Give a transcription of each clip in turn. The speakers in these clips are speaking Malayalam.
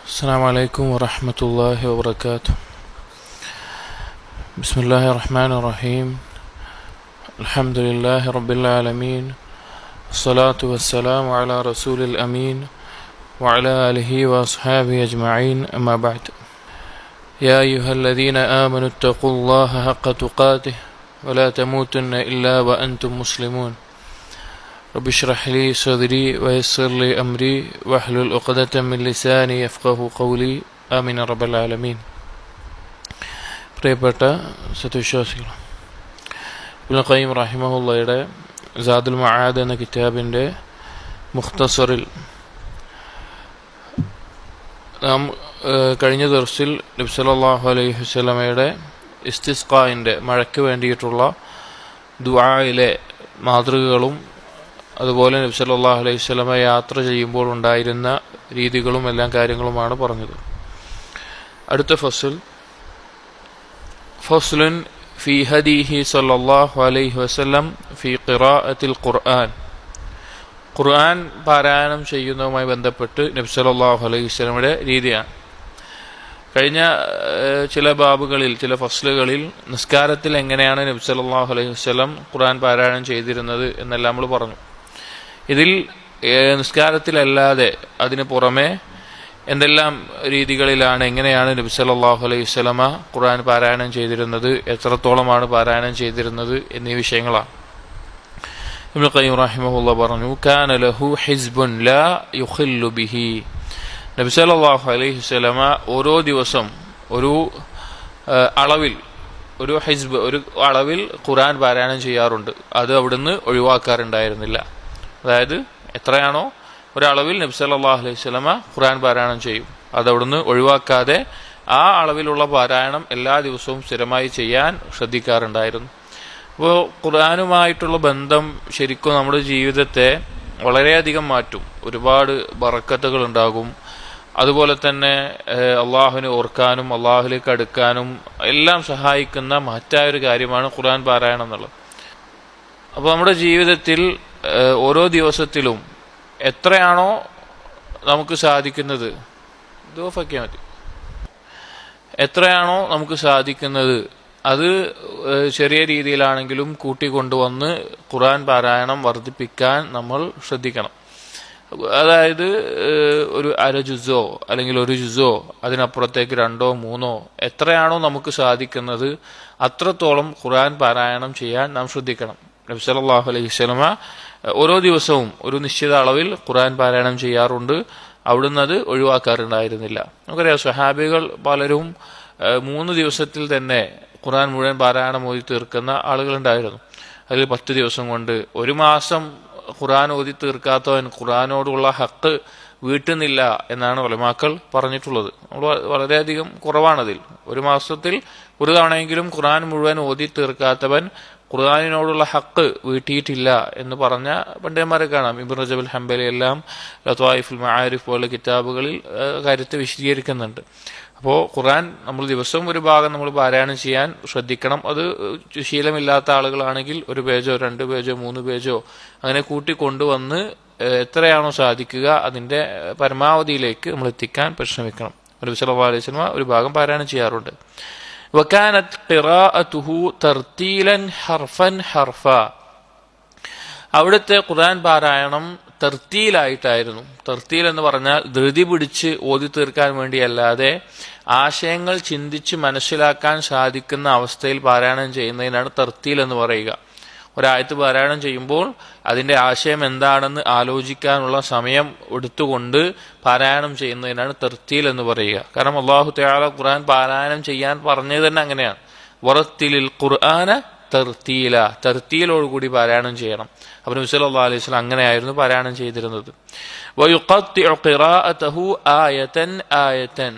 السلام عليكم ورحمة الله وبركاته. بسم الله الرحمن الرحيم. الحمد لله رب العالمين، الصلاة والسلام على رسول الأمين وعلى آله وأصحابه أجمعين، أما بعد. يا أيها الذين آمنوا اتقوا الله حق تقاته ولا تموتن إلا وأنتم مسلمون. رب اشرح لي صدري ويسر لي أمري واحلل عقدة من لساني يفقهوا قولي آمين رب العالمين. പ്രിയപ്പെട്ട സത്യവിശ്വാസികൾ, ഇബ്നുൽ ഖയ്യിം റഹിമഹുള്ളയുടെ സാദുൽ മആദ് എന്ന കിതാബിൻ്റെ മുഖ്തസറിൽ നാം കഴിഞ്ഞ ദർസിൽ നബി സല്ലല്ലാഹു അലൈഹി വസല്ലമയുടെ ഇസ്തിസ്ഖായിൻ്റെ മഴയ്ക്ക് വേണ്ടിയിട്ടുള്ള ദുആയിലെ മാതൃകകളും അതുപോലെ നബി സല്ലല്ലാഹു അലൈഹി വസല്ലമ യാത്ര ചെയ്യുമ്പോൾ ഉണ്ടായിരുന്ന രീതികളും എല്ലാം കാര്യങ്ങളുമാണ് പറഞ്ഞത്. അടുത്ത ഫസ്ലുൻ ഫി ഹദീഹി സല്ലല്ലാഹു അലൈഹി വസല്ലം ഫി ഖിറാഅത്തിൽ ഖുർആൻ. ഖുർആൻ പാരായണം ചെയ്യുന്നതുമായി ബന്ധപ്പെട്ട് നബി സല്ലല്ലാഹു അലൈഹി വസല്ലമയുടെ രീതിയാണ്. കഴിഞ്ഞ ചില ബാബുകളിൽ, ചില ഫസ്ലുകളിൽ നിസ്കാരത്തിൽ എങ്ങനെയാണ് നബി സല്ലല്ലാഹു അലൈഹി വസല്ലം ഖുർആൻ പാരായണം ചെയ്തിരുന്നത് എന്നെല്ലാം നമ്മൾ പറഞ്ഞു. ഇതിൽ നിസ്കാരത്തിലല്ലാതെ അതിന് പുറമെ എന്തെല്ലാം രീതികളിലാണ്, എങ്ങനെയാണ് നബി സല്ലല്ലാഹു അലൈഹി വസല്ലമ ഖുർആൻ പാരായണം ചെയ്തിരുന്നത്, എത്രത്തോളമാണ് പാരായണം ചെയ്തിരുന്നത് എന്നീ വിഷയങ്ങളാണ്. ഇബ്നുൽ ഖയ്യിം റഹിമഹുല്ലാഹ് പറഞ്ഞു, കാന ലഹു ഹിസ്ബുൻ ലാ യുഖില്ലു ബിഹി. നബി സല്ലല്ലാഹു അലൈഹി വസല്ലമ ഓരോ ദിവസം ഒരു അളവിൽ, ഒരു ഹിസ്ബ്, ഒരു അളവിൽ ഖുർആൻ പാരായണം ചെയ്യാറുണ്ട്. അത് അവിടുന്ന് ഒഴിവാക്കാറുണ്ടായിരുന്നില്ല. അതായത് എത്രയാണോ ഒരളവിൽ നബി സല്ലല്ലാഹു അലൈഹി വസല്ലമ ഖുർആൻ പാരായണം ചെയ്യും, അത് അവിടുന്ന് ഒഴിവാക്കാതെ ആ അളവിലുള്ള പാരായണം എല്ലാ ദിവസവും സ്ഥിരമായി ചെയ്യാൻ ശ്രദ്ധിക്കാറുണ്ടായിരുന്നു. അപ്പോൾ ഖുർആനുമായിട്ടുള്ള ബന്ധം ശരിക്കും നമ്മുടെ ജീവിതത്തെ വളരെയധികം മാറ്റും. ഒരുപാട് ബറക്കത്തുകൾ ഉണ്ടാകും. അതുപോലെ തന്നെ അള്ളാഹുവിനെ ഓർക്കാനും അള്ളാഹുലേക്ക് അടുക്കാനും എല്ലാം സഹായിക്കുന്ന മറ്റായൊരു കാര്യമാണ് ഖുർആൻ പാരായണം എന്നുള്ളത്. അപ്പോൾ നമ്മുടെ ജീവിതത്തിൽ ഓരോ ദിവസത്തിലും എത്രയാണോ നമുക്ക് സാധിക്കുന്നത്, എത്രയാണോ നമുക്ക് സാധിക്കുന്നത് അത് ചെറിയ രീതിയിലാണെങ്കിലും കൂട്ടിക്കൊണ്ടുവന്ന് ഖുർആൻ പാരായണം വർദ്ധിപ്പിക്കാൻ നമ്മൾ ശ്രദ്ധിക്കണം. അതായത് ഒരു അര ജുസോ അല്ലെങ്കിൽ ഒരു ജുസോ, അതിനപ്പുറത്തേക്ക് 2 or 3 എത്രയാണോ നമുക്ക് സാധിക്കുന്നത് അത്രത്തോളം ഖുർആൻ പാരായണം ചെയ്യാൻ നാം ശ്രദ്ധിക്കണം. നബി സല്ലല്ലാഹു അലൈഹി വസല്ലമ ഓരോ ദിവസവും ഒരു നിശ്ചിത അളവിൽ ഖുർആൻ പാരായണം ചെയ്യാറുണ്ട്. അവിടുന്ന് അത് ഒഴിവാക്കാറുണ്ടായിരുന്നില്ല. നമുക്കറിയാം, സ്വഹാബികൾ പലരും 3 ദിവസത്തിൽ തന്നെ ഖുർആൻ മുഴുവൻ പാരായണം ഓതി തീർക്കുന്ന ആളുകളുണ്ടായിരുന്നു. അതിൽ 10 ദിവസം കൊണ്ട്, 1 മാസം ഖുർആൻ ഓതി തീർക്കാത്തവൻ ഖുർആനോടുള്ള ഹക്ക് വീട്ടുന്നില്ല എന്നാണ് ഉലമാക്കൾ പറഞ്ഞിട്ടുള്ളത്. നമ്മൾ വളരെയധികം കുറവാണതിൽ. 1 മാസത്തിൽ ഒരു തവണയെങ്കിലും ഖുർആൻ മുഴുവൻ ഓതി തീർക്കാത്തവൻ ഖുർആനിനോടുള്ള ഹക്ക് വീട്ടിയിട്ടില്ല എന്ന് പറഞ്ഞ പണ്ഡിതന്മാരെ കാണാം. ഇബ്നു റജബ് ഹംബലി എല്ലാം ലത്വായിഫുൽ മആരിഫ് പോലുള്ള കിതാബുകളിൽ കാര്യത്തെ വിശദീകരിക്കുന്നുണ്ട്. അപ്പോൾ ഖുർആൻ നമ്മൾ ദിവസവും ഒരു ഭാഗം നമ്മൾ പാരായണം ചെയ്യാൻ ശ്രദ്ധിക്കണം. അത് ശീലമില്ലാത്ത ആളുകളാണെങ്കിൽ 1 പേജോ 2 പേജോ 3 പേജോ അങ്ങനെ കൂട്ടിക്കൊണ്ടുവന്ന് എത്രയാണോ സാധിക്കുക അതിൻ്റെ പരമാവധിയിലേക്ക് നമ്മൾ എത്തിക്കാൻ പരിശ്രമിക്കണം. നബി സല്ലല്ലാഹു അലൈഹി വസല്ലം ഒരു ഭാഗം പാരായണം ചെയ്യാറുണ്ട്. വകാനത് ഖിറാഅതുഹു തർത്തീലൻ ഹർഫൻ ഹർഫ. അവിടുത്തെ ഖുർആൻ പാരായണം തർത്തീലായിട്ടായിരുന്നു. തർത്തീൽ എന്ന് പറഞ്ഞാൽ ധൃതി പിടിച്ച് ഓതി തീർക്കാൻ വേണ്ടിയല്ലാതെ ആശയങ്ങൾ ചിന്തിച്ച് മനസ്സിലാക്കാൻ സാധിക്കുന്ന അവസ്ഥയിൽ പാരായണം ചെയ്യുന്നതിനാണ് തർത്തീൽ എന്ന് പറയുക. ഒരായത്ത് പാരായണം ചെയ്യുമ്പോൾ അതിൻ്റെ ആശയം എന്താണെന്ന് ആലോചിക്കാനുള്ള സമയം എടുത്തുകൊണ്ട് പാരായണം ചെയ്യുന്നതിനാണ് തർത്തീൽ എന്ന് പറയുക. കാരണം അല്ലാഹു തആല ഖുർആൻ പാരായണം ചെയ്യാൻ പറഞ്ഞത് തന്നെ അങ്ങനെയാണ്. വറത്തിലിൽ ഖുർആന തർത്തീല, തർത്തീലോടുകൂടി പാരായണം ചെയ്യണം. അപ്പോൾ നബി സല്ലല്ലാഹു അലൈഹി വസല്ലം അങ്ങനെയായിരുന്നു പാരായണം ചെയ്തിരുന്നത്. വയുഖത്തിഉ ഖിറാഅതഹു ആയതൻ ആയതൻ.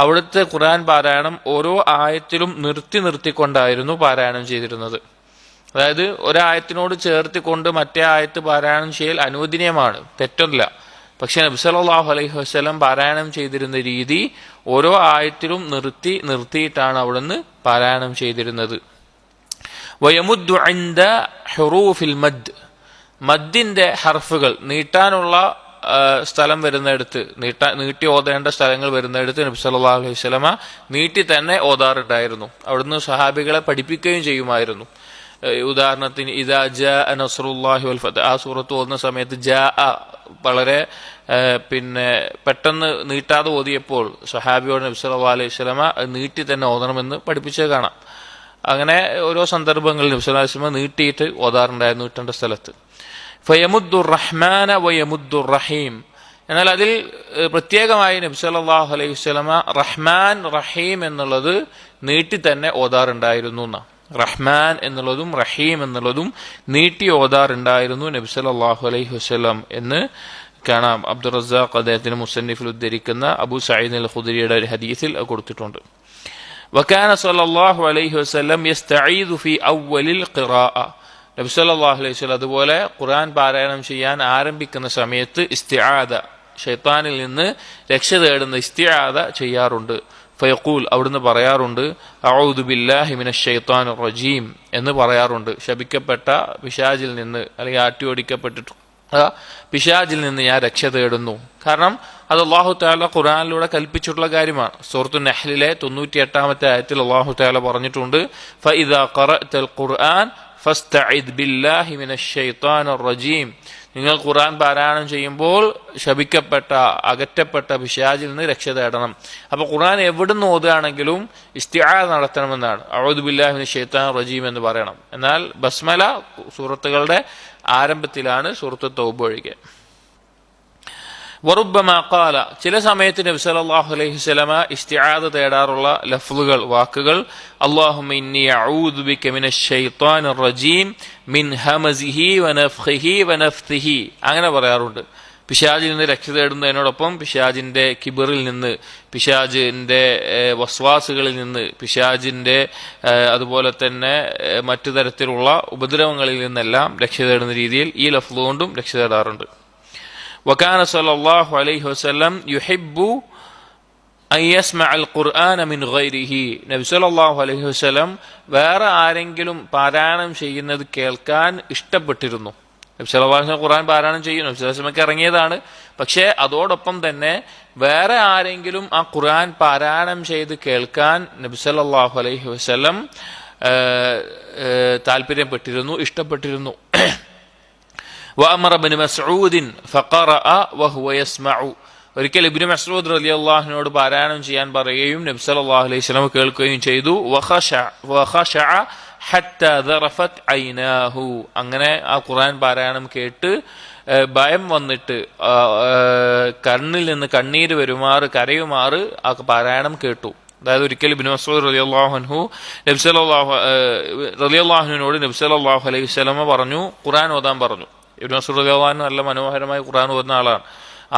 അവിടുത്തെ ഖുർആൻ പാരായണം ഓരോ ആയത്തിലും നിർത്തിക്കൊണ്ടായിരുന്നു പാരായണം ചെയ്തിരുന്നത്. അതായത് ഒരായത്തിനോട് ചേർത്തിക്കൊണ്ട് മറ്റേ ആയത്ത് പാരായണം ചെയ്യൽ അനുവദനീയമാണ്, തെറ്റല്ല. പക്ഷെ നബി സല്ലല്ലാഹു അലൈഹി വസല്ലം പാരായണം ചെയ്തിരുന്ന രീതി ഓരോ ആയത്തിലും നിർത്തിയിട്ടാണ് അവിടുന്ന് പാരായണം ചെയ്തിരുന്നത്. വയമുദ്ദു ഇൻദ ഹുറൂഫിൽ മദ്. മദ്ദിന്റെ ഹർഫുകൾ, നീട്ടാനുള്ള സ്ഥലം വരുന്നിടത്ത്, നീട്ടി ഓതേണ്ട സ്ഥലങ്ങൾ വരുന്നിടത്ത് നബി സല്ലല്ലാഹു അലൈഹി വസല്ലമ നീട്ടി തന്നെ ഓതാറുണ്ടായിരുന്നു. അവിടുന്ന് സഹാബികളെ പഠിപ്പിക്കുകയും ചെയ്യുമായിരുന്നു. ഉദാഹരണത്തിന് ഇദാ ജാഅ നസ്റുല്ലാഹി വൽ ഫതഹ്, ആ സൂറത്ത് ഓതുന്ന സമയത്ത് ജാഅ വളരെ പെട്ടെന്ന് നീട്ടാതെ ഓതിയപ്പോൾ സഹാബിയോട് നബി സല്ലല്ലാഹു അലൈഹി വസല്ലമ നീട്ടി തന്നെ ഓതണമെന്ന് പഠിപ്പിച്ചത് കാണാം. അങ്ങനെ ഓരോ സന്ദർഭങ്ങളിൽ നബി സല്ലല്ലാഹു അലൈഹി വസല്ലമ നീട്ടിയിട്ട് ഓതാറുണ്ടായിരുന്നു നീട്ടേണ്ട സ്ഥലത്ത്. ഫയമുദ്ദുർ റഹ്മാന വയമുദ്ദുർ റഹീം, എന്നാൽ അതിൽ പ്രത്യേകമായി നബി സല്ലല്ലാഹു അലൈഹി വസല്ലമ റഹ്മാൻ റഹീം എന്നുള്ളത് നീട്ടി തന്നെ ഓതാറുണ്ടായിരുന്നു എന്നാണ്. റഹ്മാൻ എന്നുള്ളതും റഹീം എന്നുള്ളതും നീട്ടി ഓതാറുണ്ടായിരുന്നു നബി സല്ലല്ലാഹു അലൈഹി വസല്ലം എന്ന് കാണാം. അബ്ദുർ റസാഖ് അദ്ദേഹത്തിന് മുസന്നിഫിൽ ഉദ്ധരിക്കുന്ന അബൂ സഈദ് അൽ ഖുദരിയുടെ ഒരു ഹദീസിൽ കൊടുത്തിട്ടുണ്ട്. വകാന സല്ലല്ലാഹു അലൈഹി വസല്ലം യസ്തഈദു ഫീ അവ്വലിൽ ഖിറാഅ, നബി സല്ലല്ലാഹു അലൈഹി വസല്ലം അതുപോലെ ഖുർആൻ പാരായണം ചെയ്യാൻ ആരംഭിക്കുന്ന സമയത്ത് ഇസ്തിആദ, ശൈത്താനിൽ നിന്ന് രക്ഷ തേടുന്ന ഇസ്തിആദ ചെയ്യാറുണ്ട്. ഫയഖൂൽ, അവിടുന്ന് പറയാറുണ്ട് അഊദു ബില്ലാഹി മിനശ് ശൈത്താനിർ റജീം എന്ന് പറയാറുണ്ട്. ശപിക്കപ്പെട്ട പിശാചിൽ നിന്ന് അല്ലെങ്കിൽ ആട്ടിയോടിക്കപ്പെട്ടിട്ട് പിശാചിൽ നിന്ന് ഞാൻ രക്ഷ തേടുന്നു. കാരണം അത് അല്ലാഹു തആല ഖുർആനിലൂടെ കൽപ്പിച്ചിട്ടുള്ള കാര്യമാണ്. സൂറത്തുൻ നഹ്ലിലെ 98-ാമത്തെ ആയത്തിൽ അല്ലാഹു തആല പറഞ്ഞിട്ടുണ്ട് ഫഇദാ ഖറഅതൽ ഖുർആൻ ഫസ്തഇദ് ബില്ലാഹി മിനശ് ശൈത്താനിർ റജീം, നിങ്ങൾ ഖുർആൻ പാരായണം ചെയ്യുമ്പോൾ ശപിക്കപ്പെട്ട അകറ്റപ്പെട്ട പിശാചിൽ നിന്ന് രക്ഷ തേടണം. അപ്പൊ ഖുർആൻ എവിടുന്ന് ഓതുകയാണെങ്കിലും ഇസ്തിആദ നടത്തണമെന്നാണ്. അഊദു ബില്ലാഹി മിനശ് ശൈത്താനിർ റജീം എന്ന് പറയണം. എന്നാൽ ബസ്മല സൂറത്തുകളുടെ ആരംഭത്തിലാണ്, സൂറത്ത് തൗബ ഒഴികെ. വറുബ്ബമാ ഖാല, ചില സമയത്ത് നബി സല്ലല്ലാഹു അലൈഹി വസല്ലമ ഇസ്തിആദ തേടാറുള്ള ലഫ്ളുകൾ, വാക്കുകൾ അല്ലാഹുമ്മ ഇന്നി അഊദു ബിക മിനശ് ശൈത്താനിർ റജീം മിൻ ഹമസിഹി വനഫ്ഖിഹി വനഫ്തിഹി, അങ്ങനെ പറയാറുണ്ട്. പിശാചിൽ നിന്ന് രക്ഷ തേടുന്നതിനോടൊപ്പം പിശാചിന്റെ കിബറിൽ നിന്ന്, പിശാചിന്റെ വസ്വാസുകളിൽ നിന്ന്, പിശാചിന്റെ അതുപോലെ തന്നെ മറ്റു തരത്തിലുള്ള ഉപദ്രവങ്ങളിൽ നിന്നെല്ലാം രക്ഷ തേടുന്ന രീതിയിൽ ഈ ലഫ്ള് കൊണ്ടും രക്ഷ തേടാറുണ്ട്. വകാന സല്ലല്ലാഹു അലൈഹി വസല്ലം യുഹിബ്ബു അൻ യസ്മഅൽ ഖുർആന മിൻ ഗൈരിഹി, നബി സല്ലല്ലാഹു അലൈഹി വസല്ലം വേറെ ആരെങ്കിലും പാരായണം ചെയ്യുന്നത് കേൾക്കാൻ ഇഷ്ടപ്പെട്ടിരുന്നു. നബി സല്ലല്ലാഹു അലൈഹി വസല്ലം ഖുർആൻ പാരായണം ചെയ്യും, നബി സല്ലല്ലാഹു അലൈഹി വസല്ലമക്ക് ഇറങ്ങിയതാണ്. പക്ഷേ അതോടൊപ്പം തന്നെ വേറെ ആരെങ്കിലും ആ ഖുർആൻ പാരായണം ചെയ്ത് കേൾക്കാൻ നബി സല്ലല്ലാഹു അലൈഹി വസല്ലം താല്പര്യപ്പെട്ടിരുന്നു, ഇഷ്ടപ്പെട്ടിരുന്നു. വഅമറ ഇബ്നു മസ്ഊദ് ഫഖറഅ വഹുവ യസ്മഉ, ഒരിക്കൽ ഇബ്നു മസ്ഊദ് റളിയല്ലാഹു അൻഹുവോട് പാരായണം ചെയ്യാൻ പറയുകയും നബി സല്ലല്ലാഹു അലൈഹി വസല്ലം കേൾക്കുകയും ചെയ്തു. വഖശഅ ഹത്താ ദറഫത് ഐനാഹു, അങ്ങനെ ആ ഖുർആൻ പാരായണം കേട്ട് ഭയം വന്നിട്ട് കണ്ണിൽ നിന്ന് കണ്ണീര് വരുമാറ് കരയുമാറ് ആ പാരായണം കേട്ടു. അതായത് ഒരിക്കൽ ഇബ്നു മസ്ഊദ് റളിയല്ലാഹു അൻഹു നബി സല്ലല്ലാഹു റളിയല്ലാഹുവിനോട് നബി സല്ലല്ലാഹു അലൈഹി വസല്ലം പറഞ്ഞു, ഖുർആൻ ഓതാൻ പറഞ്ഞു. ഇബ്നു മസ്ഊദ് റളിയല്ലാഹു അൻഹു നല്ല മനോഹരമായി ഖുർആൻ ഓതുന്ന ആളാണ്.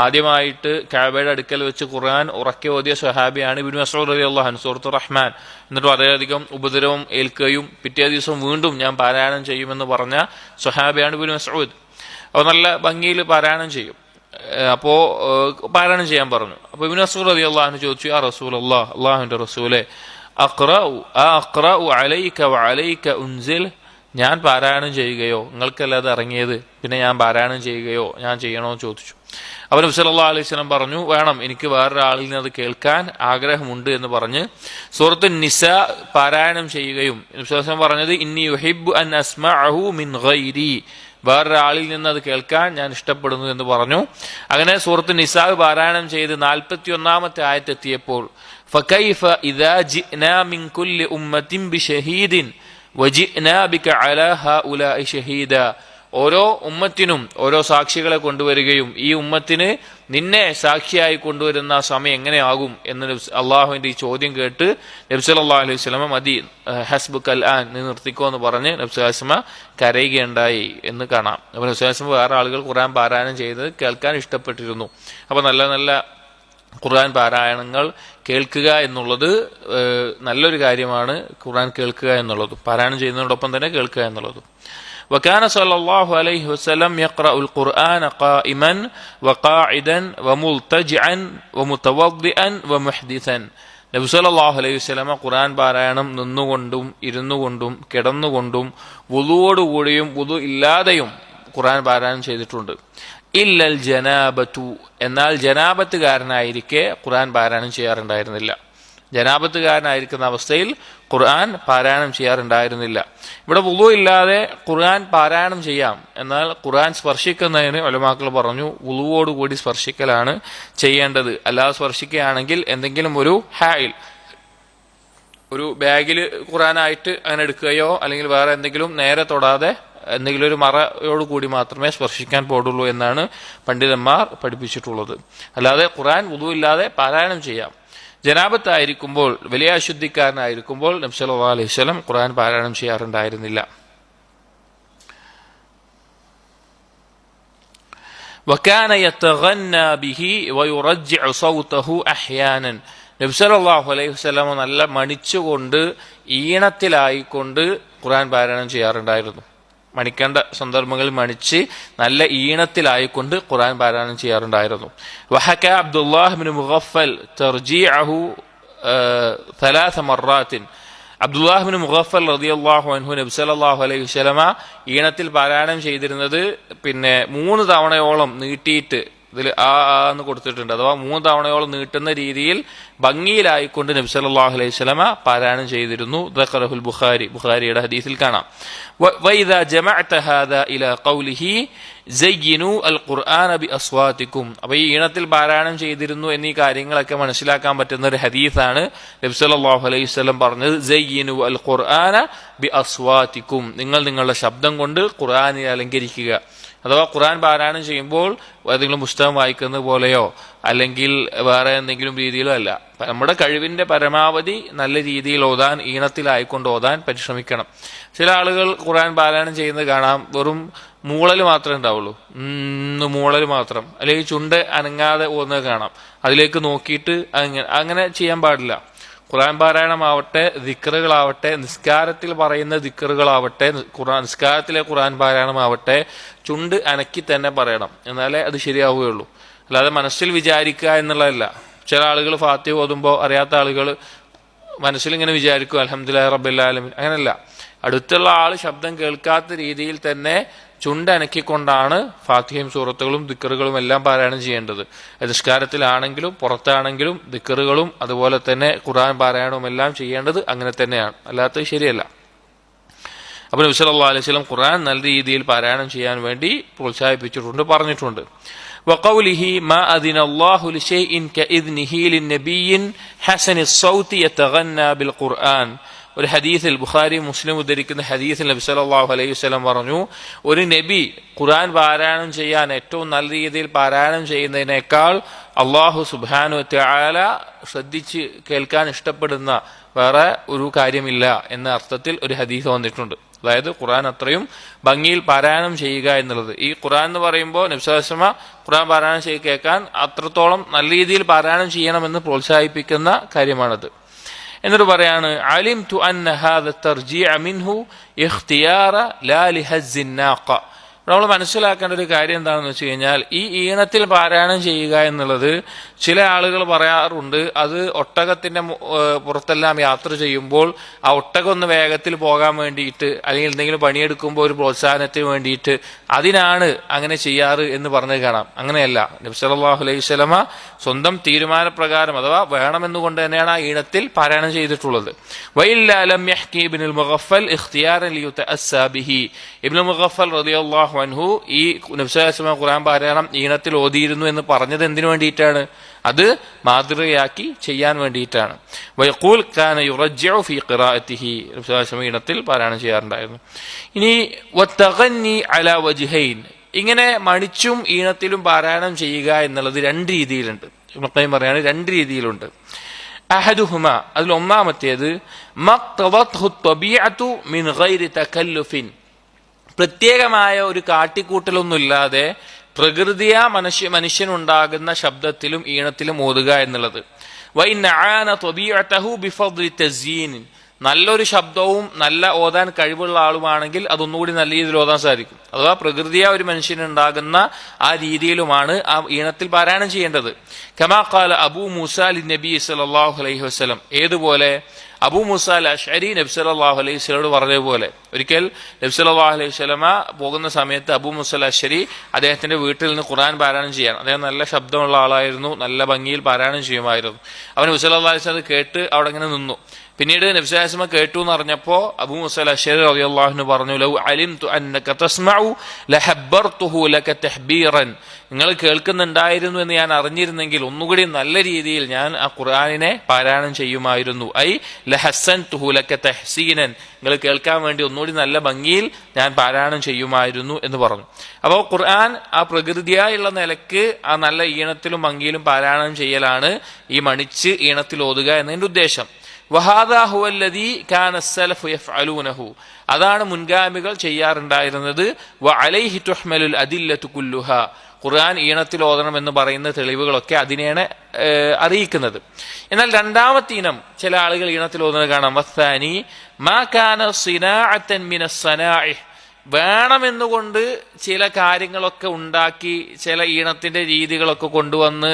ആദ്യമായിട്ട് കഅബയുടെ അടുക്കൽ വെച്ച് ഖുർആൻ ഉറക്കെ ഓതിയ സ്വഹാബിയാണ് ഇബ്നു മസ്ഊദ് റളിയല്ലാഹു അൻഹു, സൂറത്തുർ റഹ്മാൻ. എന്നിട്ട് വളരെയധികം ഉപദ്രവം ഏൽക്കുകയും പിറ്റേ ദിവസം വീണ്ടും ഞാൻ പാരായണം ചെയ്യുമെന്ന് പറഞ്ഞ സ്വഹാബിയാണ് ഇബ്നു മസ്ഊദ്. അപ്പോൾ നല്ല ഭംഗിയിൽ പാരായണം ചെയ്യും. അപ്പോൾ പാരായണം ചെയ്യാൻ പറഞ്ഞു. അപ്പോൾ ഇബ്നു മസ്ഊദ് റളിയല്ലാഹു അൻഹു ചോദിച്ചു, യാ റസൂലല്ലാഹ്, അല്ലാഹുവിന്റെ റസൂലേ, അഖ്റഉ അലൈക വഅലൈക ഉൻസിൽ, ഞാൻ പാരായണം ചെയ്യുകയോ, നിങ്ങൾക്കല്ലാതെ ഇറങ്ങിയത്, പിന്നെ ഞാൻ പാരായണം ചെയ്യുകയോ ഞാൻ ചെയ്യണോ എന്ന് ചോദിച്ചു. അപ്പോൾ നബി സല്ലല്ലാഹു അലൈഹി വസല്ലം പറഞ്ഞു, വേണം, എനിക്ക് വേറൊരാളിൽ നിന്ന് അത് കേൾക്കാൻ ആഗ്രഹമുണ്ട് എന്ന് പറഞ്ഞ് സൂറത്ത് നിസാ പാരായണം ചെയ്യുകയും നബി സല്ലല്ലാഹു അലൈഹി വസല്ലം പറഞ്ഞത് ഇന്നി യുഹിബ്ബു അൻ അസ്മഅഹു മിൻ ഗൈരി, വേറൊരാളിൽ നിന്ന് അത് കേൾക്കാൻ ഞാൻ ഇഷ്ടപ്പെടുന്നു എന്ന് പറഞ്ഞു. അങ്ങനെ സൂറത്ത് നിസാ പാരായണം ചെയ്ത് 41-ാമത്തെ ആയത്തെത്തിയപ്പോൾ ഫകൈഫ ഇദാ ജിഅനാ മിൻ കുല്ലി ഉമ്മത്തിൻ ബിശഹീദിൻ വജിഅനാ ബിക അലാ ഹഉലാഇ ഷഹീദ, ഓരോ ഉമ്മത്തിനും ഓരോ സാക്ഷികളെ കൊണ്ടുവരികയും ഈ ഉമ്മത്തിന് നിന്നെ സാക്ഷിയായി കൊണ്ടുവരുന്ന സമയം എങ്ങനെയാകും എന്ന് അള്ളാഹുവിന്റെ ഈ ചോദ്യം കേട്ട് നബി സല്ലല്ലാഹു അലൈഹി വസല്ലം മതി, ഹസ്ബുകൽ ആൻ, നീ നിർത്തിക്കോ എന്ന് പറഞ്ഞ് നബി സല്ലല്ലാഹു അലൈഹി വസല്ലം കരയുകയുണ്ടായി എന്ന് കാണാം. അപ്പോൾ നബി സല്ലല്ലാഹു അലൈഹി വസല്ലം വേറെ ആളുകൾ ഖുർആൻ പാരായണം ചെയ്തത് കേൾക്കാൻ ഇഷ്ടപ്പെട്ടിരുന്നു. അപ്പോൾ നല്ല നല്ല ഖുർആൻ പാരായണങ്ങൾ കേൾക്കുക എന്നുള്ളത് നല്ലൊരു കാര്യമാണ്. ഖുർആൻ കേൾക്കുക എന്നുള്ളത് പാരായണം ചെയ്യുന്നതോടൊപ്പം തന്നെ കേൾക്കുക എന്നുള്ളത്. وكان صلى الله عليه وسلم يقرأ القرآن قائما وقاعدا وملتجعا ومتوضئا ومحدثا, നബി സല്ലല്ലാഹു അലൈഹി വസല്ലം ഖുർആൻ പാരായണം നിന്നുകൊണ്ടും ഇരുന്നുകൊണ്ടും കിടന്നുകൊണ്ടും വുളുവോടുകൂടിയും വുളു ഇല്ലാതെയും ഖുർആൻ പാരായണം ചെയ്തിട്ടുണ്ട്. ഇല്ലൽ ജനാബത്തു, എന്നാൽ ജനാബത്തുകാരനായിരിക്കെ ഖുർആൻ പാരായണം ചെയ്യാറുണ്ടായിരുന്നില്ല. ജനാബത്തുകാരനായിരിക്കുന്ന അവസ്ഥയിൽ ഖുർആൻ പാരായണം ചെയ്യാറുണ്ടായിരുന്നില്ല. ഇവിടെ വുളു ഇല്ലാതെ ഖുർആൻ പാരായണം ചെയ്യാം, എന്നാൽ ഖുർആൻ സ്പർശിക്കുന്നതിന് ഉലമാക്കൾ പറഞ്ഞു വുളുവോടുകൂടി സ്പർശിക്കലാണ് ചെയ്യേണ്ടത്. അല്ലാതെ സ്പർശിക്കുകയാണെങ്കിൽ എന്തെങ്കിലും ഒരു ഹായിൽ, ഒരു ബാഗിൽ ഖുർആനായിട്ട് അങ്ങനെ എടുക്കുകയോ അല്ലെങ്കിൽ വേറെ എന്തെങ്കിലും നേരെ തൊടാതെ എന്തെങ്കിലും ഒരു മറയോടുകൂടി മാത്രമേ സ്പർശിക്കാൻ പാടുള്ളൂ എന്നാണ് പണ്ഡിതന്മാർ പഠിപ്പിച്ചിട്ടുള്ളത്. അല്ലാതെ ഖുർആൻ വുളു ഇല്ലാതെ പാരായണം ചെയ്യാം. ജനാബത്തായിരിക്കുമ്പോൾ, വലിയ അശുദ്ധിക്കാരനായിരിക്കുമ്പോൾ നബി സല്ലല്ലാഹു അലൈഹി വസല്ലം ഖുർആൻ പാരായണം ചെയ്യാറുണ്ടായിരുന്നില്ല. വകാന യതഗന്ന ബിഹി വയുറജ്ജിഉ സൗതഹു അഹ്യാനൻ, നബി സല്ലല്ലാഹു അലൈഹി വസല്ലം നല്ല മണിച്ചുകൊണ്ട് ഈണത്തിലായിക്കൊണ്ട് ഖുർആൻ പാരായണം ചെയ്യാറുണ്ടായിരുന്നു. മണിക്കേണ്ട സന്ദർഭങ്ങളിൽ മണിച്ച് നല്ല ഈണത്തിലായിക്കൊണ്ട് ഖുർആൻ പാരായണം ചെയ്യാറുണ്ടായിരുന്നു. വഹക അബ്ദുല്ലാഹ് ഇബ്നു മുഗഫൽ തർജീഅഹു 3 മററാത്തിൻ, അബ്ദുല്ലാഹ് ഇബ്നു മുഗഫൽ റളിയല്ലാഹു അൻഹു നബി സല്ലല്ലാഹു അലൈഹി വസല്ലമ ഈണത്തിൽ പാരായണം ചെയ്തിരുന്നത് 3 തവണയോളം നീട്ടിയിട്ട്, ഇതിൽ എന്ന് കൊടുത്തിട്ടുണ്ട്, അഥവാ 3 തവണയോളം നീട്ടുന്ന രീതിയിൽ ഭംഗിയിലായിക്കൊണ്ട് നബി സല്ലല്ലാഹു അലൈഹി വസല്ലമ പാരായണം ചെയ്തിരുന്നു. ദഖറഹുൽ ബുഖാരി, ബുഖാരിയുടെ ഹദീസിൽ കാണാം. വഇദാ ജമഅത ഹാദാ ഇലാ ഖൗലിഹി സയ്യിനു അൽ ഖുർആന ബി അസ്വാതികും, അപ്പോൾ ഈ ഈണത്തിൽ പാരായണം ചെയ്തിരുന്നു എന്നീ കാര്യങ്ങളൊക്കെ മനസ്സിലാക്കാൻ പറ്റുന്ന ഒരു ഹദീസാണ് നബി സല്ലല്ലാഹു അലൈഹി വസല്ലം പറഞ്ഞത് സയ്യിനു അൽ ഖുർആന ബി അസ്വാതികും, നിങ്ങൾ നിങ്ങളുടെ ശബ്ദം കൊണ്ട് ഖുർആനെ അലങ്കരിക്കുക. അഥവാ ഖുർആൻ പാരായണം ചെയ്യുമ്പോൾ ഏതെങ്കിലും പുസ്തകം വായിക്കുന്നത് പോലെയോ അല്ലെങ്കിൽ വേറെ എന്തെങ്കിലും രീതിയിലോ അല്ല. നമ്മുടെ കഴിവിന്റെ പരമാവധി നല്ല രീതിയിൽ ഓതാൻ, ഈണത്തിലായിക്കൊണ്ട് ഓതാൻ പരിശ്രമിക്കണം. ചില ആളുകൾ ഖുർആൻ പാരായണം ചെയ്യുന്നത് കാണാം, വെറും മൂളൽ മാത്രമേ ഉണ്ടാവുള്ളൂ, മൂളൽ മാത്രം, അല്ലെങ്കിൽ ചുണ്ട് അനങ്ങാതെ ഓതുന്നത് കാണാം. അതിലേക്ക് നോക്കിയിട്ട് അങ്ങനെ ചെയ്യാൻ പാടില്ല. ഖുർആൻ പാരായണമാവട്ടെ, ദിക്റുകളാവട്ടെ, നിസ്കാരത്തിൽ പറയുന്ന ദിക്റുകളാവട്ടെ, നിസ്കാരത്തിലെ ഖുർആൻ പാരായണമാവട്ടെ, ചുണ്ട് അനക്കി തന്നെ പറയണം, എന്നാലേ അത് ശരിയാവുകയുള്ളൂ. അല്ലാതെ മനസ്സിൽ വിചാരിക്കുക എന്നുള്ളതല്ല. ചില ആളുകൾ ഫാത്തിഹ ഓതുമ്പോൾ അറിയാത്ത ആളുകൾ മനസ്സിലിങ്ങനെ വിചാരിക്കും അൽഹംദുലില്ലാഹി റബ്ബിൽ ആലമീൻ, അങ്ങനെയല്ല. അടുത്തുള്ള ആൾ ശബ്ദം കേൾക്കാത്ത രീതിയിൽ തന്നെ ചുണ്ട് അനക്കിക്കൊണ്ടാണ് ഫാത്തിഹയും സൂറത്തുകളും ദിക്റുകളും എല്ലാം പാരായണം ചെയ്യേണ്ടത്. നിസ്കാരത്തിലാണെങ്കിലും പുറത്താണെങ്കിലും ദിക്റുകളും അതുപോലെ തന്നെ ഖുർആൻ പാരായണവും എല്ലാം ചെയ്യേണ്ടത് അങ്ങനെ തന്നെയാണ്, അല്ലാത്തത് ശരിയല്ല. അപ്പോൾ നബി സല്ലല്ലാഹു അലൈഹി വസല്ലം ഖുർആൻ നല്ല രീതിയിൽ പാരായണം ചെയ്യാൻ വേണ്ടി പ്രോത്സാഹിപ്പിച്ചിട്ടുണ്ട്, പറഞ്ഞിട്ടുണ്ട്. വഖൗലിഹി മാ അദിനല്ലാഹു ലിശൈഇൻ കഇദ്നിഹി ലിന്നബിയ്യിൻ ഹസനിസ് സൗതി യതഗന്ന ബിൽ ഖുർആൻ. ഒരു ഹദീസിൽ, ബുഖാരി മുസ്ലിം ഉദ്ധരിക്കുന്ന ഹദീസിൽ നബി സല്ലല്ലാഹു അലൈഹി വസല്ലം പറഞ്ഞു, ഒരു നബി ഖുർആൻ പാരായണം ചെയ്യാൻ ഏറ്റവും നല്ല രീതിയിൽ പാരായണം ചെയ്യുന്നതിനേക്കാൾ അല്ലാഹു സുബ്ഹാനഹു വ തആല ശ്രദ്ധിച്ച് കേൾക്കാൻ ഇഷ്ടപ്പെടുന്ന വേറെ ഒരു കാര്യമില്ല എന്ന അർത്ഥത്തിൽ ഒരു ഹദീസ് വന്നിട്ടുണ്ട്. അതായത് ഖുർആൻ അത്രയും ഭംഗിയിൽ പാരായണം ചെയ്യുക എന്നുള്ളത്. ഈ ഖുർആൻ എന്ന് പറയുമ്പോൾ നബി സല്ലല്ലാഹു അലൈഹി വസല്ലം ഖുർആൻ പാരായണം ചെയ്ത് കേൾക്കാൻ അത്രത്തോളം നല്ല രീതിയിൽ പാരായണം ചെയ്യണമെന്ന് പ്രോത്സാഹിപ്പിക്കുന്ന കാര്യമാണത്. എന്നിട്ട് പറയാണ്, അലിംതു അന്ന ഹാദ തർജീഅ മിൻഹു ഇഖ്തിയാറ ലാ ലിഹസ്സിൻ നാഖ. നമ്മൾ മനസ്സിലാക്കേണ്ട ഒരു കാര്യം എന്താണെന്ന് വെച്ച് കഴിഞ്ഞാൽ, ഈ ഈണത്തിൽ പാരായണം ചെയ്യുക എന്നുള്ളത് ചില ആളുകൾ പറയാറുണ്ട്, അത് ഒട്ടകത്തിന്റെ പുറത്തെല്ലാം യാത്ര ചെയ്യുമ്പോൾ ആ ഒട്ടകം ഒന്ന് വേഗത്തിൽ പോകാൻ വേണ്ടിയിട്ട് അല്ലെങ്കിൽ എന്തെങ്കിലും പണിയെടുക്കുമ്പോൾ ഒരു പ്രോത്സാഹനത്തിന് വേണ്ടിയിട്ട് അതിനാണ് അങ്ങനെ ചെയ്യാറ് എന്ന് പറഞ്ഞു കാണാം. അങ്ങനെയല്ല. നബി സല്ലല്ലാഹു അലൈഹി വസല്ലമ സ്വന്തം തീരുമാനപ്രകാരം അഥവാ വേണമെന്നുകൊണ്ട് തന്നെയാണ് ആ ഈണത്തിൽ പാരായണം ചെയ്തിട്ടുള്ളത്. വഇല്ലാ ലം യഹ്കി ഇബ്നുൽ മുഗഫൽ ഇഖ്തിയാറൻ ലിയുതഅസ്സാ ബിഹി. ഇബ്നുൽ മുഗഫൽ റളിയല്ലാഹു അൻഹു ഈ നബി സല്ലല്ലാഹു അലൈഹി വസല്ലം ഖുർആൻ പാരായണം ഈണത്തിൽ ഓതിയിരുന്നു എന്ന് പറഞ്ഞത് എന്തിനു വേണ്ടിയിട്ടാണ്? അത് മാതൃകയാക്കി ചെയ്യാൻ വേണ്ടിയിട്ടാണ്. വയഖൂൽ കാന യുറജ്ജിഉ ഫീ ഖിറാഅത്തിഹി, നബി സല്ലല്ലാഹു അലൈഹി വസല്ലം ഈണത്തിൽ പാരായണം ചെയ്യാറുണ്ടായിരുന്നു. ഇനി വത്തഗന്നി അലാ വജ്ഹൈൻ, ഇങ്ങനെ മണിച്ചും ഈണത്തിലും പാരായണം ചെയ്യുക എന്നുള്ളത് 2 രീതിയിലുണ്ട്. ഇബ്നു ഖയ്യിം പറയാണ് 2 രീതിയിലുണ്ട്. അഹദുഹുമ, അതിൽ ഒന്നാമത്തേത് മഖ്തദത്ഹു തബീഅതു മിൻ ഗൈരി തകല്ലുഫിൻ, പ്രത്യേകമായ ഒരു കാട്ടിക്കൂട്ടലൊന്നുമില്ലാതെ പ്രകൃതിയാ മനുഷ്യനുണ്ടാകുന്ന ശബ്ദത്തിലും ഈണത്തിലും ഓതുക എന്നുള്ളത്. വഇൻ ആന തബീഅതഹു ബിഫദ്ലി തസ്യീൻ, നല്ലൊരു ശബ്ദവും നല്ല ഓതാൻ കഴിവുള്ള ആളുമാണെങ്കിൽ അതൊന്നുകൂടി നല്ല രീതിയിൽ ഓതാൻ സാധിക്കും. അഥവാ പ്രകൃതിയാ ഒരു മനുഷ്യനുണ്ടാകുന്ന ആ രീതിയിലുമാണ് ആ ഈണത്തിൽ പാരായണം ചെയ്യേണ്ടത്. കമാ ഖാല അബൂ മൂസാ ലിന്നബി സല്ലല്ലാഹു അലൈഹി വസല്ലം, ഏതുപോലെ അബൂ മൂസ അൽ അശ്അരി നബി സല്ലല്ലാഹു അലൈഹി വസല്ലമയോട് പറഞ്ഞതുപോലെ ഒരിക്കൽ നബി സല്ലല്ലാഹു അലൈഹി വസല്ലമ പോകുന്ന സമയത്ത് അബൂ മൂസ അൽ അശ്അരി അദ്ദേഹത്തിന്റെ വീട്ടിൽ നിന്ന് ഖുർആൻ പാരായണം ചെയ്യാൻ, അദ്ദേഹം നല്ല ശബ്ദമുള്ള ആളായിരുന്നു, നല്ല ഭംഗിയിൽ പാരായണം ചെയ്യുമായിരുന്നു. അവൻ നബി സല്ലല്ലാഹു അലൈഹി വസല്ലം കേട്ട് അവിടെ ഇങ്ങനെ നിന്നു. പിന്നീട് നബി സല്ലല്ലാഹു അലൈഹി വസല്ലം കേട്ടു എന്ന് അറിഞ്ഞപ്പോൾ അബൂ മൂസ അൽ അശ്അരി റളിയല്ലാഹു അൻഹു പറഞ്ഞു, ലൗ അലിംതു അന്നക തസ്മഉ ലഹബ്ബർതുഹു ലക തഹ്ബീറൻ, നിങ്ങൾ കേൾക്കുന്നുണ്ടായിരുന്നു എന്ന് ഞാൻ അറിഞ്ഞിരുന്നെങ്കിൽ ഒന്നുകൂടി നല്ല രീതിയിൽ ഞാൻ ആ ഖുർആനിനെ പാരായണം ചെയ്യുമായിരുന്നു. ഐ ലഹസ്സൻതുഹു ലക തഹ്സീനൻ, നിങ്ങൾ കേൾക്കാൻ വേണ്ടി ഒന്നുകൂടി നല്ല ഭംഗിയിൽ ഞാൻ പാരായണം ചെയ്യുമായിരുന്നു എന്ന് പറഞ്ഞു. അപ്പോൾ ഖുർആൻ ആ പ്രകൃതിയായുള്ള നിലക്ക് ആ നല്ല ഈണത്തിലും ഭംഗിയിലും പാരായണം ചെയ്യലാണ് ഈ മണിച്ച് ഈണത്തിൽ ഓതുക എന്നതിന്റെ ഉദ്ദേശം. വഹാദാ ഹുവല്ലദീ കാന അസ്സലഫു യഫ്അലൂനഹു, അതാണ് മുൻഗാമികൾ ചെയ്യാറുണ്ടായിരുന്നത്. വഅലൈഹി തുഹ്മലുൽ അദില്ലതു കുല്ലുഹാ, ഖുർആൻ ഈണത്തിൽ ഓതണം എന്ന് പറയുന്ന തെളിവുകളൊക്കെ അതിനെയാണ് അറിയിക്കുന്നത്. എന്നാൽ രണ്ടാമത്തെ ഇനം ചില ആളുകൾ ഈണത്തിൽ ഓതുന്നത് കാണാം. വസ്സാനി മാ കാന സിനാഅത്തൻ മിനസ് സനാഇഹ്, വേണമെന്നുകൊണ്ട് ചില കാര്യങ്ങളൊക്കെ ഉണ്ടാക്കി ചില ഈണത്തിന്റെ രീതികളൊക്കെ കൊണ്ടുവന്ന്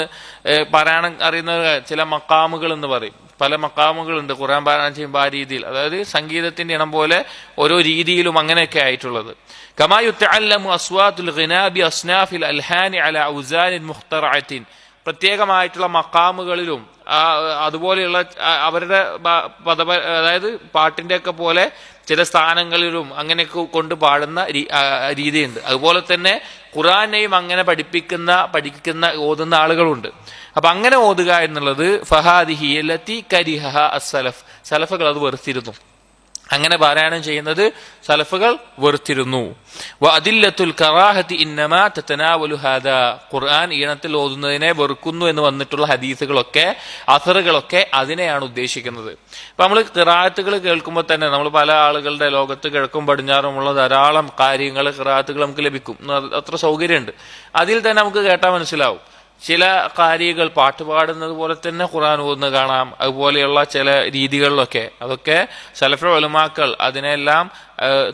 പാരായണം അറിയുന്ന ചില മക്കാമുകൾ എന്ന് പറയും. പല മക്കാമുകളുണ്ട് ഖുർആൻ പാരായണം ചെയ്യുമ്പോൾ ആ രീതിയിൽ, അതായത് സംഗീതത്തിന്റെ ഇണം പോലെ ഓരോ രീതിയിലും അങ്ങനെയൊക്കെ ആയിട്ടുള്ളത്. കമാ യുതഅല്ലമു അസ്വാതുൽ ഗിനാബി അസ്നാഫിൽ അൽഹാനി അലാ ഔസാനിൻ മുഖ്തറഅത്തിൻ, പ്രത്യേകമായിട്ടുള്ള മക്കാമുകളിലും അതുപോലെയുള്ള അവരുടെ അതായത് പാട്ടിന്റെ ഒക്കെ പോലെ ചില സ്ഥാനങ്ങളിലും അങ്ങനെയൊക്കെ കൊണ്ട് പാടുന്ന രീതിയുണ്ട്. അതുപോലെ തന്നെ ഖുർആനെയും അങ്ങനെ പഠിക്കുന്ന ഓതുന്ന ആളുകളുണ്ട്. അപ്പൊ അങ്ങനെ ഓതുക എന്നുള്ളത് ഫഹാദിഹി അല്ലതി കരിഹഹ അസ്സലഫ്, സലഫുകൾ അത് വെറുത്തിരുന്നു. അങ്ങനെ പാരായണം ചെയ്യുന്നത് സലഫുകൾ വെറുത്തിരുന്നു. വഅദില്ലത്തുൽ കറാഹത്തി ഇന്നമാ തതനാവലു ഹാദാ, ഖുർആൻ ഈണത്തിൽ ഓതുന്നതിനെ വെറുക്കുന്നു എന്ന് വന്നിട്ടുള്ള ഹദീസുകളൊക്കെ അസറുകളൊക്കെ അതിനെയാണ് ഉദ്ദേശിക്കുന്നത്. അപ്പൊ നമ്മൾ ഖിറാഅത്തുകൾ കേൾക്കുമ്പോൾ തന്നെ നമ്മൾ പല ആളുകളുടെ ലോകത്ത് കിഴക്കും പടിഞ്ഞാറുമുള്ള ധാരാളം കാര്യങ്ങൾ ഖിറാഅത്തുകൾ നമുക്ക് ലഭിക്കും, അത്ര സൗകര്യമുണ്ട്. അതിൽ തന്നെ നമുക്ക് കേട്ടാൽ മനസ്സിലാവും ചില കാരികൾ പാട്ട് പാടുന്നത് പോലെ തന്നെ ഖുർആൻ ഓതുന്നത് കാണാം. അതുപോലെയുള്ള ചില രീതികളിലൊക്കെ അതൊക്കെ സലഫുൽ ഉലമാക്കൾ അതിനെല്ലാം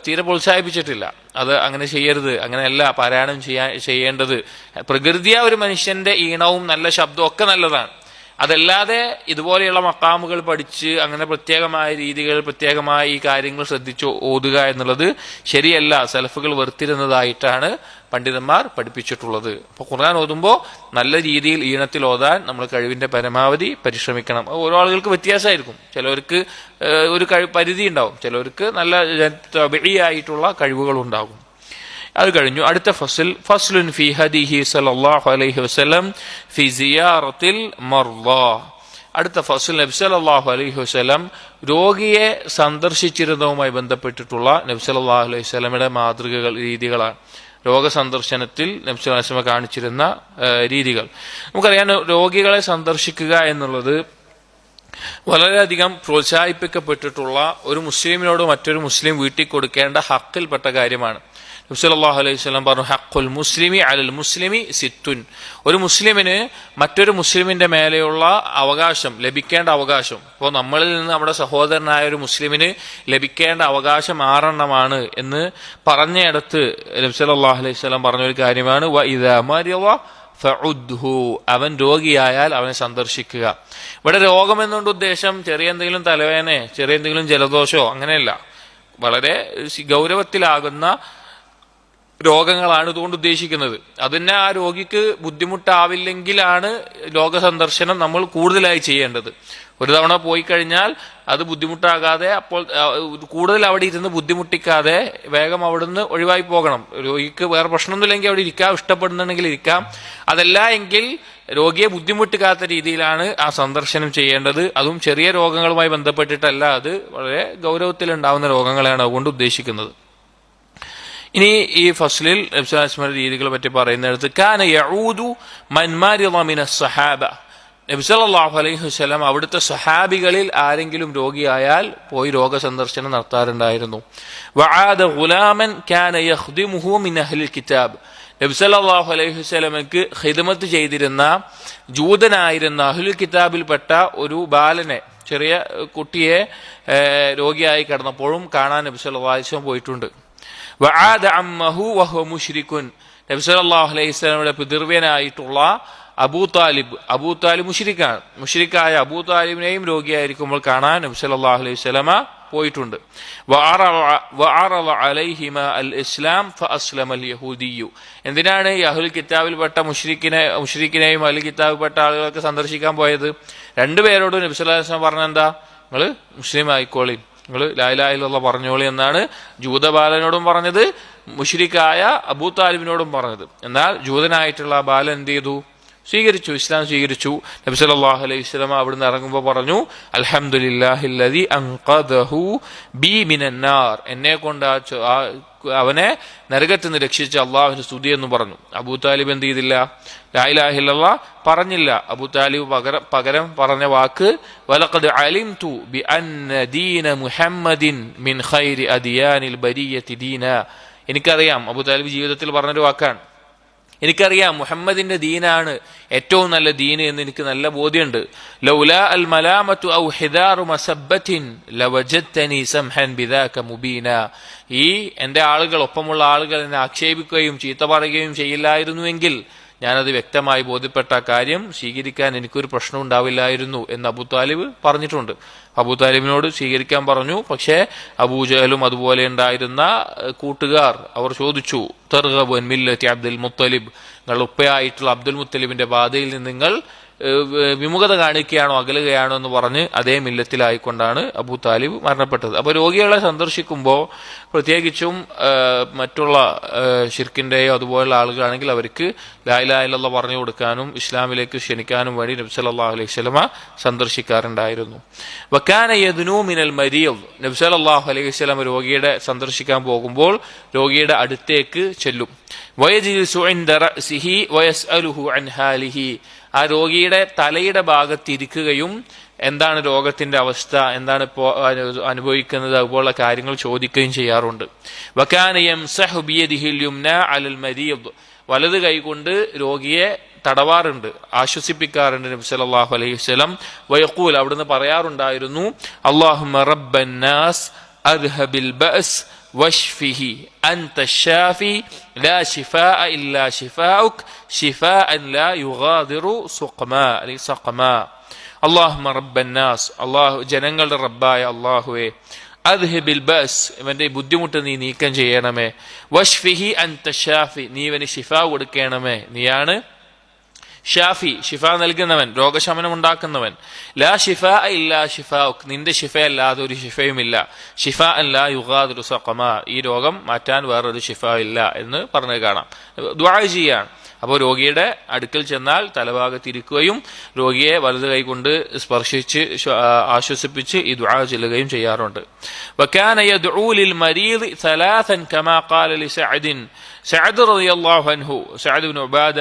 തീരെ പ്രോത്സാഹിപ്പിച്ചിട്ടില്ല. അത് അങ്ങനെ ചെയ്യരുത്, അങ്ങനെയല്ല പാരായണം ചെയ്യേണ്ടത്. പ്രകൃതിയ ഒരു മനുഷ്യന്റെ ഈണവും നല്ല ശബ്ദവും ഒക്കെ നല്ലതാണ്. അതല്ലാതെ ഇതുപോലെയുള്ള മക്കാമുകൾ പഠിച്ച് അങ്ങനെ പ്രത്യേകമായ രീതികൾ പ്രത്യേകമായ ഈ കാര്യങ്ങൾ ശ്രദ്ധിച്ച് ഓതുക എന്നുള്ളത് ശരിയല്ല, സലഫുകൾ വെറുത്തിരുന്നതായിട്ടാണ് പണ്ഡിതന്മാർ പഠിപ്പിച്ചിട്ടുള്ളത്. അപ്പോൾ ഖുർആൻ ഓതുമ്പോൾ നല്ല രീതിയിൽ ഈണത്തിൽ ഓതാൻ നമ്മൾ കഴിവിന്റെ പരമാവധി പരിശ്രമിക്കണം. ഓരോ ആളുകൾക്ക് വ്യത്യാസമായിരിക്കും, ചിലവർക്ക് ഒരു പരിധി ഉണ്ടാവും, ചിലവർക്ക് നല്ല തബഈയായിട്ടുള്ള കഴിവുകൾ ഉണ്ടാകും. അത് കഴിഞ്ഞു അടുത്ത ഫസ്ലുൻ ഫി ഹദീഹി സല്ലല്ലാഹു അലൈഹി വസല്ലം ഫി സിയാറത്തിൽ മർളാ. അടുത്ത ഫസ്ൽ നബി സല്ലല്ലാഹു അലൈഹി വസല്ലം രോഗിയെ സന്ദർശിച്ചിരുന്നതുമായി ബന്ധപ്പെട്ടിട്ടുള്ള നബി സല്ലല്ലാഹു അലൈഹി വസല്ലമയുടെ മാതൃകകൾ, രീതികളാണ്. രോഗസന്ദർശനത്തിൽ നബി സല്ലല്ലാഹു അലൈഹി വസല്ലം കാണിച്ചിരുന്ന രീതികൾ. നമുക്കറിയാം, രോഗികളെ സന്ദർശിക്കുക എന്നുള്ളത് വളരെയധികം പ്രോത്സാഹിപ്പിക്കപ്പെട്ടിട്ടുള്ള ഒരു മുസ്ലിമിനോട് മറ്റൊരു മുസ്ലിം വീട്ടിൽ കൊടുക്കേണ്ട ഹക്കിൽപ്പെട്ട കാര്യമാണ്. നബി സല്ലല്ലാഹു അലൈഹി വസല്ലം പറഞ്ഞു, ഹഖുൽ മുസ്ലിമി അലൽ മുസ്ലിമി സിത്തുൻ, ഒരു മുസ്ലിമിന് മറ്റൊരു മുസ്ലിമിന്റെ മേലെയുള്ള അവകാശം, ലഭിക്കേണ്ട അവകാശം, ഇപ്പോൾ നമ്മളിൽ നിന്ന് നമ്മുടെ സഹോദരനായ ഒരു മുസ്ലിമിന് ലഭിക്കേണ്ട അവകാശം 6 എന്ന് പറഞ്ഞിടത്ത് നബി സല്ലല്ലാഹു അലൈഹി വസല്ലം പറഞ്ഞൊരു കാര്യമാണ് വ ഇദാ മരിള ഫഉദ്ഹു, അവൻ രോഗിയായാൽ അവനെ സന്ദർശിക്കുക. ഇവിടെ രോഗം എന്നുകൊണ്ട് ഉദ്ദേശം ചെറിയ എന്തെങ്കിലും തലവേദന, ചെറിയ എന്തെങ്കിലും ജലദോഷമോ അങ്ങനെയല്ല, വളരെ ഗൗരവത്തിലാകുന്ന രോഗങ്ങളാണ് ഇതുകൊണ്ട് ഉദ്ദേശിക്കുന്നത്. അതിനെ ആ രോഗിക്ക് ബുദ്ധിമുട്ടാവില്ലെങ്കിലാണ് രോഗസന്ദർശനം നമ്മൾ കൂടുതലായി ചെയ്യേണ്ടത്. ഒരു തവണ പോയി കഴിഞ്ഞാൽ അത് ബുദ്ധിമുട്ടാകാതെ, അപ്പോൾ കൂടുതൽ അവിടെ ഇരുന്ന് ബുദ്ധിമുട്ടിക്കാതെ വേഗം അവിടുന്ന് ഒഴിവായി പോകണം. രോഗിക്ക് വേറെ പ്രശ്നമൊന്നുമില്ലെങ്കിൽ അവിടെ ഇരിക്കാം, ഇഷ്ടപ്പെടുന്നുണ്ടെങ്കിൽ ഇരിക്കാം. അതല്ല എങ്കിൽ രോഗിയെ ബുദ്ധിമുട്ടിക്കാത്ത രീതിയിലാണ് ആ സന്ദർശനം ചെയ്യേണ്ടത്. അതും ചെറിയ രോഗങ്ങളുമായി ബന്ധപ്പെട്ടിട്ടല്ല, അത് വളരെ ഗൗരവത്തിലുണ്ടാവുന്ന രോഗങ്ങളാണ് അതുകൊണ്ട് ഉദ്ദേശിക്കുന്നത്. ഇനി ഈ ഫസ്ലിൽ നബി സല്ലല്ലാഹു അലൈഹി വസല്ലം രീതികളെ പറ്റി പറയുന്നിടത്ത് കാന യഊദു മൻ മരിള മിനസ് സഹാബ, നബി സല്ലല്ലാഹു അലൈഹി വസല്ലം അവിടുത്തെ സഹാബികളിൽ ആരെങ്കിലും രോഗിയായാൽ പോയി രോഗസന്ദർശനം നടത്താറുണ്ടായിരുന്നു. വആദ ഗുലാമൻ കാന യഖ്ദിമുഹു മിൻ അഹ്ലിൽ കിതാബ്, നബി സല്ലല്ലാഹു അലൈഹി വസല്ലമക്ക് ഖിദ്മത്ത് ചെയ്തിരുന്ന ജൂതനായിരുന്ന അഹ്ലുൽ കിതാബിൽപ്പെട്ട ഒരു ബാലനെ, ചെറിയ കുട്ടിയെ രോഗിയായി കിടന്നപ്പോഴും കാണാൻ നബി സല്ലല്ലാഹു അലൈഹി വസല്ലം പോയിട്ടുണ്ട്. വആദ അമ്മഹു വഹുവ മുശ്രിക്കുൻ, നബി സല്ലല്ലാഹു അലൈഹി വസല്ലമയുടെ പിതൃവ്യനായിട്ടുള്ള അബൂ താലിബ് മുശ്രിക്കായ അബൂ താലിബിനെയും രോഗിയായിരിക്കുമ്പോൾ കാണാൻ നബി സല്ലല്ലാഹു അലൈഹി വസല്ലമ പോയിട്ടുണ്ട്. എന്തിനാണ് ഈ അഹ്ലുൽ കിതാബിൽപ്പെട്ട മുശ്രിക്കിനെയും അഹ്ലുൽ കിതാബിൽപ്പെട്ട ആളുകളൊക്കെ സന്ദർശിക്കാൻ പോയത്? രണ്ടുപേരോട് നബി സല്ലല്ലാഹു അലൈഹി വസല്ലം പറഞ്ഞെന്താ? നിങ്ങൾ മുസ്ലിം ആയിക്കോളി, നിങ്ങൾ ലാ ഇലാഹ ഇല്ലല്ലാഹ് പറഞ്ഞോളി എന്നാണ് ജൂതബാലനോടും പറഞ്ഞത്, മുശ്രിക്കായ അബൂ താലിബിനോടും പറഞ്ഞത്. എന്നാൽ ജൂതനായിട്ടുള്ള ആ ബാലൻ എന്ത് ചെയ്തു? സ്വീകരിച്ചു, ഇസ്ലാം സ്വീകരിച്ചു. നബി സല്ലല്ലാഹു അലൈഹി വസല്ലം അവിടുന്ന് ഇറങ്ങുമ്പോൾ പറഞ്ഞു, അൽഹംദുലില്ലാഹില്ലദീ അൻഖദഹു ബി മിനന്നാർ, എന്നെ കൊണ്ട് അവനെ നരകത്തിൽ നിന്ന് രക്ഷിച്ച അള്ളാഹുവിന്റെ സ്തുതി എന്ന് പറഞ്ഞു. അബൂ താലിബ് എന്ത് ചെയ്തില്ല? ലാ ഇലാഹ ഇല്ലല്ലാഹ് പറഞ്ഞില്ല. അബൂ താലിബ് പകരം പറഞ്ഞ വാക്ക് വലഖദ് അലിംതു ബിഅന്ന ദീന മുഹമ്മദിൻ മിൻ ഖൈരി അദിയാനിൽ ബരിയത്തി ദീന. എനിക്കറിയാം, അബൂ താലിബ് ജീവിതത്തിൽ പറഞ്ഞൊരു വാക്കാണ്, എനിക്കറിയാം മുഹമ്മദിന്റെ ദീനാണ് ഏറ്റവും നല്ല ദീന് എന്ന് എനിക്ക് നല്ല ബോധ്യമുണ്ട്. ലൗലാ അൽ മലാമത്തു ഔ ഹിദാറു മസബ്ബത്തിൻ ലവജദ്തനി സംഹൻ ബിദാക മുബീന. ഈ എന്റെ ആളുകൾ, ഒപ്പമുള്ള ആളുകൾ എന്നെ ആക്ഷേപിക്കുകയും ചീത്ത പറയുകയും ചെയ്യില്ലായിരുന്നുവെങ്കിൽ ഞാനത് വ്യക്തമായി ബോധ്യപ്പെട്ട കാര്യം സ്വീകരിക്കാൻ എനിക്കൊരു പ്രശ്നം ഉണ്ടാവില്ലായിരുന്നു എന്ന് അബൂ താലിബ് പറഞ്ഞിട്ടുണ്ട്. അബൂ താലിബിനോട് സ്വീകരിക്കാൻ പറഞ്ഞു. പക്ഷേ അബൂജഹലും അതുപോലെ ഉണ്ടായിരുന്ന കൂട്ടുകാർ അവർ ചോദിച്ചു, തർഗബു അൻ മില്ലത്തി അബ്ദുൽ മുത്തലിബ്, നിങ്ങൾ ഉപ്പയായിട്ടുള്ള അബ്ദുൽ മുത്തലിബിന്റെ പാതയിൽ നിന്ന് നിങ്ങൾ വിമുഖത കാണിക്കുകയാണോ അകലുകയാണോ എന്ന് പറഞ്ഞ് അതേ മില്ലത്തിലായിക്കൊണ്ടാണ് അബൂ താലിബ് മരണപ്പെട്ടത്. അപ്പോൾ രോഗികളെ സന്ദർശിക്കുമ്പോൾ പ്രത്യേകിച്ചും മറ്റുള്ള ഷിർക്കിന്റെയോ അതുപോലുള്ള ആളുകളാണെങ്കിൽ അവർക്ക് ലാ ഇലാഹ ഇല്ലല്ലാഹ് പറഞ്ഞു കൊടുക്കാനും ഇസ്ലാമിലേക്ക് ക്ഷണിക്കാനും വേണ്ടി നബി സല്ലല്ലാഹു അലൈഹി വസല്ലമ സന്ദർശിക്കാറുണ്ടായിരുന്നു. വകാന യദ്നു മിനൽ മരീദ്, നബി സല്ലല്ലാഹു അലൈഹി വസല്ലമ രോഗിയുടെ സന്ദർശിക്കാൻ പോകുമ്പോൾ രോഗിയുടെ അടുത്തേക്ക് ചെല്ലും. വയജ്ലിസു ഇൻദ റഅസിഹി വയസ്അലുഹു അൻ ഹാലിഹി, ആ രോഗിയുടെ തലയുടെ ഭാഗത്തിരിക്കുകയും എന്താണ് രോഗത്തിന്റെ അവസ്ഥ, എന്താണ് ഇപ്പോൾ അനുഭവിക്കുന്നത്, അതുപോലുള്ള കാര്യങ്ങൾ ചോദിക്കുകയും ചെയ്യാറുണ്ട്. വകാന യംസഹു ബിയദിഹിൽ യുംനാ അലൽ മരീദ്, വലത് കൈകൊണ്ട് രോഗിയെ തടവാറുണ്ട്, ആശ്വസിപ്പിക്കാറുണ്ട് നബി സല്ലല്ലാഹു അലൈഹി വസല്ലം. വയഖൂൽ, അവിടുന്ന് പറയാറുണ്ടായിരുന്നു, അല്ലാഹുമ്മ റബ്ബന്നാസ് അദ്ഹബിൽ ബഅസ് വഷ്ഫിഹി അൻത ശാഫി ലാ ശിഫാഅ ഇല്ലാ ശിഫാഉക ശിഫാഅൻ ലാ യുഗാദിറു സഖമാ. അല്ലാഹുമ്മ റബ്ബന്നാസ്, അല്ലാഹു ജനങ്ങളുടെ റബ്ബായ അല്ലാഹുവേ, അദ്ഹിബിൽ ബഅസ്, ഇവന്റെ ബുദ്ധിമുട്ട് നീ നീക്കം ചെയ്യണമേ, വഷ്ഫിഹി അൻത ശാഫി, നീ ഇവന് ശിഫ കൊടുക്കണമേ, നീയാണ് ഷാഫി, ഷിഫ നൽകുന്നവൻ, രോഗശമനം ഉണ്ടാക്കുന്നവൻ. ലാ ഷിഫാ ഇല്ലാ ഷിഫാഉക്, നിന്റെ ഷിഫയല്ലാതെ ഒരു ഷിഫയുമില്ല. ഷിഫാ ലാ യുഗാദിറു സഖമാ, ഈ രോഗം മാറ്റാൻ വേറൊരു ഷിഫ ഇല്ല എന്ന് പറഞ്ഞു കാണാം. ദുആ ചെയ്യാണ്. അപ്പോൾ രോഗിയുടെ അടുക്കൽ ചെന്നാൽ തലഭാഗത്തിരിക്കുകയും രോഗിയെ വലത് കൈകൊണ്ട് സ്പർശിച്ച് ആശ്വസിപ്പിച്ച് ഈ ദുആ ചെല്ലുകയും ചെയ്യാറുണ്ട്. വകാന യദ്ഉ ലിൽ മരീദ് സലാസൻ കമാ ഖാല ലി സഅദ്, സഅദ് റളിയല്ലാഹു അൻഹു, സഅദ് ഇബ്നു ഉബാദ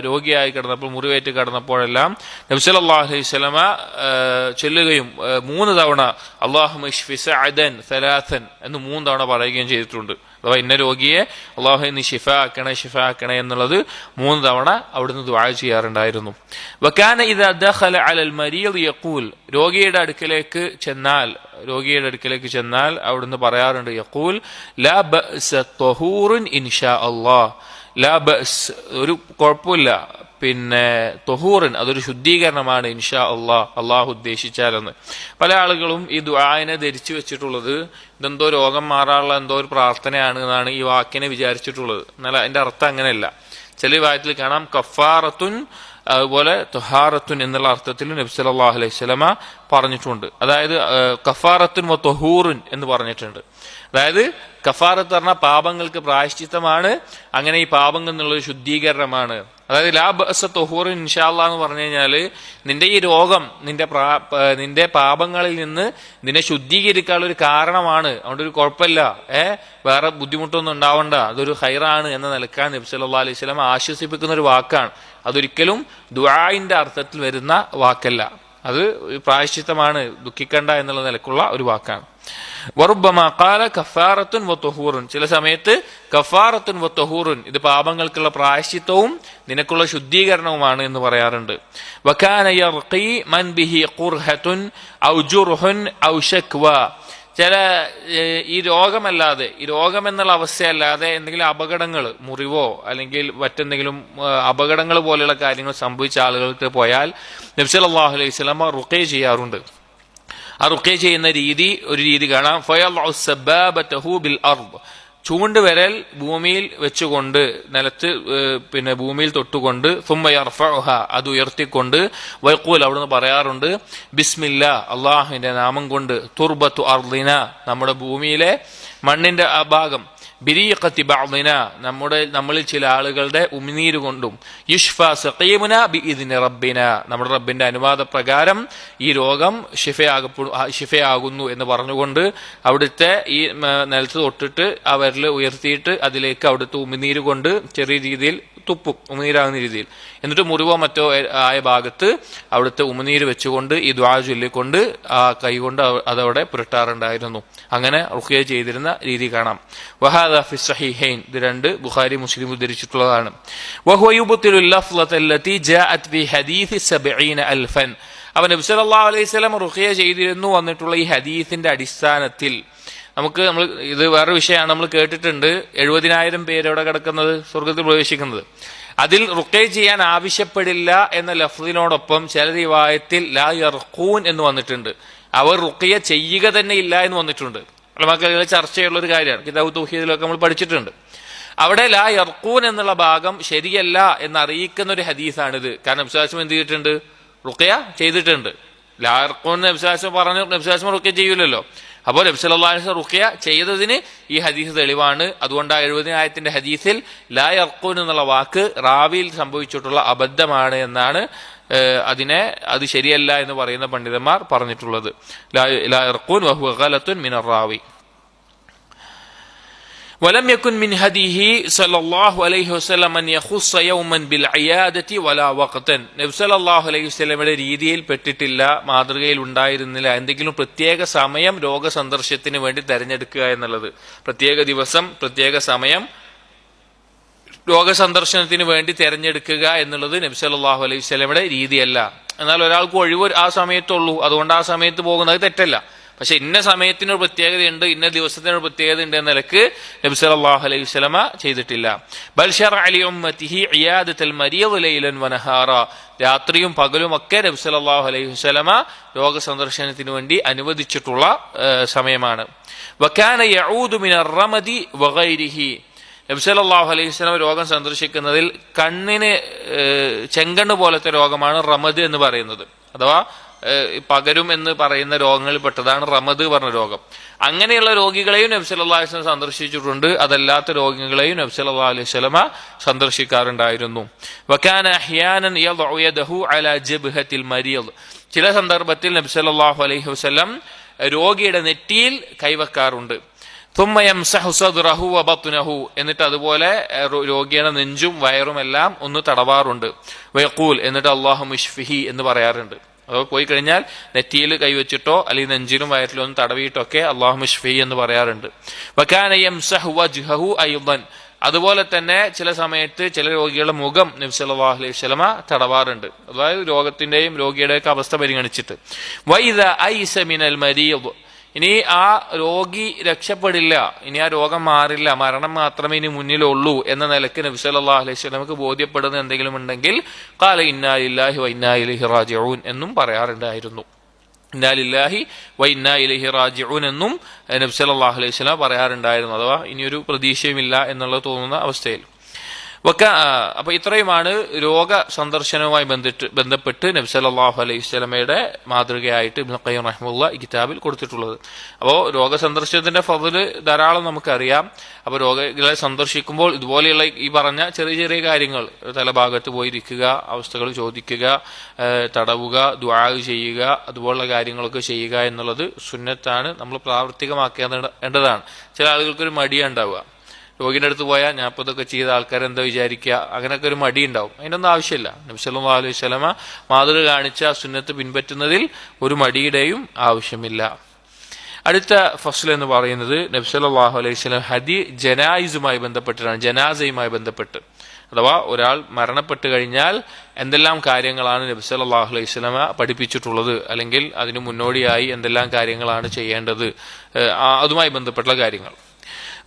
രോഗിയായി കിടന്നപ്പോൾ, മുറിവേറ്റ് കിടന്നപ്പോഴെല്ലാം നബി സല്ലല്ലാഹു അലൈഹി വസല്ലമ ചൊല്ലുകയും 3 തവണ അല്ലാഹുമ്മ ഇശ്ഫി സഅദൻ സലാസൻ എന്ന് 3 തവണ പറയുകയും ചെയ്തിട്ടുണ്ട്. അഥവാ ഇന്ന രോഗിയെ അല്ലാഹു നീ ഷിഫ ആക്കണേ എന്നുള്ളത് 3 തവണ അവിടുന്ന് ദുആ ചെയ്യാറുണ്ടായിരുന്നു. വകാന ഇദാ ദഖല അലൽ മരീദ് യഖൂൽ, രോഗിയുടെ അടുക്കലേക്ക് ചെന്നാൽ അവിടുന്ന് പറയാറുണ്ട്, യഖൂൽ ലാ ബഅസ ത്വഹൂറുൻ ഇൻഷാ അല്ലാഹ്, ലാ ബഅസ്, ഒരു കുഴപ്പമില്ല, പിന്നെ തൊഹൂറിൻ, അതൊരു ശുദ്ധീകരണമാണ് ഇൻഷാ അള്ളാഹ്, അള്ളാഹു ഉദ്ദേശിച്ചാലെന്ന്. പല ആളുകളും ഈ ദുആനെ ധരിച്ചു വെച്ചിട്ടുള്ളത് ഇതെന്തോ രോഗം മാറാനുള്ള എന്തോ ഒരു പ്രാർത്ഥനയാണ് എന്നാണ് ഈ വാക്കിനെ വിചാരിച്ചിട്ടുള്ളത്. എന്നാൽ അതിന്റെ അർത്ഥം അങ്ങനെയല്ല. ചില വായത്തിൽ കാണാം കഫാറത്തുൻ, അതുപോലെ തൊഹാറത്തുൻ എന്നുള്ള അർത്ഥത്തിൽ നബി സല്ലല്ലാഹു അലൈഹി വസല്ലമ പറഞ്ഞിട്ടുണ്ട്. അതായത് കഫാറത്തുൻ വ തൊഹൂറുൻ എന്ന് പറഞ്ഞിട്ടുണ്ട്. അതായത് കഫാറത്ത് പറഞ്ഞാൽ പാപങ്ങൾക്ക് പ്രായശ്ചിത്തമാണ്, അങ്ങനെ ഈ പാപങ്ങൾ എന്നുള്ളൊരു ശുദ്ധീകരണമാണ്. അതായത് ലാ ബഅസ തൊഹൂറുൻ ഇൻഷാ അല്ലാഹ് എന്ന് പറഞ്ഞു കഴിഞ്ഞാൽ നിന്റെ ഈ രോഗം നിന്റെ പാപങ്ങളിൽ നിന്ന് നിന്നെ ശുദ്ധീകരിക്കാനുള്ള ഒരു കാരണമാണ്, അതുകൊണ്ട് ഒരു കുഴപ്പമില്ല, വേറെ ബുദ്ധിമുട്ടൊന്നും ഉണ്ടാവണ്ട, അതൊരു ഖൈറാണ് എന്ന നിലക്കാൻ നബി സല്ലല്ലാഹു അലൈഹി വസല്ലം ആശ്വസിപ്പിക്കുന്ന ഒരു വാക്കാണ്. അതൊരിക്കലും ദുആഇന്റെ അർത്ഥത്തിൽ വരുന്ന വാക്കല്ല, അത് പ്രായശ്ചിത്തമാണ്, ദുഃഖിക്കണ്ട എന്നുള്ള നിലക്കുള്ള ഒരു വാക്കാണ്. വറുബ്ബമാ ഖാല കഫാറത്തുൻ വതുഹൂറുൻ, ചില സമയത്ത് കഫാറത്തുൻ വതുഹൂറുൻ, ഇത് പാപങ്ങൾക്കുള്ള പ്രായശ്ചിത്തവും നിനക്കുള്ള ശുദ്ധീകരണവുമാണ് എന്ന് പറയാറുണ്ട്. വകാന യർഖി മൻ ബിഹി ഖുർഹത്തുൻ ഔ ജുർഹുൻ ഔ ശക്വ, ചില ഈ രോഗമല്ലാതെ, ഈ രോഗം എന്നുള്ള അവസ്ഥയല്ലാതെ എന്തെങ്കിലും അപകടങ്ങൾ, മുറിവോ അല്ലെങ്കിൽ മറ്റെന്തെങ്കിലും അപകടങ്ങൾ പോലെയുള്ള കാര്യങ്ങൾ സംഭവിച്ച ആളുകൾക്ക് പോയാൽ നബി സല്ലല്ലാഹു അലൈഹി വസല്ലം റുഖ്യ ചെയ്യാറുണ്ട്. ആ റുഖ്യ ചെയ്യുന്ന ഒരു രീതി കാണാം. ഫയളഉ സബാബതഹു ബിൽ അർദ്, ചൂണ്ടുവിരൽ ഭൂമിയിൽ വെച്ചുകൊണ്ട്, നിലത്ത് ഭൂമിയിൽ തൊട്ടുകൊണ്ട്, സുമ്മ യർഫഉഹ, അത് ഉയർത്തിക്കൊണ്ട്, വയഖൂൽ, അവിടുന്ന് പറയാറുണ്ട്, ബിസ്മില്ലാ, അള്ളാഹുവിന്റെ നാമം കൊണ്ട്, തുർബത്തു അർദിന, നമ്മുടെ ഭൂമിയിലെ മണ്ണിന്റെ ആ ഭാഗം, ബിരീഖത്തി ബഅദിന, നമ്മളിൽ ചില ആളുകളുടെ ഉമിനീര് കൊണ്ടും, യുഷ്ഫ സഖീമുന ബിഇദ്നി റബ്ബിന, നമ്മുടെ റബ്ബിന്റെ അനുവാദ പ്രകാരം ഈ രോഗം ശിഫയാകുന്നു എന്ന് പറഞ്ഞുകൊണ്ട് അവിടുത്തെ ഈ നിലത്ത് തൊട്ടിട്ട് ആ വിരൽ ഉയർത്തിയിട്ട് അതിലേക്ക് അവിടുത്തെ ഉമിനീര് കൊണ്ട് ചെറിയ രീതിയിൽ തുപ്പും, ഉമിനീരാകുന്ന രീതിയിൽ. എന്നിട്ട് മുറിവോ മറ്റോ ആയ ഭാഗത്ത് അവിടുത്തെ ഉമിനീര് വെച്ചുകൊണ്ട് ഈ ദുആ ചൊല്ലിക്കൊണ്ട് ആ കൈകൊണ്ട് അതവിടെ പുരട്ടാറുണ്ടായിരുന്നു. അങ്ങനെ റുഖ്യ ചെയ്തിരുന്ന രീതി കാണാം. വഹാദ ഫി സ്വഹീഹൈൻ, ഇത് രണ്ട് ബുഖാരി മുസ്ലിം ഉദ്ധരിച്ചിട്ടുള്ളതാണ്. വഹുവ യുബ്തിലു ലഫ്ളത അല്ലതി ജാഅത് ഫി ഹദീസ് 70000. അവൻ നബി സല്ലല്ലാഹു അലൈഹി വസല്ലം റുഖ്യ ചെയ്തിരുന്നു വന്നിട്ടുള്ള ഈ ഹദീസിന്റെ അടിസ്ഥാനത്തിൽ നമ്മൾ ഇത് വേറെ വിഷയമാണ്, നമ്മൾ കേട്ടിട്ടുണ്ട് 70,000 പേര് എവിടെ കിടക്കുന്നത്, സ്വർഗത്തിൽ പ്രവേശിക്കുന്നത്. അതിൽ റുഖ്യ ചെയ്യാൻ ആവശ്യപ്പെടില്ല എന്ന ലഫ്ദിനോടൊപ്പം ചില റിവായത്തിൽ ലാ യർഖൂൻ എന്ന് വന്നിട്ടുണ്ട്. അവർ റുഖ്യ ചെയ്യുക തന്നെ ഇല്ല എന്ന് വന്നിട്ടുണ്ട്. ഉലമാക്കളിൽ ചർച്ചയുള്ള ഒരു കാര്യമാണ്, കിതാബ് തൗഹീദിലൊക്കെ നമ്മൾ പഠിച്ചിട്ടുണ്ട്. അവിടെ ലാ യർഖൂൻ എന്നുള്ള ഭാഗം ശരിയല്ല എന്നറിയിക്കുന്ന ഒരു ഹദീസാണിത്. കാരണം നബിസ്വല്ലല്ലാഹു എന്ത് ചെയ്തിട്ടുണ്ട്, റുഖ്യ ചെയ്തിട്ടുണ്ട്. ലാ യർഖൂൻ നബിസ്വല്ലല്ലാഹു പറഞ്ഞു, നബിസ്വല്ലല്ലാഹു റുഖ്യ ചെയ്യൂലല്ലോ. അപ്പോൾ നബി സല്ലല്ലാഹു അലൈഹി വസല്ലം റുഖ്യ ചെയ്തതിന് ഈ ഹദീസ് തെളിവാണ്. അതുകൊണ്ട് ആ 70,000 ഹദീസിൽ ലാ യർഖൂൻ എന്നുള്ള വാക്ക് റാവിയിൽ സംഭവിച്ചിട്ടുള്ള അബദ്ധമാണ് എന്നാണ് അത് ശരിയല്ല എന്ന് പറയുന്ന പണ്ഡിതന്മാർ പറഞ്ഞിട്ടുള്ളത്. ലാ യർഖൂൻ വഹുവ ഗലത്തുൻ മിനർ റാവി. ولم يكن من هديه صلى الله عليه وسلم أن يخص يوما بالعيادة ولا وقتا. നബി സല്ലല്ലാഹു അലൈഹി വസല്ലമയുടെ രീതിയിൽ പെട്ടിട്ടില്ല, മാതൃകയിൽ ഉണ്ടായിരുന്നില്ല എന്തെങ്കിലും പ്രത്യേക സമയം രോഗസന്ദർശനത്തിന് വേണ്ടി തെരഞ്ഞെടുക്കുക എന്നുള്ളത്. പ്രത്യേക ദിവസം, പ്രത്യേക സമയം രോഗസന്ദർശനത്തിന് വേണ്ടി തെരഞ്ഞെടുക്കുക എന്നുള്ളത് നബി സല്ലല്ലാഹു അലൈഹി വസല്ലമയുടെ രീതിയല്ല. എന്നാൽ ഒരാൾക്ക് ഒഴിവ് ആ സമയത്തുള്ളൂ, അതുകൊണ്ട് ആ സമയത്ത് പോകുന്നത് തെറ്റല്ല. പക്ഷെ ഇന്ന സമയത്തിനൊരു പ്രത്യേകതയുണ്ട്, ഇന്ന ദിവസത്തിനൊരു പ്രത്യേകത ഉണ്ട് എന്ന നിലക്ക് നബി സല്ലല്ലാഹു അലൈഹി വസല്ലമ ചെയ്തിട്ടില്ല. ബൽ ശറഅ ലി ഉമ്മത്തിഹി ഇയാദത്തുൽ മരീദ് ലൈലൻ വനഹാറ, രാത്രിയും പകലും ഒക്കെ നബി സല്ലല്ലാഹു അലൈഹി വസല്ലമ രോഗസന്ദർശനത്തിന് വേണ്ടി അനുവദിച്ചിട്ടുള്ള സമയമാണ്. വകാന യഊദു മിനർ റമദി വഗൈരിഹി, നബി സല്ലല്ലാഹു അലൈഹി വസല്ലം രോഗം സന്ദർശിക്കുന്നതിൽ കണ്ണിന് ചെങ്കണ്ണ് പോലത്തെ രോഗമാണ് റമദ് എന്ന് പറയുന്നത്, അഥവാ പകരും എന്ന് പറയുന്ന രോഗങ്ങളിൽ പെട്ടതാണ് റമദ് പറഞ്ഞ രോഗം. അങ്ങനെയുള്ള രോഗികളെയും നബി സല്ലല്ലാഹു അലൈഹി വസല്ലം സന്ദർശിച്ചിട്ടുണ്ട്. അതല്ലാത്ത രോഗികളെയും നബി സല്ലല്ലാഹു അലൈഹി വസല്ലം സന്ദർശിക്കാറുണ്ടായിരുന്നു. വകാന അഹ്യാനൻ യദഉ യദഹു അലാ ജബ്ഹത്തിൽ മരീദ്, ചില സന്ദർഭത്തിൽ നബി സല്ലല്ലാഹു അലൈഹി വസല്ലം രോഗിയുടെ നെറ്റിയിൽ കൈവെക്കാറുണ്ട്. ثم يمسح صدره وبطنه, എന്നിട്ട് അതുപോലെ രോഗിയുടെ നെഞ്ചും വയറും എല്ലാം ഒന്ന് തടവാറുണ്ട്. വയഖൂൽ, എന്നിട്ട് അല്ലാഹുമ്മ ഇശ്ഫിഹി എന്ന് പറയാറുണ്ട്. അതോ പോയി കഴിഞ്ഞാൽ നെറ്റിയിൽ കൈവച്ചിട്ടോ അല്ലെങ്കിൽ നെഞ്ചിലും വയറ്റിലും ഒന്ന് തടവിയിട്ടൊക്കെ അല്ലാഹുമ്മ ഇശ്ഫിഹി എന്ന് പറയാറുണ്ട്. വകാന യംസഹു വജ്ഹഹു അയ്ളൻ, അതുപോലെ തന്നെ ചില സമയത്ത് ചില രോഗികളുടെ മുഖം നബി സല്ലല്ലാഹു അലൈഹി വസല്ലമ തടവാറുണ്ട്, അതായത് രോഗത്തിന്റെയും രോഗിയുടെയൊക്കെ അവസ്ഥ പരിഗണിച്ചിട്ട്. വൈദ ഐസ മിനൽ മരീദ്, ഇനി ആ രോഗി രക്ഷപ്പെടില്ല, ഇനി ആ രോഗം മാറില്ല, മരണം മാത്രമേ ഇനി മുന്നിലുള്ളൂ എന്ന നിലക്ക് നബി സല്ലല്ലാഹു അലൈഹി വസല്ലമക്ക് ബോധ്യപ്പെടുന്ന എന്തെങ്കിലും ഉണ്ടെങ്കിൽ ഖാല ഇന്നാ ലില്ലാഹി വ ഇന്നാ ഇലൈഹി റാജിഊൻ എന്നും പറയാറുണ്ടായിരുന്നു. ഇന്നാ ലില്ലാഹി വ ഇന്നാ ഇലൈഹി റാജിഊൻ എന്നും നബി സല്ലല്ലാഹു അലൈഹി വസല്ലം പറയാറുണ്ടായിരുന്നു, അഥവാ ഇനിയൊരു പ്രതീക്ഷയുമില്ല എന്നുള്ളത് തോന്നുന്ന അവസ്ഥയിൽ. അപ്പൊ ഇത്രയുമാണ് രോഗ സന്ദർശനവുമായി ബന്ധപ്പെട്ട് നബി സല്ലല്ലാഹു അലൈഹി വസല്ലമയുടെ മാതൃകയായിട്ട് ഇബ്നു ഖയ്യിം റഹിമഹുല്ലാഹ് ഈ കിതാബിൽ കൊടുത്തിട്ടുള്ളത്. അപ്പോൾ രോഗസന്ദർശനത്തിന്റെ ഫضل ധാരാളം നമുക്കറിയാം. അപ്പോൾ രോഗികളെ സന്ദർശിക്കുമ്പോൾ ഇതുപോലെയുള്ള ഈ പറഞ്ഞ ചെറിയ ചെറിയ കാര്യങ്ങൾ, തലഭാഗത്ത് പോയിരിക്കുക, അവസ്ഥകൾ ചോദിക്കുക, തടവുക, ദുആ ചെയ്യുക, അതുപോലുള്ള കാര്യങ്ങളൊക്കെ ചെയ്യുക എന്നുള്ളത് സുന്നത്താണ്, നമ്മൾ പ്രാവർത്തികമാക്കേണ്ടതാണ്. ചില ആളുകൾക്കൊരു മടിയുണ്ടാവുക, രോഗിയുടെ അടുത്ത് പോയാൽ ഞാൻ ഇപ്പോൾ ഇതൊക്കെ ചെയ്ത ആൾക്കാരെന്താ വിചാരിക്കുക, അങ്ങനെയൊക്കെ ഒരു മടി ഉണ്ടാവും. അതിനൊന്നും ആവശ്യമില്ല. നബി സല്ലല്ലാഹു അലൈഹി വസല്ലമ മാതൃക കാണിച്ച സുന്നത്ത് പിൻപറ്റുന്നതിൽ ഒരു മടിയുടെയും ആവശ്യമില്ല. അടുത്ത ഫസ്ൽ എന്ന് പറയുന്നത് നബി സല്ലല്ലാഹു അലൈഹി വസല്ലം ജനായിസുമായി ബന്ധപ്പെട്ടിട്ടാണ്, ജനാസയുമായി ബന്ധപ്പെട്ട്, അഥവാ ഒരാൾ മരണപ്പെട്ടു കഴിഞ്ഞാൽ എന്തെല്ലാം കാര്യങ്ങളാണ് നബി സല്ലല്ലാഹു അലൈഹി വസല്ലമ പഠിപ്പിച്ചിട്ടുള്ളത്, അല്ലെങ്കിൽ അതിനു മുന്നോടിയായി എന്തെല്ലാം കാര്യങ്ങളാണ് ചെയ്യേണ്ടത്, അതുമായി ബന്ധപ്പെട്ട കാര്യങ്ങൾ.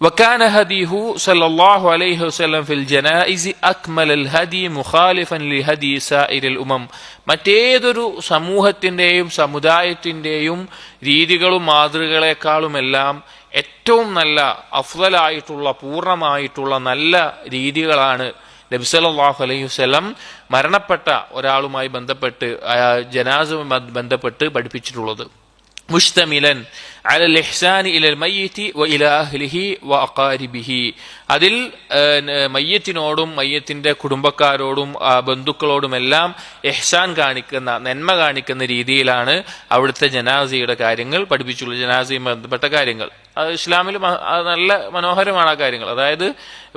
وكان هديه صلى الله عليه وسلم في الجنائز أكمل الهدي مخالفا لهدي سائر الأمم. മറ്റേതൊരു സമൂഹത്തിൻ്റെയും സമുദായത്തിൻ്റെയും രീതികളും മാതൃകളെക്കാളുമെല്ലാം ഏറ്റവും നല്ല അഫ്ളലായിട്ടുള്ള പൂർണ്ണമായിട്ടുള്ള നല്ല രീതികളാണ് നബി സല്ലല്ലാഹു അലൈഹി വസല്ലം മരണപ്പെട്ട ഒരാളുമായി ബന്ധപ്പെട്ട് ജനാസയുമായി ബന്ധപ്പെട്ട് പഠിപ്പിച്ചിട്ടുള്ളത്. മുസ്തമിലൻ അലൽ ഇഹ്സാനി ഇലൽ മയ്യിതി വ ഇലാ അഹ്ലിഹി വ അഖാരിബിഹി, അതിൽ മയ്യത്തിനോടും മയ്യത്തിന്റെ കുടുംബക്കാരോടും ബന്ധുക്കളോടുമെല്ലാം ഇഹ്സാൻ കാണിക്കുന്ന, നന്മ കാണിക്കുന്ന രീതിയിലാണ് അവിടുത്തെ ജനാസയുടെ കാര്യങ്ങൾ പഠിപ്പിച്ചുള്ളത്, ജനാസയുമായി ബന്ധപ്പെട്ട കാര്യങ്ങൾ. അത് ഇസ്ലാമിൽ നല്ല മനോഹരമാണ് ആ കാര്യങ്ങൾ. അതായത്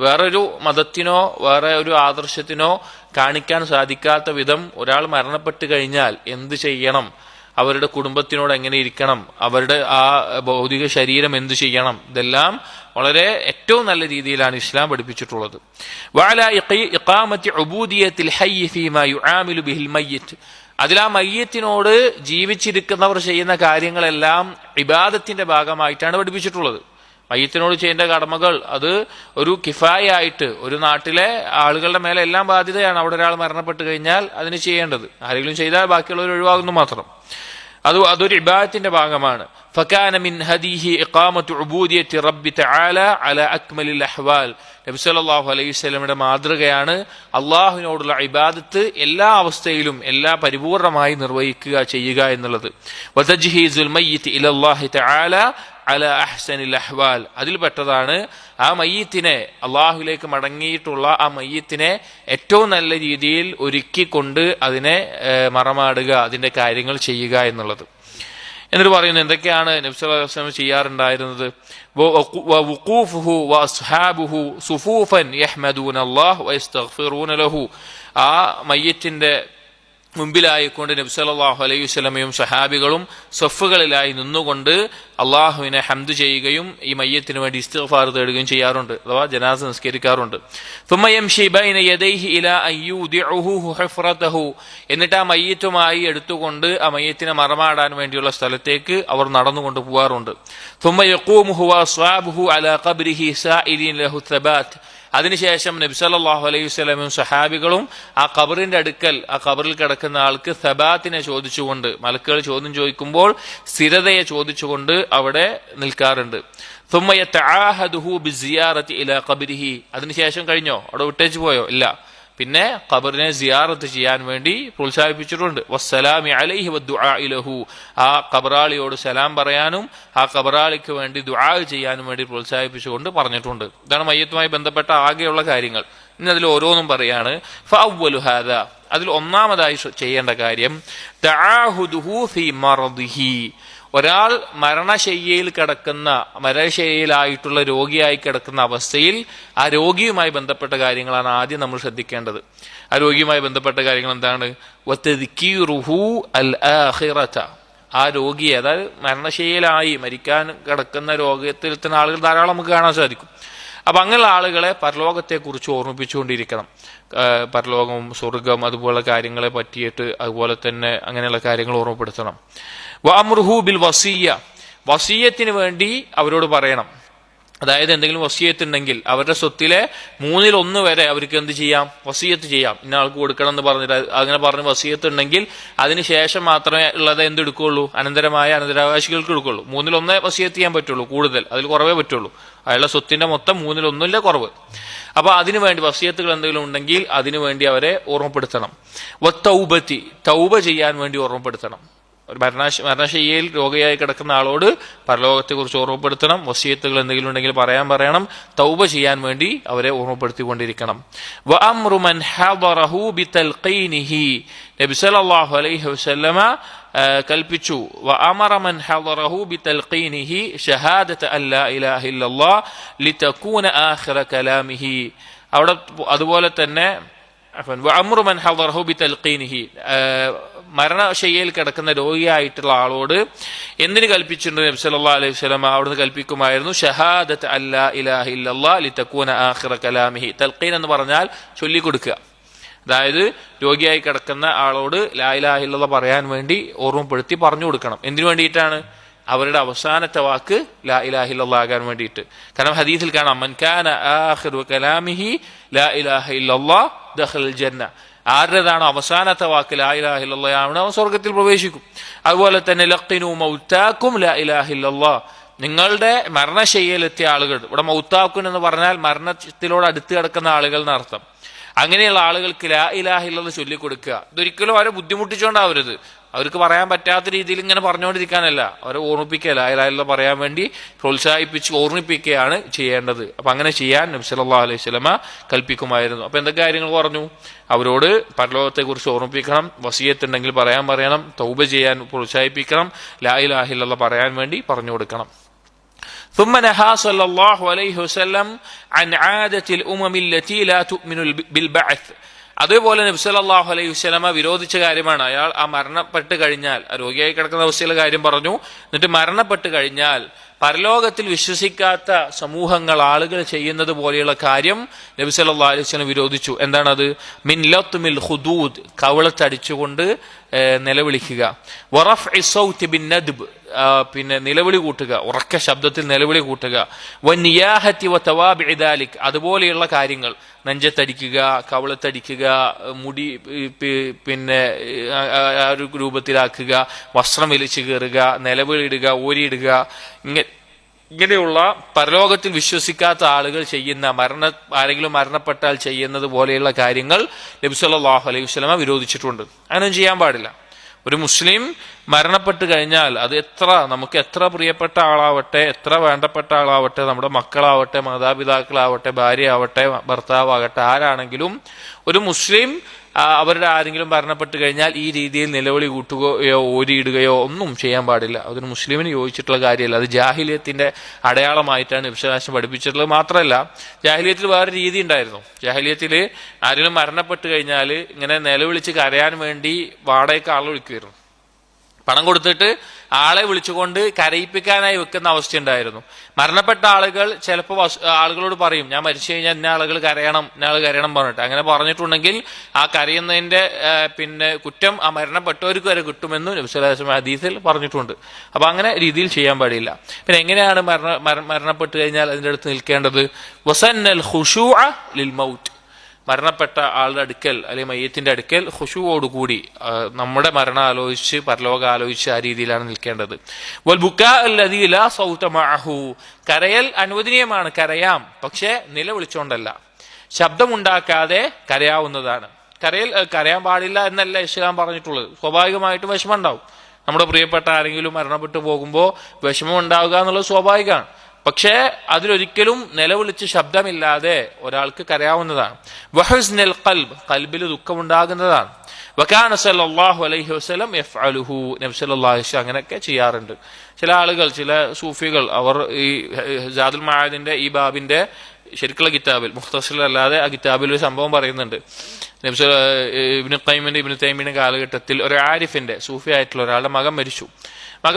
വേറൊരു മതത്തിനോ വേറെ ഒരു ആദർശത്തിനോ കാണിക്കാൻ സാധിക്കാത്ത വിധം ഒരാൾ മരണപ്പെട്ട് കഴിഞ്ഞാൽ എന്ത് ചെയ്യണം, അവരുടെ കുടുംബത്തിനോട് എങ്ങനെ ഇരിക്കണം, അവരുടെ ആ ഭൗതിക ശരീരം എന്തു ചെയ്യണം, ഇതെല്ലാം വളരെ ഏറ്റവും നല്ല രീതിയിലാണ് ഇസ്ലാം പഠിപ്പിച്ചിട്ടുള്ളത്. വഅലാ ഇഖാമത്തി ഉബൂദിയത്തിൽ ഹയ്യി ഫീമാ യുആമിലു ബിഹിൽ മയ്യിത്ത്, അതിൽ ആ മയ്യത്തിനോട് ജീവിച്ചിരിക്കുന്നവർ ചെയ്യുന്ന കാര്യങ്ങളെല്ലാം ഇബാദത്തിന്റെ ഭാഗമായിട്ടാണ് പഠിപ്പിച്ചിട്ടുള്ളത്. മയ്യത്തിനോട് ചെയ്യേണ്ട കടമകൾ അത് ഒരു കിഫായായിട്ട്, ഒരു നാട്ടിലെ ആളുകളുടെ മേലെ എല്ലാം ബാധ്യതയാണ്. അവിടെ ഒരാൾ മരണപ്പെട്ട് കഴിഞ്ഞാൽ അതിന് ചെയ്യേണ്ടത്, ആരെങ്കിലും ചെയ്താൽ ബാക്കിയുള്ളവർ ഒഴിവാകുന്നു മാത്രം. അതൊരു ഇബാദത്തിന്റെ ഭാഗമാണ്. ഫകാന മിൻ ഹദീഹി ഇഖാമത്തു ഉബൂദിയത്തി റബ്ബി തആല അലാ അക്മലിൽ അഹ്വാൽ, നബി സല്ലല്ലാഹു അലൈഹി വസല്ലമയുടെ മാതൃകയാണ് അള്ളാഹുവിനോടുള്ള ഇബാദത്ത് എല്ലാ അവസ്ഥയിലും എല്ലാ പരിപൂർണമായി നിർവഹിക്കുക, ചെയ്യുക എന്നുള്ളത്. വതജ്ഹീസുൽ മയ്യിത്തി ഇലല്ലാഹി തആല അല അഹ്സനിൽ അഹ്വാൽ, അതിൽപ്പെട്ടതാണ് ആ മയ്യത്തിനെ, അള്ളാഹുലേക്ക് മടങ്ങിയിട്ടുള്ള ആ മയ്യത്തിനെ ഏറ്റവും നല്ല രീതിയിൽ ഒരുക്കിക്കൊണ്ട് അതിനെ മറമാടുക, അതിന്റെ കാര്യങ്ങൾ ചെയ്യുക എന്നുള്ളത്. എന്നിട്ട് പറയുന്നു എന്തൊക്കെയാണ് നബി സല്ലല്ലാഹു അലൈഹി വസല്ലം ചെയ്യാറുണ്ടായിരുന്നത്. വഖൂഫുഹു വഅസ്ഹാബുഹു സുഫൂഫൻ യഹ്മദൂനല്ലാഹ് വയസ്തഗ്ഫിറൂന ലഹു, ആ മയ്യത്തിന്റെ മുമ്പിലായിക്കൊണ്ട് നബി സല്ലല്ലാഹു അലൈഹി വസല്ലമയും സഹാബികളും സഫുകളിലായി നിന്നുകൊണ്ട് അള്ളാഹുവിനെ ഹംദ് ചെയ്യുകയും ഈ മയ്യത്തിന് വേണ്ടി ഇസ്തിഗ്ഫാർ തേടുകയും ചെയ്യാറുണ്ട്, അഥവാ ജനാസ നിസ്കരിക്കാറുണ്ട്. ثم يمشي بين يديه الى ان يودعه حفرته, എന്നിട്ട് ആ മയ്യത്തുമായി എടുത്തുകൊണ്ട് ആ മയ്യത്തിനെ മറമാടാൻ വേണ്ടിയുള്ള സ്ഥലത്തേക്ക് അവർ നടന്നുകൊണ്ട് പോവാറുണ്ട്. ثم يقوم هو واصحابه على قبره سائلين له الثبات, അതിനുശേഷം നബി സല്ലല്ലാഹു അലൈഹി വസല്ലമയും സഹാബികളും ആ ഖബറിന്റെ അടുക്കൽ, ആ ഖബറിൽ കിടക്കുന്ന ആൾക്ക് സബാത്തിനെ ചോദിച്ചുകൊണ്ട്, മലക്കുകൾ ചോദ്യം ചോദിക്കുമ്പോൾ സ്ഥിരതയെ ചോദിച്ചുകൊണ്ട് അവിടെ നിൽക്കാറുണ്ട്. ثم يتعاهده بالزيارة إلى قبره, അതിനുശേഷം കഴിഞ്ഞോ, അവിടെ വിട്ടേച്ചു പോയോ? ഇല്ല, പിന്നെ ഖബറിനെ സിയാറത്ത് ചെയ്യാൻ വേണ്ടി പ്രോത്സാഹിപ്പിച്ചിട്ടുണ്ട്. വസ്സലാമി അലൈഹി വദ്ദുആഇ ലഹു, ആ ഖബറാളിയോട് സലാം പറയാനും ആ ഖബറാളിക്ക് വേണ്ടി ദുആ ചെയ്യാനും വേണ്ടി പ്രോത്സാഹിപ്പിച്ചുകൊണ്ട് പറഞ്ഞിട്ടുണ്ട്. ഇതാണ് മയ്യത്തുമായി ബന്ധപ്പെട്ട ആകെയുള്ള കാര്യങ്ങൾ. ഇനി അതിൽ ഓരോന്നും പറയാണ്. ഫഅവ്വലു ഹാദാ, അതിൽ ഒന്നാമതായി ചെയ്യേണ്ട കാര്യം തആഹുദുഹു ഫീ മർദിഹി, ഒരാൾ മരണശയ്യയിലായിട്ടുള്ള രോഗിയായി കിടക്കുന്ന അവസ്ഥയിൽ ആ രോഗിയുമായി ബന്ധപ്പെട്ട കാര്യങ്ങളാണ് ആദ്യം നമ്മൾ ശ്രദ്ധിക്കേണ്ടത്. ആ രോഗിയുമായി ബന്ധപ്പെട്ട കാര്യങ്ങൾ എന്താണ്? വതദ്കീറുഹു അൽ ആഖിറത, ആ രോഗിയെ, അതായത് മരണശയ്യയിലായി മരിക്കാൻ കിടക്കുന്ന രോഗത്തിൽ എത്തുന്ന ആളുകൾ ധാരാളം നമുക്ക് കാണാൻ സാധിക്കും. അപ്പൊ അങ്ങനെയുള്ള ആളുകളെ പരലോകത്തെക്കുറിച്ച് ഓർമ്മിപ്പിച്ചുകൊണ്ടിരിക്കണം. പരലോകം, സ്വർഗം, അതുപോലുള്ള കാര്യങ്ങളെ പറ്റിയിട്ട്, അതുപോലെ തന്നെ അങ്ങനെയുള്ള കാര്യങ്ങൾ ഓർമ്മപ്പെടുത്തണം. വഅംറുഹു ബിൽ വസിയ്യ, വസിയ്യത്തിന് വേണ്ടി അവരോട് പറയണം. അതായത് എന്തെങ്കിലും വസിയ്യത്ത് ഉണ്ടെങ്കിൽ അവരുടെ സ്വത്തിലെ 1/3 വരെ അവർക്ക് എന്ത് ചെയ്യാം? വസിയ്യത്ത് ചെയ്യാം. ഇന്ന ആൾക്ക് കൊടുക്കണം എന്ന് പറഞ്ഞിട്ട് അങ്ങനെ പറഞ്ഞ് വസിയ്യത്ത് ഉണ്ടെങ്കിൽ അതിനുശേഷം മാത്രമേ ഉള്ളത് എന്തെടുക്കുള്ളൂ? അനന്തരാവകാശികൾക്ക് എടുക്കുള്ളൂ. 1/3 വസിയ്യത്ത് ചെയ്യാൻ പറ്റുള്ളൂ, കൂടുതൽ അതിൽ കുറവേ പറ്റുള്ളൂ. അയാളുടെ സ്വത്തിന്റെ മൊത്തം 1/1 കുറവ്. അപ്പൊ അതിനുവേണ്ടി വസിയ്യത്തുകൾ എന്തെങ്കിലും ഉണ്ടെങ്കിൽ അതിനുവേണ്ടി അവരെ ഓർമ്മപ്പെടുത്തണം. വത്തൗബത്തി, തൗബ ചെയ്യാൻ വേണ്ടി ഓർമ്മപ്പെടുത്തണം. ഒരു മരണശയ്യയിൽ രോഗിയായി കിടക്കുന്ന ആളോട് പരലോകത്തെ കുറിച്ച് ഓർമ്മപ്പെടുത്തണം. വസിയത്തുകൾ എന്തെങ്കിലും ഉണ്ടെങ്കിൽ പറയണം. തൗബ ചെയ്യാൻ വേണ്ടി അവരെ ഓർമ്മപ്പെടുത്തിക്കൊണ്ടിരിക്കണം. വഅംറു മൻ ഹദറഹു ബിതൽഖീനിഹി, നബി സല്ലല്ലാഹു അലൈഹി വസല്ലമ കൽപ്പിച്ചു. വഅമറ മൻ ഹദറഹു ബിതൽഖീനിഹി ഷഹാദത അല്ലാ ഇലാഹ ഇല്ലല്ലാഹ് ലിതകൂന ആഖിറ കലാമിഹി, അവിടെ അതുപോലെ തന്നെ വഅംറു മൻ ഹദറഹു ബിതൽഖീനിഹി, മരണശയ്യയിൽ കിടക്കുന്ന രോഗിയായിട്ടുള്ള ആളോട് എന്തിനു കൽപ്പിച്ചിട്ടുണ്ട് നബി സല്ലല്ലാഹു അലൈഹി വസല്ലം? അവിടുന്ന് കൽപ്പിക്കുമായിരുന്നു ഷഹാദത്ത് അല്ലാ ഇലാഹ ഇല്ലല്ലാഹ് ലിതകൂന ആഖിറ കലാമിഹി. തൽഖീൻ എന്ന് പറഞ്ഞാൽ ചൊല്ലിക്കൊടുക്കുക. അതായത് രോഗിയായി കിടക്കുന്ന ആളോട് ലാ ഇലാഹ ഇല്ലല്ലാഹ് പറയാൻ വേണ്ടി ഓർമ്മപ്പെടുത്തി പറഞ്ഞു കൊടുക്കണം. എന്തിനു വേണ്ടിയിട്ടാണ്? അവരുടെ അവസാനത്തെ വാക്ക് ലാ ഇലാഹ ഇല്ലല്ലാഹ് ആകാൻ വേണ്ടിയിട്ട്. കാരണം ഹദീസിൽ കാണാം, മൻ കാന ആഖിറു കലാമിഹി ലാ ഇലാഹ ഇല്ലല്ലാഹ് ദഖലൽ ജന്ന. ആരുടേതാണ് അവസാനത്തെ വാക്ക് ലാ ഇലാഹ ഇല്ലല്ലാഹ് ആണ്, അവൻ സ്വർഗത്തിൽ പ്രവേശിക്കും. അതുപോലെ തന്നെ ലഖിനു മൗതാക്കും ലാ ഇലാഹ ഇല്ലല്ലാഹ്, നിങ്ങളുടെ മരണശയ്യയിലെത്തിയ ആളുകൾ, ഇവിടെ മൗതാക്കുൻ എന്ന് പറഞ്ഞാൽ മരണത്തിനോട് അടുത്ത് കിടക്കുന്ന ആളുകൾ എന്നർത്ഥം. അങ്ങനെയുള്ള ആളുകൾക്ക് ലാ ഇലാഹ ഇല്ലല്ലാഹ് ചൊല്ലിക്കൊടുക്കുക. ഇതൊരിക്കലും അവരെ ബുദ്ധിമുട്ടിച്ചുകൊണ്ടാവരുത്, അവർക്ക് പറയാൻ പറ്റാത്ത രീതിയിൽ ഇങ്ങനെ പറഞ്ഞുകൊണ്ടിരിക്കാനല്ല, അവരെ ഓർമ്മിപ്പിക്കുക, ലാ ഇലാഹ ഇല്ലല്ലാഹ് പറയാൻ വേണ്ടി പ്രോത്സാഹിപ്പിച്ച് ഓർമ്മിപ്പിക്കുകയാണ് ചെയ്യേണ്ടത്. അപ്പൊ അങ്ങനെ ചെയ്യാൻ നബി സല്ലല്ലാഹു അലൈഹി വസല്ലമ കൽപ്പിക്കുമായിരുന്നു. അപ്പൊ എന്തൊക്കെ കാര്യങ്ങൾ പറഞ്ഞു? അവരോട് പരലോകത്തെ കുറിച്ച് ഓർമ്മിപ്പിക്കണം, വസിയത്ത് ഉണ്ടെങ്കിൽ പറയാൻ പറയണം, തൗബ ചെയ്യാൻ പ്രോത്സാഹിപ്പിക്കണം, ലാ ഇലാഹ ഇല്ലല്ലാഹ് പറയാൻ വേണ്ടി പറഞ്ഞു കൊടുക്കണം. ثم نهى صلى الله عليه وسلم عن عادة الأمم التي لا تؤمن بالبعث. അതേപോലെ നബി സല്ലല്ലാഹു അലൈഹി വസല്ലമ വിരോധിച്ച കാര്യമാണ്, അയാൾ ആ മരണപ്പെട്ട് കഴിഞ്ഞാൽ, രോഗിയായി കിടക്കുന്ന അവസ്ഥയിലെ കാര്യം പറഞ്ഞു, എന്നിട്ട് മരണപ്പെട്ട് കഴിഞ്ഞാൽ പരലോകത്തിൽ വിശ്വസിക്കാത്ത സമൂഹങ്ങൾ, ആളുകൾ ചെയ്യുന്നത് പോലെയുള്ള കാര്യം നബി സല്ലല്ലാഹു അലൈഹി വസല്ലം വിരോധിച്ചു. എന്താണത്? മിൻ ലത്മിൽ ഖുദൂദ്, കവളത്തടിച്ചുകൊണ്ട് നിലവിളിക്കുക. വറഫ്ഇ സൗതി ബിൻ നദ്ബ്, പിന്നെ നിലവിളി കൂട്ടുക, ഉറക്ക ശബ്ദത്തിൽ നിലവിളി കൂട്ടുക. വനിയാഹത്തി വതവാബിഇ ദാലിക്, അതുപോലെയുള്ള കാര്യങ്ങൾ, നെഞ്ചത്തടിക്കുക, കവളത്തടിക്കുക, മുടി പിന്നെ ആ ഒരു രൂപത്തിലാക്കുക, വസ്ത്രം വലിച്ചു കയറുക, നിലവിളിയിടുക, ഓരിയിടുക, ഇങ്ങനെയുള്ള പരലോകത്തിൽ വിശ്വസിക്കാത്ത ആളുകൾ ചെയ്യുന്ന, ആരെങ്കിലും മരണപ്പെട്ടാൽ ചെയ്യുന്നത് പോലെയുള്ള കാര്യങ്ങൾ നബി സല്ലല്ലാഹു അലൈഹി വസല്ലമ വിരോധിച്ചിട്ടുണ്ട്. അങ്ങനെയൊന്നും ചെയ്യാൻ പാടില്ല. ഒരു മുസ്ലിം മരണപ്പെട്ട് കഴിഞ്ഞാൽ അത് നമുക്ക് എത്ര പ്രിയപ്പെട്ട ആളാവട്ടെ, എത്ര വേണ്ടപ്പെട്ട ആളാവട്ടെ, നമ്മുടെ മക്കളാവട്ടെ, മാതാപിതാക്കളാവട്ടെ, ഭാര്യയാവട്ടെ, ഭർത്താവാകട്ടെ, ആരാണെങ്കിലും ഒരു മുസ്ലിം അവരുടെ ആരെങ്കിലും മരണപ്പെട്ട് കഴിഞ്ഞാൽ ഈ രീതിയിൽ നിലവിളി കൂട്ടുകയോ ഓരിയിടുകയോ ഒന്നും ചെയ്യാൻ പാടില്ല. അതൊരു മുസ്ലിമിന് യോജിച്ചിട്ടുള്ള കാര്യമല്ല. അത് ജാഹിലിയത്തിന്റെ അടയാളമായിട്ടാണ് വിശ്വാസം പഠിപ്പിച്ചിട്ടുള്ളത്. മാത്രമല്ല, ജാഹിലിയത്തിൽ വേറെ രീതി ഉണ്ടായിരുന്നു. ജാഹിലിയത്തിൽ ആരെങ്കിലും മരണപ്പെട്ട് കഴിഞ്ഞാൽ ഇങ്ങനെ നിലവിളിച്ച് കരയാൻ വേണ്ടി വാടകയ്ക്ക് ആളെ വിളിക്കുമായിരുന്നു. പണം കൊടുത്തിട്ട് ആളെ വിളിച്ചുകൊണ്ട് കരയിപ്പിക്കാനായി വെക്കുന്ന അവസ്ഥ ഉണ്ടായിരുന്നു. മരണപ്പെട്ട ആളുകൾ ചിലപ്പോൾ ആളുകളോട് പറയും, ഞാൻ മരിച്ചു കഴിഞ്ഞാൽ ഇന്ന ആളുകൾ കരയണം, ഇന്ന ആൾ കരയണം പറഞ്ഞിട്ട്. അങ്ങനെ പറഞ്ഞിട്ടുണ്ടെങ്കിൽ ആ കരയുന്നതിന്റെ പിന്നെ കുറ്റം ആ മരണപ്പെട്ടവർക്ക് വരെ കിട്ടുമെന്ന് നബി സല്ലല്ലാഹു അലൈഹി വസല്ലം ഹദീസിൽ പറഞ്ഞിട്ടുണ്ട്. അപ്പൊ അങ്ങനെ രീതിയിൽ ചെയ്യാൻ പാടില്ല. പിന്നെ എങ്ങനെയാണ് മരണപ്പെട്ട് കഴിഞ്ഞാൽ അതിന്റെ അടുത്ത് നിൽക്കേണ്ടത്? വസന്നൽ ഖുശൂഅ ലിൽ മൗത്ത്, മരണപ്പെട്ട ആളുടെ അടുക്കൽ അല്ലെങ്കിൽ മയ്യത്തിന്റെ അടുക്കൽ ഖുശൂഅോടുകൂടി നമ്മുടെ മരണം ആലോചിച്ച്, പരലോകം ആലോചിച്ച് ആ രീതിയിലാണ് നിൽക്കേണ്ടത്. വൽ ബുക്കാ അല്ലദീ ലാ സൗത മഅഹു, കരയൽ അനുവദനീയമാണ്, കരയാം, പക്ഷേ നിലവിളിച്ചുകൊണ്ടല്ല, ശബ്ദമുണ്ടാക്കാതെ കരയാവുന്നതാണ്. കരയാൻ പാടില്ല എന്നല്ല ഇസ്ലാം പറഞ്ഞിട്ടുള്ളത്. സ്വാഭാവികമായിട്ടും വിഷമം ഉണ്ടാവും. നമ്മുടെ പ്രിയപ്പെട്ട ആരെങ്കിലും മരണപ്പെട്ടു പോകുമ്പോൾ വിഷമം ഉണ്ടാവുക എന്നുള്ളത് സ്വാഭാവികമാണ്. പക്ഷേ അതിലൊരിക്കലും നിലവിളിച്ച് ശബ്ദമില്ലാതെ ഒരാൾക്ക് കരയാവുന്നതാണ്. വഹസ്നൽ ഖൽബ്, ഖൽബിൽ ദുഃഖമുണ്ടാകുന്നതാണ്. വകാന സല്ലല്ലാഹു അലൈഹി വസല്ലം യഫ്അലുഹു, നബി സല്ലല്ലാഹു അലൈഹി വസല്ലം അങ്ങനെയൊക്കെ ചെയ്യാറുണ്ട്. ചില ആളുകൾ, ചില സൂഫികൾ, അവർ ഈ സാദുൽ മആദിന്റെ ഈ ബാബിന്റെ ശരിക്കുള്ള കിതാബിൽ, മുഖ്തസറിലല്ലാതെ ആ കിതാബിൽ ഒരു സംഭവം പറയുന്നുണ്ട്. ഇബ്നു ഖയ്യിമിന്റെ, ഇബ്നു തൈമിയുടെ കാലഘട്ടത്തിൽ ഒരു ആരിഫിന്റെ, സൂഫി ആയിട്ടുള്ള ഒരാളുടെ മകൻ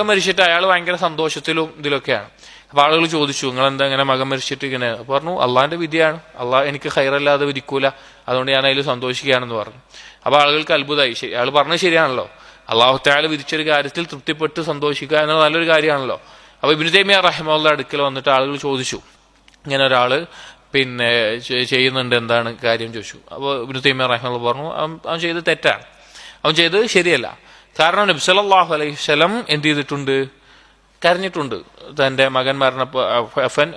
മരിച്ചിട്ട് അയാൾ ഭയങ്കര സന്തോഷത്തിലും ഇതിലൊക്കെയാണ്. അപ്പൊ ആളുകൾ ചോദിച്ചു, നിങ്ങൾ എന്താ ഇങ്ങനെ മകൻ മരിച്ചിട്ട് ഇങ്ങനെ? പറഞ്ഞു, അള്ളാഹിന്റെ വിധിയാണ്, അള്ളാഹ് എനിക്ക് ഖൈറല്ലാതെ വിധിക്കൂല, അതുകൊണ്ട് ഞാൻ അതിൽ സന്തോഷിക്കുകയാണെന്ന് പറഞ്ഞു. അപ്പൊ ആളുകൾക്ക് അത്ഭുതമായി. അയാൾ പറഞ്ഞത് ശരിയാണല്ലോ, അള്ളാഹു തആല വിധിച്ചൊരു കാര്യത്തിൽ തൃപ്തിപ്പെട്ട് സന്തോഷിക്കുക എന്നത് നല്ലൊരു കാര്യമാണല്ലോ. അപ്പൊ ഇബ്നു തൈമിയ്യ റഹിമഹുല്ലാഹ് അടുക്കൽ വന്നിട്ട് ആളുകൾ ചോദിച്ചു, ഇങ്ങനെ ഒരാള് പിന്നെ ചെയ്യുന്നുണ്ട്, എന്താണ് കാര്യം ചോദിച്ചു. അപ്പോൾ ഇബ്നു തൈമിയ്യ റഹിമഹുല്ലാഹ് പറഞ്ഞു, അവൻ ചെയ്തത് തെറ്റാണ്, അവൻ ചെയ്തത് ശരിയല്ല. കാരണം നബി സല്ലല്ലാഹു അലൈഹി വസല്ലം എന്ത് ചെയ്തിട്ടുണ്ട്? കരഞ്ഞിട്ടുണ്ട്. തൻ്റെ മകൻ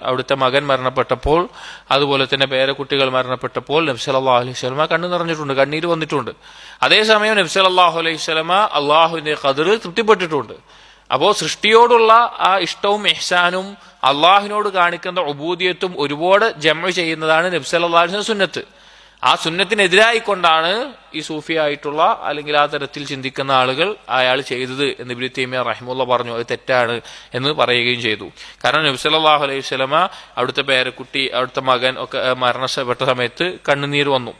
അവിടുത്തെ മകൻ മരണപ്പെട്ടപ്പോൾ, അതുപോലെ തന്നെ പേരക്കുട്ടികൾ മരണപ്പെട്ടപ്പോൾ നബി സല്ലല്ലാഹു അലൈഹി വസല്ലമ കണ്ണു നിറഞ്ഞിട്ടുണ്ട്, കണ്ണീര് വന്നിട്ടുണ്ട്. അതേസമയം നബി സല്ലല്ലാഹു അലൈഹി വസല്ലമ അള്ളാഹുവിന്റെ ഖദർ തൃപ്തിപ്പെട്ടിട്ടുണ്ട്. അപ്പോൾ സൃഷ്ടിയോടുള്ള ആ ഇഷ്ടവും ഇഹ്സാനും അള്ളാഹുവിനോട് കാണിക്കുന്ന ഉബൂദിയത്തും ഒരുപാട് ജമഅ് ചെയ്യുന്നതാണ് നബി സല്ലല്ലാഹു അലൈഹി വസല്ലം സുന്നത്ത്. ആ സുന്നത്തിനെതിരായിക്കൊണ്ടാണ് ഈ സൂഫി ആയിട്ടുള്ള അല്ലെങ്കിൽ ആ തരത്തിൽ ചിന്തിക്കുന്ന ആളുകൾ അയാൾ ചെയ്തത് എന്ന് ഇബ്നു തൈമിയ്യ റഹിമഹുല്ലാഹ് പറഞ്ഞു. അത് തെറ്റാണ് എന്ന് പറയുകയും ചെയ്തു. കാരണം നബി സല്ലല്ലാഹു അലൈഹി വസല്ലമ അവിടുത്തെ പേരക്കുട്ടി, അവിടുത്തെ മകൻ ഒക്കെ മരണപ്പെട്ട സമയത്ത് കണ്ണുനീർ വന്നു.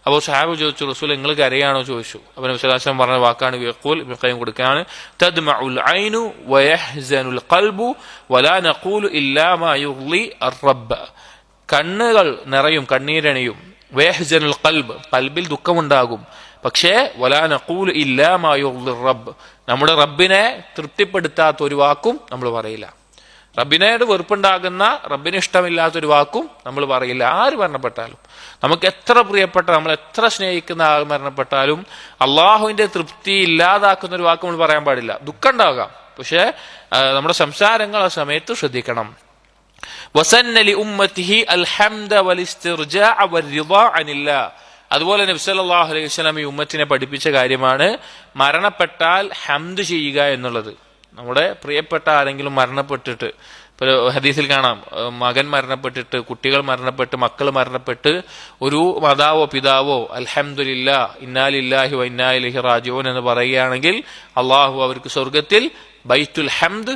അപ്പോൾ സഹാബ് ചോദിച്ചു, റസൂൽ നിങ്ങൾ കരയാണോ ചോദിച്ചു. അപ്പോൾ നബി സല്ലല്ലാഹു അലൈഹി വസല്ലം പറഞ്ഞ വാക്കാണ് യഖൂൽ, ഇബ്നു ഖയ്യിം കൊടുക്കുകയാണ്, തദ്മഉൽ ഐനു വയഹ്സനുൽ ഖൽബു വലാ നഖൂലു ഇല്ലാ മാ യുർളി അർ-റബ്ബ്. കണ്ണുകൾ നിറയും, കണ്ണീരണിയും. വയഹ്സനുൽ ഖൽബ്, ഖൽബിൽ ദുഃഖമുണ്ടാകും. പക്ഷേ വലാ നഖൂലു ഇല്ലാ മാ യുർളി റബ്ബ്, നമ്മുടെ റബ്ബിനെ തൃപ്തിപ്പെടുത്താത്ത ഒരു വാക്കും നമ്മൾ പറയില്ല. റബ്ബിനോട് വെറുപ്പുണ്ടാകുന്ന, റബ്ബിന് ഇഷ്ടമില്ലാത്തൊരു വാക്കും നമ്മൾ പറയില്ല. ആര് മരണപ്പെട്ടാലും, നമുക്ക് എത്ര പ്രിയപ്പെട്ട, നമ്മൾ എത്ര സ്നേഹിക്കുന്ന ആൾ മരണപ്പെട്ടാലും അള്ളാഹുവിന്റെ തൃപ്തി ഇല്ലാതാക്കുന്ന ഒരു വാക്ക് നമ്മൾ പറയാൻ പാടില്ല. ദുഃഖം ഉണ്ടാകാം, പക്ഷേ നമ്മുടെ സംസാരങ്ങൾ ആ സമയത്ത് ശ്രദ്ധിക്കണം. വസന്നലി ഉമ്മത്തിഹി അൽഹംദ വലിസ്തിർജാഅ വൽറിദാ അനില്ലാഹ്. അതുപോലെ നബി സല്ലല്ലാഹു അലൈഹി വസല്ലം ഈ ഉമ്മത്തിനെ പഠിപ്പിച്ച കാര്യമാണ് മരണപ്പെട്ടാൽ ഹംദ് ചെയ്യുക എന്നുള്ളത്. നമ്മുടെ പ്രിയപ്പെട്ട ആരെങ്കിലും മരണപ്പെട്ടിട്ട്, ഇപ്പോൾ ഹദീസിൽ കാണാം, മകൻ മരണപ്പെട്ടിട്ട്, കുട്ടികൾ മരണപ്പെട്ട്, മക്കൾ മരണപ്പെട്ട് ഒരു മാതാവോ പിതാവോ അൽഹംദുലില്ലാഹ് ഇന്നാ ലില്ലാഹി വ ഇന്നാ ഇലൈഹി റാജിഊൻ എന്ന് പറയുകയാണെങ്കിൽ അള്ളാഹു അവർക്ക് സ്വർഗത്തിൽ ബൈത്തുൽ ഹംദ്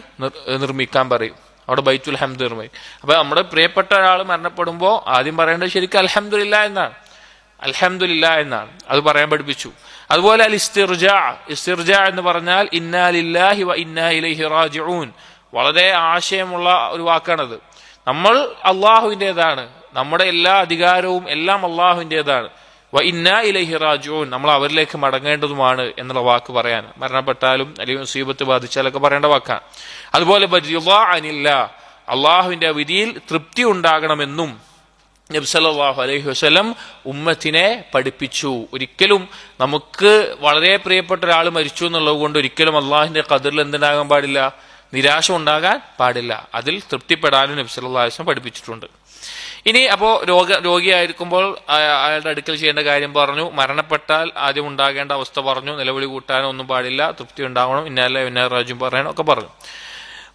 നിർമ്മിക്കാൻ പറയും. അവിടെ ബൈത്തുൽ ഹംദ് നിർമ്മിക്കും. അപ്പൊ നമ്മുടെ പ്രിയപ്പെട്ട ഒരാൾ മരണപ്പെടുമ്പോൾ ആദ്യം പറയേണ്ടത് ശരിക്കും അൽഹംദുലില്ലാഹ് എന്നാണ്. അൽഹംദുലില്ലാഹ് എന്നാണ്, അത് പറയാൻ പഠിപ്പിച്ചു. അതുപോലെ അൽ ഇസ്തിർജാ, ഇസ്തിർജാ എന്ന് പറഞ്ഞാൽ ഇന്നാ ലില്ലാഹി വ ഇന്നാ ഇലൈഹി റാജിഊൻ. വളരെ ആശയമുള്ള ഒരു വാക്കാണത്. നമ്മൾ അള്ളാഹുവിൻ്റെതാണ്, നമ്മുടെ എല്ലാ അധികാരവും എല്ലാം അള്ളാഹുവിൻ്റെതാണ്. വ ഇന്നാ ഇലൈഹി റാജിഊൻ, നമ്മൾ അവരിലേക്ക് മടങ്ങേണ്ടതുമാണ് എന്നുള്ള വാക്ക് പറയാൻ, മരണപ്പെട്ടാലും അല്ലെങ്കിൽ മുസീബത്ത് ബാധിച്ചാലൊക്കെ പറയേണ്ട വാക്കാണ്. അതുപോലെ റിളാ അനില്ലാഹ്, അള്ളാഹുവിന്റെ വിധിയിൽ തൃപ്തി ഉണ്ടാകണമെന്നും നബി സല്ലല്ലാഹു അലൈഹി വസല്ലം ഉമ്മത്തിനെ പഠിപ്പിച്ചു. ഒരിക്കലും നമുക്ക് വളരെ പ്രിയപ്പെട്ട ഒരാൾ മരിച്ചു എന്നുള്ളത് കൊണ്ട് ഒരിക്കലും അള്ളാഹിന്റെ ഖദറിൽ എന്തുണ്ടാകാൻ പാടില്ല, നിരാശ ഉണ്ടാകാൻ പാടില്ല. അതിൽ തൃപ്തിപ്പെടാനും നബി സല്ലല്ലാഹു അലൈഹി വസല്ലം പഠിപ്പിച്ചിട്ടുണ്ട്. ഇനി അപ്പോൾ രോഗിയായിരിക്കുമ്പോൾ അയാളുടെ അടുക്കൽ ചെയ്യേണ്ട കാര്യം പറഞ്ഞു. മരണപ്പെട്ടാൽ ആദ്യം ഉണ്ടാകേണ്ട അവസ്ഥ പറഞ്ഞു. നിലവിളി കൂട്ടാനോ ഒന്നും പാടില്ല, തൃപ്തി ഉണ്ടാവണം, ഇന്നാലില്ലാഹി വ ഇന്നാ ഇലൈഹി റാജിഊൻ പറയണം ഒക്കെ പറഞ്ഞു.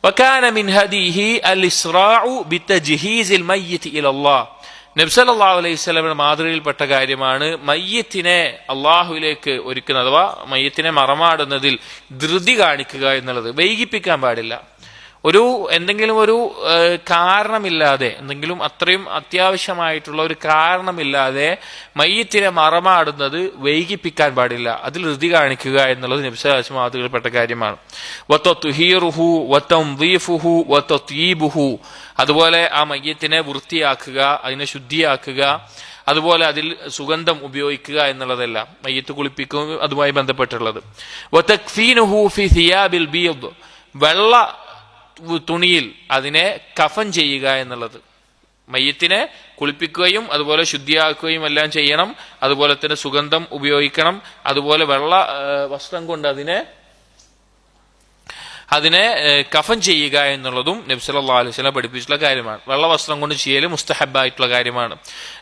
വകാന മിൻ ഹദീഹി അൽ ഇസ്റാഉ ബിതജ്ഹീസിൽ മയ്യിത്ത് ഇലല്ലാഹ്. നബി സല്ലല്ലാഹു അലൈഹി വസല്ലമയുടെ മാതൃകയിൽപ്പെട്ട കാര്യമാണ് മയ്യത്തിനെ അള്ളാഹുവിലേക്ക് ഒരുക്കുന്നത്, അഥവാ മയ്യത്തിനെ മറമാടുന്നതിൽ ധൃതി കാണിക്കുക എന്നുള്ളത്. വൈകിപ്പിക്കാൻ പാടില്ല. എന്തെങ്കിലും ഒരു കാരണമില്ലാതെ, എന്തെങ്കിലും അത്രയും അത്യാവശ്യമായിട്ടുള്ള ഒരു കാരണമില്ലാതെ മയ്യത്തിനെ മറമാടുന്നത് വൈകിപ്പിക്കാൻ പാടില്ല. അതിൽ ധൃതി കാണിക്കുക എന്നുള്ളത് നബി സല്ലല്ലാഹു അലൈഹി വസല്ലം മാതൃകയിൽപ്പെട്ട കാര്യമാണ്. വതത്ഹീറുഹു വതൻദീഫുഹു വതത്യീബുഹു, അതുപോലെ ആ മയ്യത്തിനെ വൃത്തിയാക്കുക, അതിനെ ശുദ്ധിയാക്കുക, അതുപോലെ അതിൽ സുഗന്ധം ഉപയോഗിക്കുക എന്നുള്ളതെല്ലാം മയ്യത്ത് കുളിപ്പിക്കും അതുമായി ബന്ധപ്പെട്ടുള്ളത്. വതക്ഫീനുഹു ഫി സിയാബിൽ ബീദ്, വെള്ള തുണിയിൽ അതിനെ കഫൻ ചെയ്യുക എന്നുള്ളത്. മയ്യത്തിനെ കുളിപ്പിക്കുകയും അതുപോലെ ശുദ്ധിയാക്കുകയും എല്ലാം ചെയ്യണം. അതുപോലെ തന്നെ സുഗന്ധം ഉപയോഗിക്കണം. അതുപോലെ വെള്ള വസ്ത്രം കൊണ്ട് അതിനെ കഫൻ ചെയ്യുക എന്നുള്ളതും നബി സല്ലല്ലാഹു അലൈഹി വസല്ലം പഠിപ്പിച്ചിട്ടുള്ള കാര്യമാണ്. വെള്ള വസ്ത്രം കൊണ്ട് ചെയ്യൽ മുസ്തഹബായിട്ടുള്ള കാര്യമാണ്.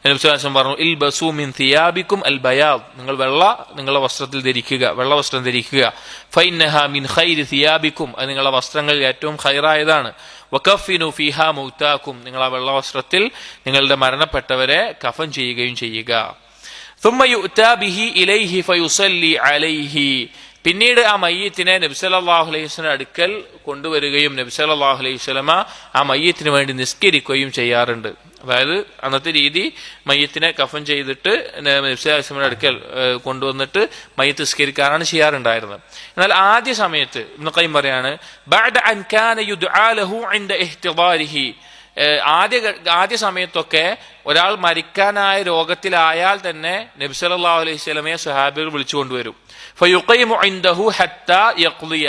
നബി സല്ലല്ലാഹു അലൈഹി വസല്ലം പറഞ്ഞു, ഇൽബസു മിൻ തിയാബിക്കും അൽ ബയാദ്, നിങ്ങൾ നിങ്ങളുടെ വസ്ത്രത്തിൽ ധരിക്കുക, വെള്ള വസ്ത്രം ധരിക്കുക. ഫൈന്നഹാ മിൻ ഖൈരി തിയാബിക്കും, അത് നിങ്ങളുടെ വസ്ത്രങ്ങളിൽ ഏറ്റവും ഖൈറായതാണ്. വകഫിനു ഫീഹാ മൗതാക്കും, നിങ്ങൾ ആ വെള്ള വസ്ത്രത്തിൽ നിങ്ങളുടെ മരണപ്പെട്ടവരെ കഫൻ ചെയ്യുകയും ചെയ്യുക. ثم يؤتى به إليه فيصلي عليه, പിന്നീട് ആ മയ്യത്തിനെ നബി സല്ലല്ലാഹു അലൈഹി വസല്ലം അടുക്കൽ കൊണ്ടുവരികയും നബി സല്ലല്ലാഹു അലൈഹി വസല്ലമ ആ മയ്യത്തിന് വേണ്ടി നിസ്കരിക്കുകയും ചെയ്യാറുണ്ട്. അതായത് അന്നത്തെ രീതി മയ്യത്തിനെ കഫൻ ചെയ്തിട്ട് നബി സല്ലല്ലാഹു അലൈഹി വസല്ലം അടുക്കൽ കൊണ്ടുവന്നിട്ട് മയ്യത്ത് നിസ്കരിക്കാറാണ് ചെയ്യാറുണ്ടായിരുന്നത്. എന്നാൽ ആദ്യ സമയത്ത് ഇബ്നു ഖയ്യിം പറയാണ്, ബഅദ അൻ കാന യുദ്ആ ലഹു ഇൻദ ഇഹ്തിദാരിഹി, ആദ്യ സമയത്തൊക്കെ ഒരാൾ മരിക്കാനായ രോഗത്തിലായാൽ തന്നെ നബി സല്ലല്ലാഹു അലൈഹി വസല്ലമയെ സ്വഹാബികൾ വിളിച്ചു കൊണ്ടുവരും. ഫയുഖീമു ഇൻദഹു ഹത്താ യഖ്ളിയ,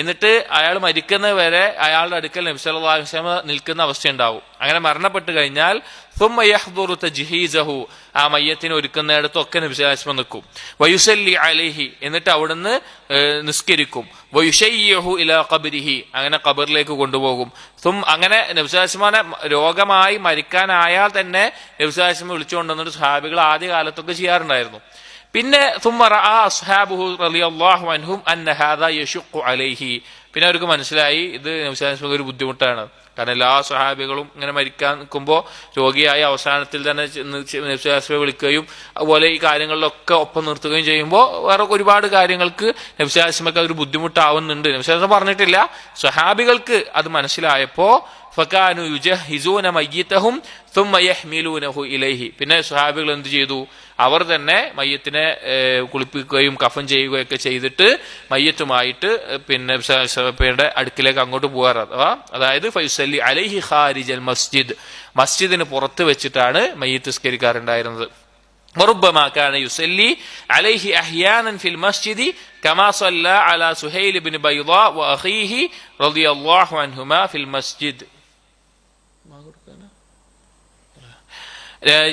എന്നിട്ട് അയാൾ മരിക്കുന്നത് വരെ അയാളുടെ അടുക്കൽ നബി സല്ലല്ലാഹു അലൈഹി വസല്ലം നിൽക്കുന്ന അവസ്ഥയുണ്ടാവും. അങ്ങനെ മരണപ്പെട്ട് കഴിഞ്ഞാൽ ثم يحضر تجهيزه, ആ മയ്യത്തിനെ ഒരുക്കുന്നിടത്തൊക്കെ നബി സല്ലല്ലാഹു അലൈഹി വസല്ലം നിൽക്കും. വയുസല്ലി അലൈഹി, എന്നിട്ട് അവിടുന്ന് നിസ്കരിക്കും. വയുശയ്യിഹു ഇലാ ഖബ്രിഹി, അങ്ങനെ ഖബറിലേക്ക് കൊണ്ടുപോകും. അങ്ങനെ നബി സല്ലല്ലാഹു അലൈഹി വസല്ലം രോഗമായി മരിക്കാനായാൽ തന്നെ നബി സല്ലല്ലാഹു അലൈഹി വസല്ലം വിളിച്ചുകൊണ്ടുവന്നിട്ട് സ്വഹാബികൾ ആദ്യ കാലത്തൊക്കെ ചെയ്യാറുണ്ടായിരുന്നു. പിന്നെ ثم رأى أصحابه رضي الله عنهم أن هذا يشق عليه, പിന്നെ അവർക്ക് മനസ്സിലായി ഇത് നബി സല്ലല്ലാഹു അലൈഹി വസല്ലം ഒരു ബുദ്ധിമുട്ടാണ്, കാരണം എല്ലാ സ്വഹാബികളും ഇങ്ങനെ മരിക്കാൻ നിൽക്കുമ്പോൾ രോഗിയായ അവസാനത്തിൽ തന്നെ നബി സ്വല്ലല്ലാഹു വിളിക്കുകയും അതുപോലെ ഈ കാര്യങ്ങളിലൊക്കെ ഒപ്പം നിർത്തുകയും ചെയ്യുമ്പോൾ വേറെ ഒരുപാട് കാര്യങ്ങൾക്ക് നബി സ്വല്ലല്ലാഹു അതൊരു ബുദ്ധിമുട്ടാവുന്നുണ്ട്. നബി സ്വല്ലല്ലാഹു പറഞ്ഞിട്ടില്ല, സ്വഹാബികൾക്ക് അത് മനസ്സിലായപ്പോൾ ഫകാനു യുജഹിസൂന മയ്യിതഹും സുമ്മ യഹ്മിലൂനഹു ഇലൈഹി, പിന്നെ സ്വഹാബികൾ എന്ത് ചെയ്തു, അവർ തന്നെ മയ്യത്തിനെ കുളിപ്പിക്കുകയും കഫൻ ചെയ്യുകയൊക്കെ ചെയ്തിട്ട് മയ്യത്തുമായിട്ട് പിന്നെ അടുക്കിലേക്ക് അങ്ങോട്ട് പോകാറ്. അതായത് ഫയുസല്ലി അലൈഹി ഖാരിജൽ മസ്ജിദ്, മസ്ജിദിന് പുറത്ത് വെച്ചിട്ടാണ് മയ്യത്ത് നിസ്കരിക്കാറുണ്ടായിരുന്നത്. وربما كان يصلي عليه احيانا في المسجد كما صلى على سهيل بن بيضاء واخيه رضي الله عنهما في المسجد.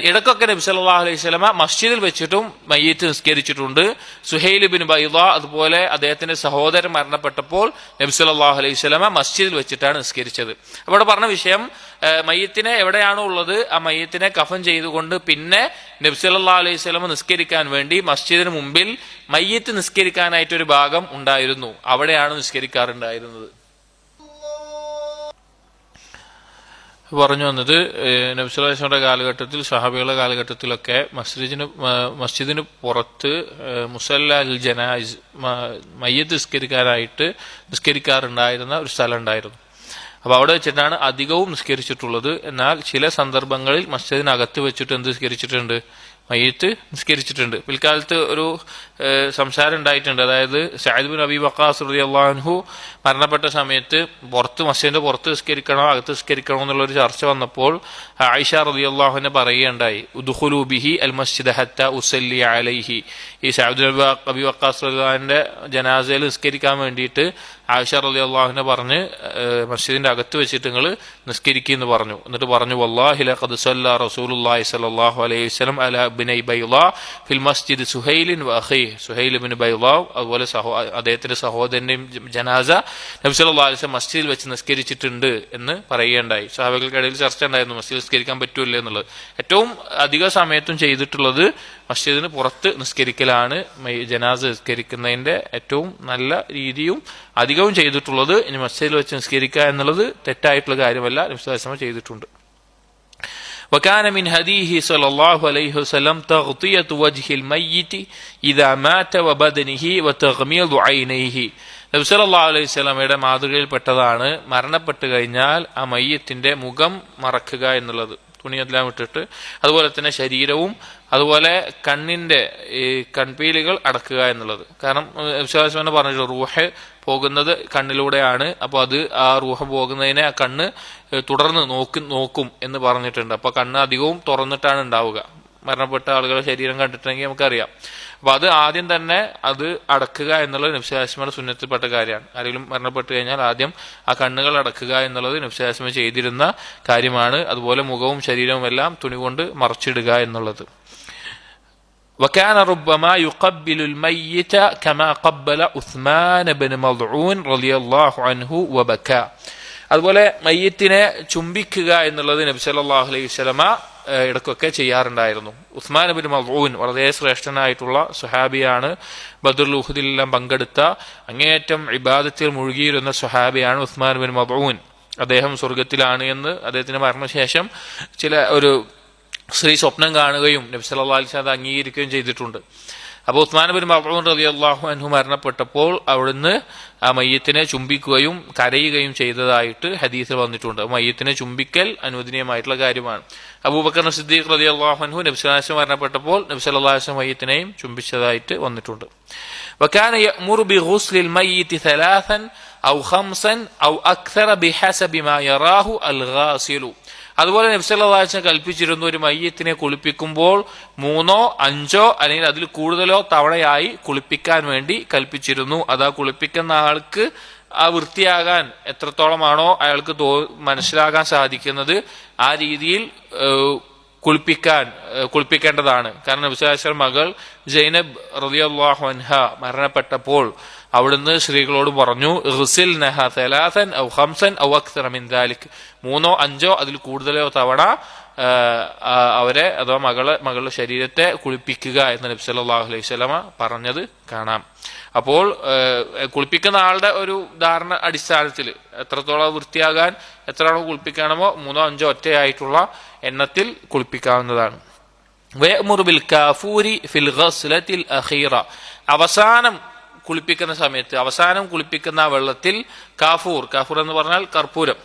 ഇടക്കൊക്കെ നബി സല്ലല്ലാഹു അലൈഹി വസല്ലമ മസ്ജിദിൽ വെച്ചിട്ടും മയ്യിത്ത് നിസ്കരിച്ചിട്ടുണ്ട്. സുഹൈൽ ബിൻ ബൈദ അതുപോലെ അദ്ദേഹത്തിന്റെ സഹോദരൻ മരണപ്പെട്ടപ്പോൾ നബി സല്ലല്ലാഹു അലൈഹി വസല്ലമ മസ്ജിദിൽ വെച്ചിട്ടാണ് നിസ്കരിച്ചത്. അവിടെ പറഞ്ഞ വിഷയം, മയ്യിത്തിനെ എവിടെയാണോ ഉള്ളത് ആ മയ്യിത്തിനെ കഫൻ ചെയ്തുകൊണ്ട് പിന്നെ നബി സല്ലല്ലാഹു അലൈഹി വസല്ലമ നിസ്കരിക്കാൻ വേണ്ടി മസ്ജിദിന് മുമ്പിൽ മയ്യിത്ത് നിസ്കരിക്കാനായിട്ടൊരു ഭാഗം ഉണ്ടായിരുന്നു, അവിടെയാണ് നിസ്കരിക്കാറുണ്ടായിരുന്നത്. പറഞ്ഞു വന്നത് നബി സല്ലല്ലാഹു അലൈഹി വസല്ലമയുടെ കാലഘട്ടത്തിൽ, സ്വഹാബികളുടെ കാലഘട്ടത്തിലൊക്കെ മസ്ജിദിന് പുറത്ത് മുസല്ല അൽ ജനായിസ്, മയ്യിത്ത് നിസ്കരിക്കാറുണ്ടായിരുന്ന ഒരു സ്ഥലം ഉണ്ടായിരുന്നു. അപ്പൊ അവിടെ വെച്ചിട്ടാണ് അധികവും നിസ്കരിച്ചിട്ടുള്ളത്. എന്നാൽ ചില സന്ദർഭങ്ങളിൽ മസ്ജിദിനകത്ത് വെച്ചിട്ട് എന്ത് നിസ്കരിച്ചിട്ടുണ്ട്, മയ്യിത്ത് നിസ്കരിച്ചിട്ടുണ്ട്. പിൽക്കാലത്ത് ഒരു സംസാരം ഉണ്ടായിട്ടുണ്ട്. അതായത് സഅദ് ബിൻ അബി വഖാസ് റളിയല്ലാഹു അൻഹു മരണപ്പെട്ട സമയത്ത് മസ്ജിദിന്റെ പുറത്ത് നിസ്കരിക്കണോ അകത്ത് നിസ്കരിക്കണോ എന്നുള്ളൊരു ചർച്ച വന്നപ്പോൾ ആയിഷ റളിയല്ലാഹു അൻഹ പറയുകയുണ്ടായി, ഉദ്ഖുലൂ ബിഹി അൽ മസ്ജിദ ഹത്താ ഉസല്ലി അലൈഹി. ഈ സഅദ് ബിൻ അബി വഖാസ് റളിയല്ലാഹു അൻഹുവിന്റെ ജനാസയിൽ നിസ്കരിക്കാൻ വേണ്ടിയിട്ട് ആയിഷ റളിയല്ലാഹു അൻഹ പറഞ്ഞ് മസ്ജിദിന്റെ അകത്ത് വെച്ചിട്ട് നിങ്ങൾ നിസ്കരിക്കുമെന്ന് പറഞ്ഞു. എന്നിട്ട് പറഞ്ഞു, വല്ലാഹി ലഖദ് സല്ല റസൂലുള്ളാഹി സ്വല്ലല്ലാഹു അലൈഹി വസല്ലം അലാ ഇബ്നൈ ബൈളാ ഫിൽ മസ്ജിദ് സുഹൈലിൻ വഅഖീഹി. സുഹൈൽ ഇബ്നു ബൈളാ അതുപോലെ അദ്ദേഹത്തിന്റെ സഹോദരന്റെയും ജനാസ നബി സല്ലല്ലാഹു അലൈഹി വസല്ലം മസ്ജിദിൽ വെച്ച് നിസ്കരിച്ചിട്ടുണ്ട് എന്ന് പറയുകയുണ്ടായി. സ്വഹാബികൾക്കിടയിൽ ചർച്ച ഉണ്ടായിരുന്നു മസ്ജിദിൽ നിസ്കരിക്കാൻ പറ്റൂല്ലേ എന്നുള്ളത്. ഏറ്റവും അധിക സമയത്തും ചെയ്തിട്ടുള്ളത് മസ്ജിദിന് പുറത്ത് നിസ്കരിക്കലാണ്. ജനാസ നിസ്കരിക്കുന്നതിന്റെ ഏറ്റവും നല്ല രീതിയും അധികവും ചെയ്തിട്ടുള്ളത്. ഇനി മസ്ജിദിൽ വെച്ച് നിസ്കരിക്കുക എന്നുള്ളത് തെറ്റായിട്ടുള്ള കാര്യമല്ല, നബി സല്ലല്ലാഹു അലൈഹി വസല്ലം ചെയ്തിട്ടുണ്ട്. وكان من هديه صلى الله عليه وسلم تغطية وجه الميت إذا مات وبدنه وتغميض عينيه. നബി സല്ലല്ലാഹു അലൈഹി വസല്ലമയുടെ മാതൃകയിൽപ്പെട്ടതാണ് മരണപ്പെട്ടു കഴിഞ്ഞാൽ ആ മയ്യത്തിന്റെ മുഖം മറക്കുക എന്നുള്ളത്, തുണിയെല്ലാം ഇട്ടിട്ട്, അതുപോലെ തന്നെ ശരീരവും അതുപോലെ കണ്ണിന്റെ ഈ കൺപീലികൾ അടക്കുക എന്നുള്ളത്. കാരണം വിശ്വാസം പറഞ്ഞിട്ട് റൂഹ് പോകുന്നത് കണ്ണിലൂടെയാണ്. അപ്പോൾ അത് ആ റൂഹ് പോകുന്നതിനെ ആ കണ്ണ് തുടർന്ന് നോക്കും എന്ന് പറഞ്ഞിട്ടുണ്ട്. അപ്പൊ കണ്ണ് അധികവും തുറന്നിട്ടാണ് ഉണ്ടാവുക. മരണപ്പെട്ട ആളുകളുടെ ശരീരം കണ്ടിട്ടുണ്ടെങ്കിൽ നമുക്കറിയാം. അപ്പൊ അത് ആദ്യം തന്നെ അത് അടക്കുക എന്നുള്ളത് നബി സല്ലല്ലാഹു അലൈഹി വസല്ലമയുടെ സുന്നത്തിൽപ്പെട്ട കാര്യമാണ്. ആരെങ്കിലും മരണപ്പെട്ടു കഴിഞ്ഞാൽ ആദ്യം ആ കണ്ണുകൾ അടക്കുക എന്നുള്ളത് നബി സല്ലല്ലാഹു അലൈഹി വസല്ലം ചെയ്തിരുന്ന കാര്യമാണ്. അതുപോലെ മുഖവും ശരീരവും എല്ലാം തുണി കൊണ്ട് മറച്ചിടുക എന്നുള്ളത്. وكان ربما يقبل الميت كما قبل عثمان بن مظعون رضي الله عنه وبكى. അതുപോലെ മയ്യിത്തിനെ ചുംബിക്കുക എന്നുള്ളത് നബി സല്ലല്ലാഹു അലൈഹി വസല്ലമ ഇടയ്ക്കൊക്കെ ചെയ്യാറുണ്ടായിരുന്നു. ഉസ്മാൻ ബിൻ മദ്ഊൻ വളരെ ശ്രേഷ്ഠനായിട്ടുള്ള സ്വഹാബിയാണ്. ബദറുൽ ഉഹുദിലെല്ലാം പങ്കെടുത്ത അങ്ങേയറ്റം ഇബാദത്തിൽ മുഴുകിയിരുന്ന സ്വഹാബിയാണ് ഉസ്മാൻ ബിൻ മദ്ഊൻ. അദ്ദേഹം സ്വർഗത്തിലാണ് എന്ന് അദ്ദേഹത്തിന്റെ മരണശേഷം ഒരു സ്ത്രീ സ്വപ്നം കാണുകയും നബി സല്ലല്ലാഹു അലൈഹി വസല്ലം അത് അംഗീകരിക്കുകയും ചെയ്തിട്ടുണ്ട്. അപ്പോൾ ഉസ്മാൻ ബിൻ മദ്ഊൻ റളിയല്ലാഹു അൻഹു മരണപ്പെട്ടപ്പോൾ അവിടുന്ന് ആ മയ്യത്തിനെ ചുംബിക്കുകയും കരയുകയും ചെയ്തതായിട്ട് ഹദീസിൽ വന്നിട്ടുണ്ട്. മയ്യത്തിനെ ചുംബിക്കൽ അനുവദനീയമായിട്ടുള്ള കാര്യമാണ്. അബൂബക്കർ സിദ്ദീഖ് റളിയല്ലാഹു അൻഹു നബി സല്ലല്ലാഹു അലൈഹി വസല്ലം മരണപ്പെട്ടപ്പോൾ നബി സല്ലല്ലാഹു അലൈഹി വസല്ലം മയ്യത്തിനെയും ചുംബിച്ചതായിട്ട് വന്നിട്ടുണ്ട്. وكان يأمر بغسل الميت ثلاثا أو خمسا أو أكثر بحسب ما يراه الغاسل. അതുപോലെ നബി സല്ലല്ലാഹു അലൈഹി വസല്ലം കൽപ്പിച്ചിരുന്നു, ഒരു മയ്യത്തിനെ കുളിപ്പിക്കുമ്പോൾ 3 5 അല്ലെങ്കിൽ അതിൽ കൂടുതലോ തവണയായി കുളിപ്പിക്കാൻ വേണ്ടി കൽപ്പിച്ചിരുന്നു. അതാ കുളിപ്പിക്കുന്ന ആൾക്ക് ആ വൃത്തിയാകാൻ എത്രത്തോളമാണോ അയാൾക്ക് മനസ്സിലാകാൻ സാധിക്കുന്നത് ആ രീതിയിൽ കുളിപ്പിക്കേണ്ടതാണ്. കാരണം നബി സല്ലല്ലാഹു അലൈഹി വസല്ലം മകൾ സൈനബ് റളിയല്ലാഹു അൻഹ മരണപ്പെട്ടപ്പോൾ അവിടുന്ന് സ്ത്രീകളോട് പറഞ്ഞു, ഇഗ്സിൽനഹ സലാസൻ ഔ ഖംസൻ ഔ അക്സറ മിൻ ദാലിക്, 3 5 അതിൽ കൂടുതലോ തവണ അവരെ അഥവാ മകളുടെ ശരീരത്തെ കുളിപ്പിക്കുക എന്ന് നബി സല്ലല്ലാഹു അലൈഹി വസല്ലമ പറഞ്ഞത് കാണാം. അപ്പോൾ കുളിപ്പിക്കുന്ന ആളുടെ ഒരു ധാരണ അടിസ്ഥാനത്തിൽ എത്രത്തോളം വൃത്തിയാകാൻ എത്രയാണോ കുളിപ്പിക്കണമോ 3 5 ഒറ്റയായിട്ടുള്ള എണ്ണത്തിൽ കുളിപ്പിക്കാവുന്നതാണ്. വയഅ്മുറു ബിൽ കാഫൂരി ഫിൽ ഗസ്ലത്തിൽ അഖീറ, അവസാനം കുളിപ്പിക്കുന്ന സമയത്ത് അവസാനം കുളിപ്പിക്കുന്ന വെള്ളത്തിൽ കാഫൂർ എന്ന് പറഞ്ഞാൽ കർപ്പൂരം,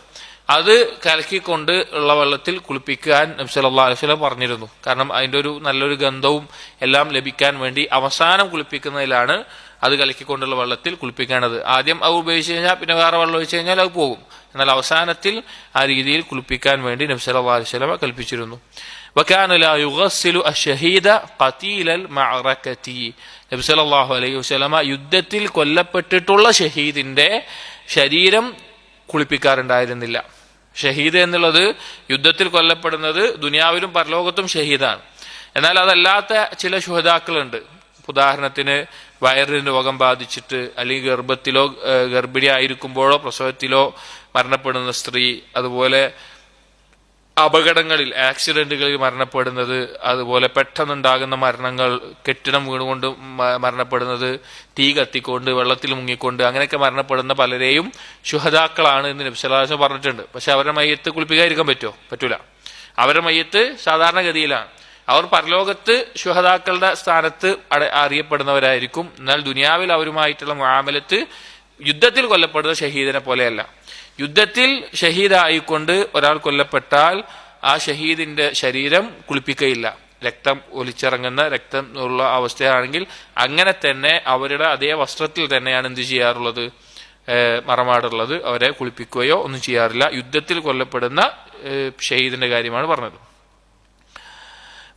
അത് കലക്കിക്കൊണ്ട് ഉള്ള വെള്ളത്തിൽ കുളിപ്പിക്കാൻ നബി സല്ലല്ലാഹു അലൈഹി വസല്ലം പറഞ്ഞിരുന്നു. കാരണം അതിൻ്റെ ഒരു നല്ലൊരു ഗന്ധവും എല്ലാം ലഭിക്കാൻ വേണ്ടി അവസാനം കുളിപ്പിക്കുന്നതിലാണ് അത് കലക്കിക്കൊണ്ടുള്ള വെള്ളത്തിൽ കുളിപ്പിക്കേണ്ടത്. ആദ്യം അത് ഉപയോഗിച്ച് കഴിഞ്ഞാൽ പിന്നെ വേറെ വെള്ളം ഒഴിച്ച് കഴിഞ്ഞാൽ അത് പോകും. എന്നാൽ അവസാനത്തിൽ ആ രീതിയിൽ കുളിപ്പിക്കാൻ വേണ്ടി നബി സല്ലല്ലാഹു അലൈഹി വസല്ലം കൽപ്പിച്ചിരുന്നു. വകാന ലാ യുഗസ്സിലു അശ്ശഹീദ ഖതീലൽ മഅറകതി, നബി സല്ലല്ലാഹു അലൈഹി വസല്ലം യുദ്ധത്തിൽ കൊല്ലപ്പെട്ടിട്ടുള്ള ഷഹീദിന്റെ ശരീരം കുളിപ്പിക്കാറുണ്ടായിരുന്നില്ല. ഷഹീദ് എന്നുള്ളത് യുദ്ധത്തിൽ കൊല്ലപ്പെടുന്നത് ദുനിയാവിലും പരലോകത്തും ഷഹീദാണ്. എന്നാൽ അതല്ലാത്ത ചില ശുഹദാക്കളുണ്ട്. ഉദാഹരണത്തിന് വയറിന് രോഗം ബാധിച്ചിട്ട് അല്ലെങ്കിൽ ഗർഭിണി ആയിരിക്കുമ്പോഴോ പ്രസവത്തിലോ മരണപ്പെടുന്ന സ്ത്രീ, അതുപോലെ അപകടങ്ങളിൽ ആക്സിഡന്റുകളിൽ മരണപ്പെടുന്നത്, അതുപോലെ പെട്ടെന്നുണ്ടാകുന്ന മരണങ്ങൾ, കെട്ടിടം വീണുകൊണ്ട് മരണപ്പെടുന്നത്, തീ കത്തിക്കൊണ്ട് വെള്ളത്തിൽ മുങ്ങിക്കൊണ്ട് അങ്ങനെയൊക്കെ മരണപ്പെടുന്ന പലരെയും ശുഹദാക്കളാണ് എന്ന് നബി സല്ലല്ലാഹു അലൈഹി വസല്ലം പറഞ്ഞിട്ടുണ്ട്. പക്ഷെ അവരുടെ മയ്യത്ത് കുളിപ്പിക്കാതിരിക്കാൻ പറ്റൂല. അവരുടെ മയ്യത്ത് സാധാരണഗതിയിലാണ്. അവർ പരലോകത്ത് ശുഹദാക്കളുടെ സ്ഥാനത്ത് അറിയപ്പെടുന്നവരായിരിക്കും. എന്നാൽ ദുനിയാവിൽ അവരുമായിട്ടുള്ള മുആമലത്ത് യുദ്ധത്തിൽ കൊല്ലപ്പെടുന്ന ഷഹീദിനെ പോലെയല്ല. യുദ്ധത്തിൽ ഷഹീദായിക്കൊണ്ട് ഒരാൾ കൊല്ലപ്പെട്ടാൽ ആ ഷഹീദിന്റെ ശരീരം കുളിപ്പിക്കയില്ല. രക്തം ഒലിച്ചിറങ്ങുന്ന രക്തം ഉള്ള അവസ്ഥയാണെങ്കിൽ അങ്ങനെ തന്നെ അവരുടെ അതേ വസ്ത്രത്തിൽ തന്നെയാണ് എന്ത് ചെയ്യാറുള്ളത്, മറമാടുള്ളത്. അവരെ കുളിപ്പിക്കുകയോ ഒന്നും ചെയ്യാറില്ല. യുദ്ധത്തിൽ കൊല്ലപ്പെടുന്ന ഷഹീദിന്റെ കാര്യമാണ് പറഞ്ഞത്.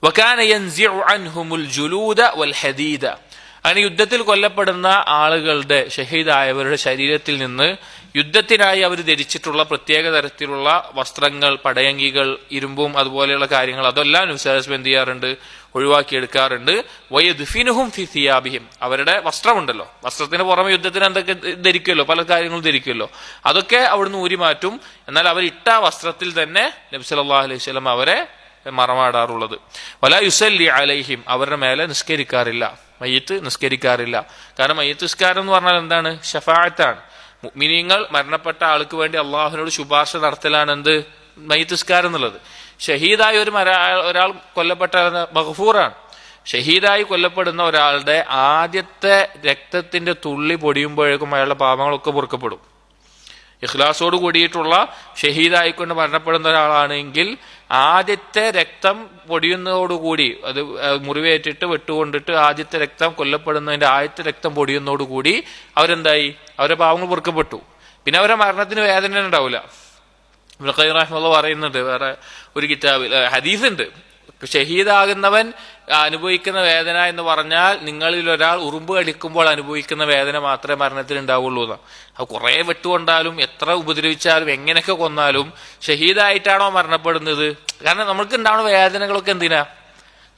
വകാന യൻസിഉ അൻഹുമുൽ ജുലൂദ വൽ ഹദീദ, അങ്ങനെ യുദ്ധത്തിൽ കൊല്ലപ്പെടുന്ന ആളുകളുടെ ഷഹീദായവരുടെ ശരീരത്തിൽ നിന്ന് യുദ്ധത്തിനായി അവർ ധരിച്ചിട്ടുള്ള പ്രത്യേക തരത്തിലുള്ള വസ്ത്രങ്ങൾ, പടയങ്കികൾ, ഇരുമ്പും അതുപോലെയുള്ള കാര്യങ്ങൾ അതെല്ലാം നബി സല്ലല്ലാഹു അലൈഹി വസല്ലം എന്ത് ചെയ്യാറുണ്ട്, ഒഴിവാക്കിയെടുക്കാറുണ്ട്. വയദ്ഫിനുഹും ഫി സിയാബിഹിം, അവരുടെ വസ്ത്രമുണ്ടല്ലോ, വസ്ത്രത്തിന് പുറമെ യുദ്ധത്തിന് എന്തൊക്കെ ധരിക്കുമല്ലോ, പല കാര്യങ്ങളും ധരിക്കുമല്ലോ, അതൊക്കെ അവിടുന്ന് ഊരി മാറ്റും. എന്നാൽ അവരിട്ട വസ്ത്രത്തിൽ തന്നെ നബി സല്ലല്ലാഹു അലൈഹി വസല്ലം അവരെ മറമാടാറുള്ളത്. വലാ യുസല്ലി അലൈഹിം, അവരുടെ മേലെ നിസ്കരിക്കാറില്ല, മയ്യത്ത് നിസ്കരിക്കാറില്ല. കാരണം മയ്യത്ത് നിസ്കാരം എന്ന് പറഞ്ഞാൽ എന്താണ്, ഷഫാഅത്താണ്. മുഅ്മിനീങ്ങൾ മരണപ്പെട്ട ആൾക്ക് വേണ്ടി അള്ളാഹുവിനോട് ശുപാർശ നടത്തലാണ് എന്ത്, മയ്യത്ത് നിസ്കാരം എന്നുള്ളത്. ഷഹീദായി ഒരാൾ കൊല്ലപ്പെട്ട മഗ്ഫൂറാണ്. ഷഹീദായി കൊല്ലപ്പെടുന്ന ഒരാളുടെ ആദ്യത്തെ രക്തത്തിന്റെ തുള്ളി പൊടിയുമ്പോഴേക്കും അയാളുടെ പാപങ്ങളൊക്കെ പൊറുക്കപ്പെടും. ഇഖ്ലാസോട് കൂടിയിട്ടുള്ള ഷഹീദായിക്കൊണ്ട് മരണപ്പെടുന്ന ഒരാളാണെങ്കിൽ ആദ്യത്തെ രക്തം പൊടിയുന്നതോടുകൂടി, അത് മുറിവേറ്റിട്ട് വെട്ടുകൊണ്ടിട്ട് ആദ്യത്തെ രക്തം കൊല്ലപ്പെടുന്നതിന്റെ ആദ്യത്തെ രക്തം പൊടിയുന്നതോടുകൂടി അവരെന്തായി, അവരുടെ പാവങ്ങൾ പൊറുക്കപ്പെട്ടു. പിന്നെ അവരുടെ മരണത്തിന് വേദന ഉണ്ടാവില്ല. ഇബ്നു ഖയ്യിം റഹിമഹുല്ലാഹ് പറയുന്നുണ്ട്, വേറെ ഒരു കിതാബിൽ ഹദീസുണ്ട്, ഷഹീദാകുന്നവൻ അനുഭവിക്കുന്ന വേദന എന്ന് പറഞ്ഞാൽ നിങ്ങളിൽ ഒരാൾ ഉറുമ്പ് കടിക്കുമ്പോൾ അനുഭവിക്കുന്ന വേദന മാത്രമേ മരണത്തിന് ഉണ്ടാവുള്ളൂ എന്നാണ്. അത് കുറെ വെട്ടുകൊണ്ടാലും എത്ര ഉപദ്രവിച്ചാലും എങ്ങനെയൊക്കെ കൊന്നാലും ഷഹീദായിട്ടാണോ മരണപ്പെടുന്നത്? കാരണം നമുക്ക് ഉണ്ടാവുന്ന വേദനകളൊക്കെ എന്തിനാ?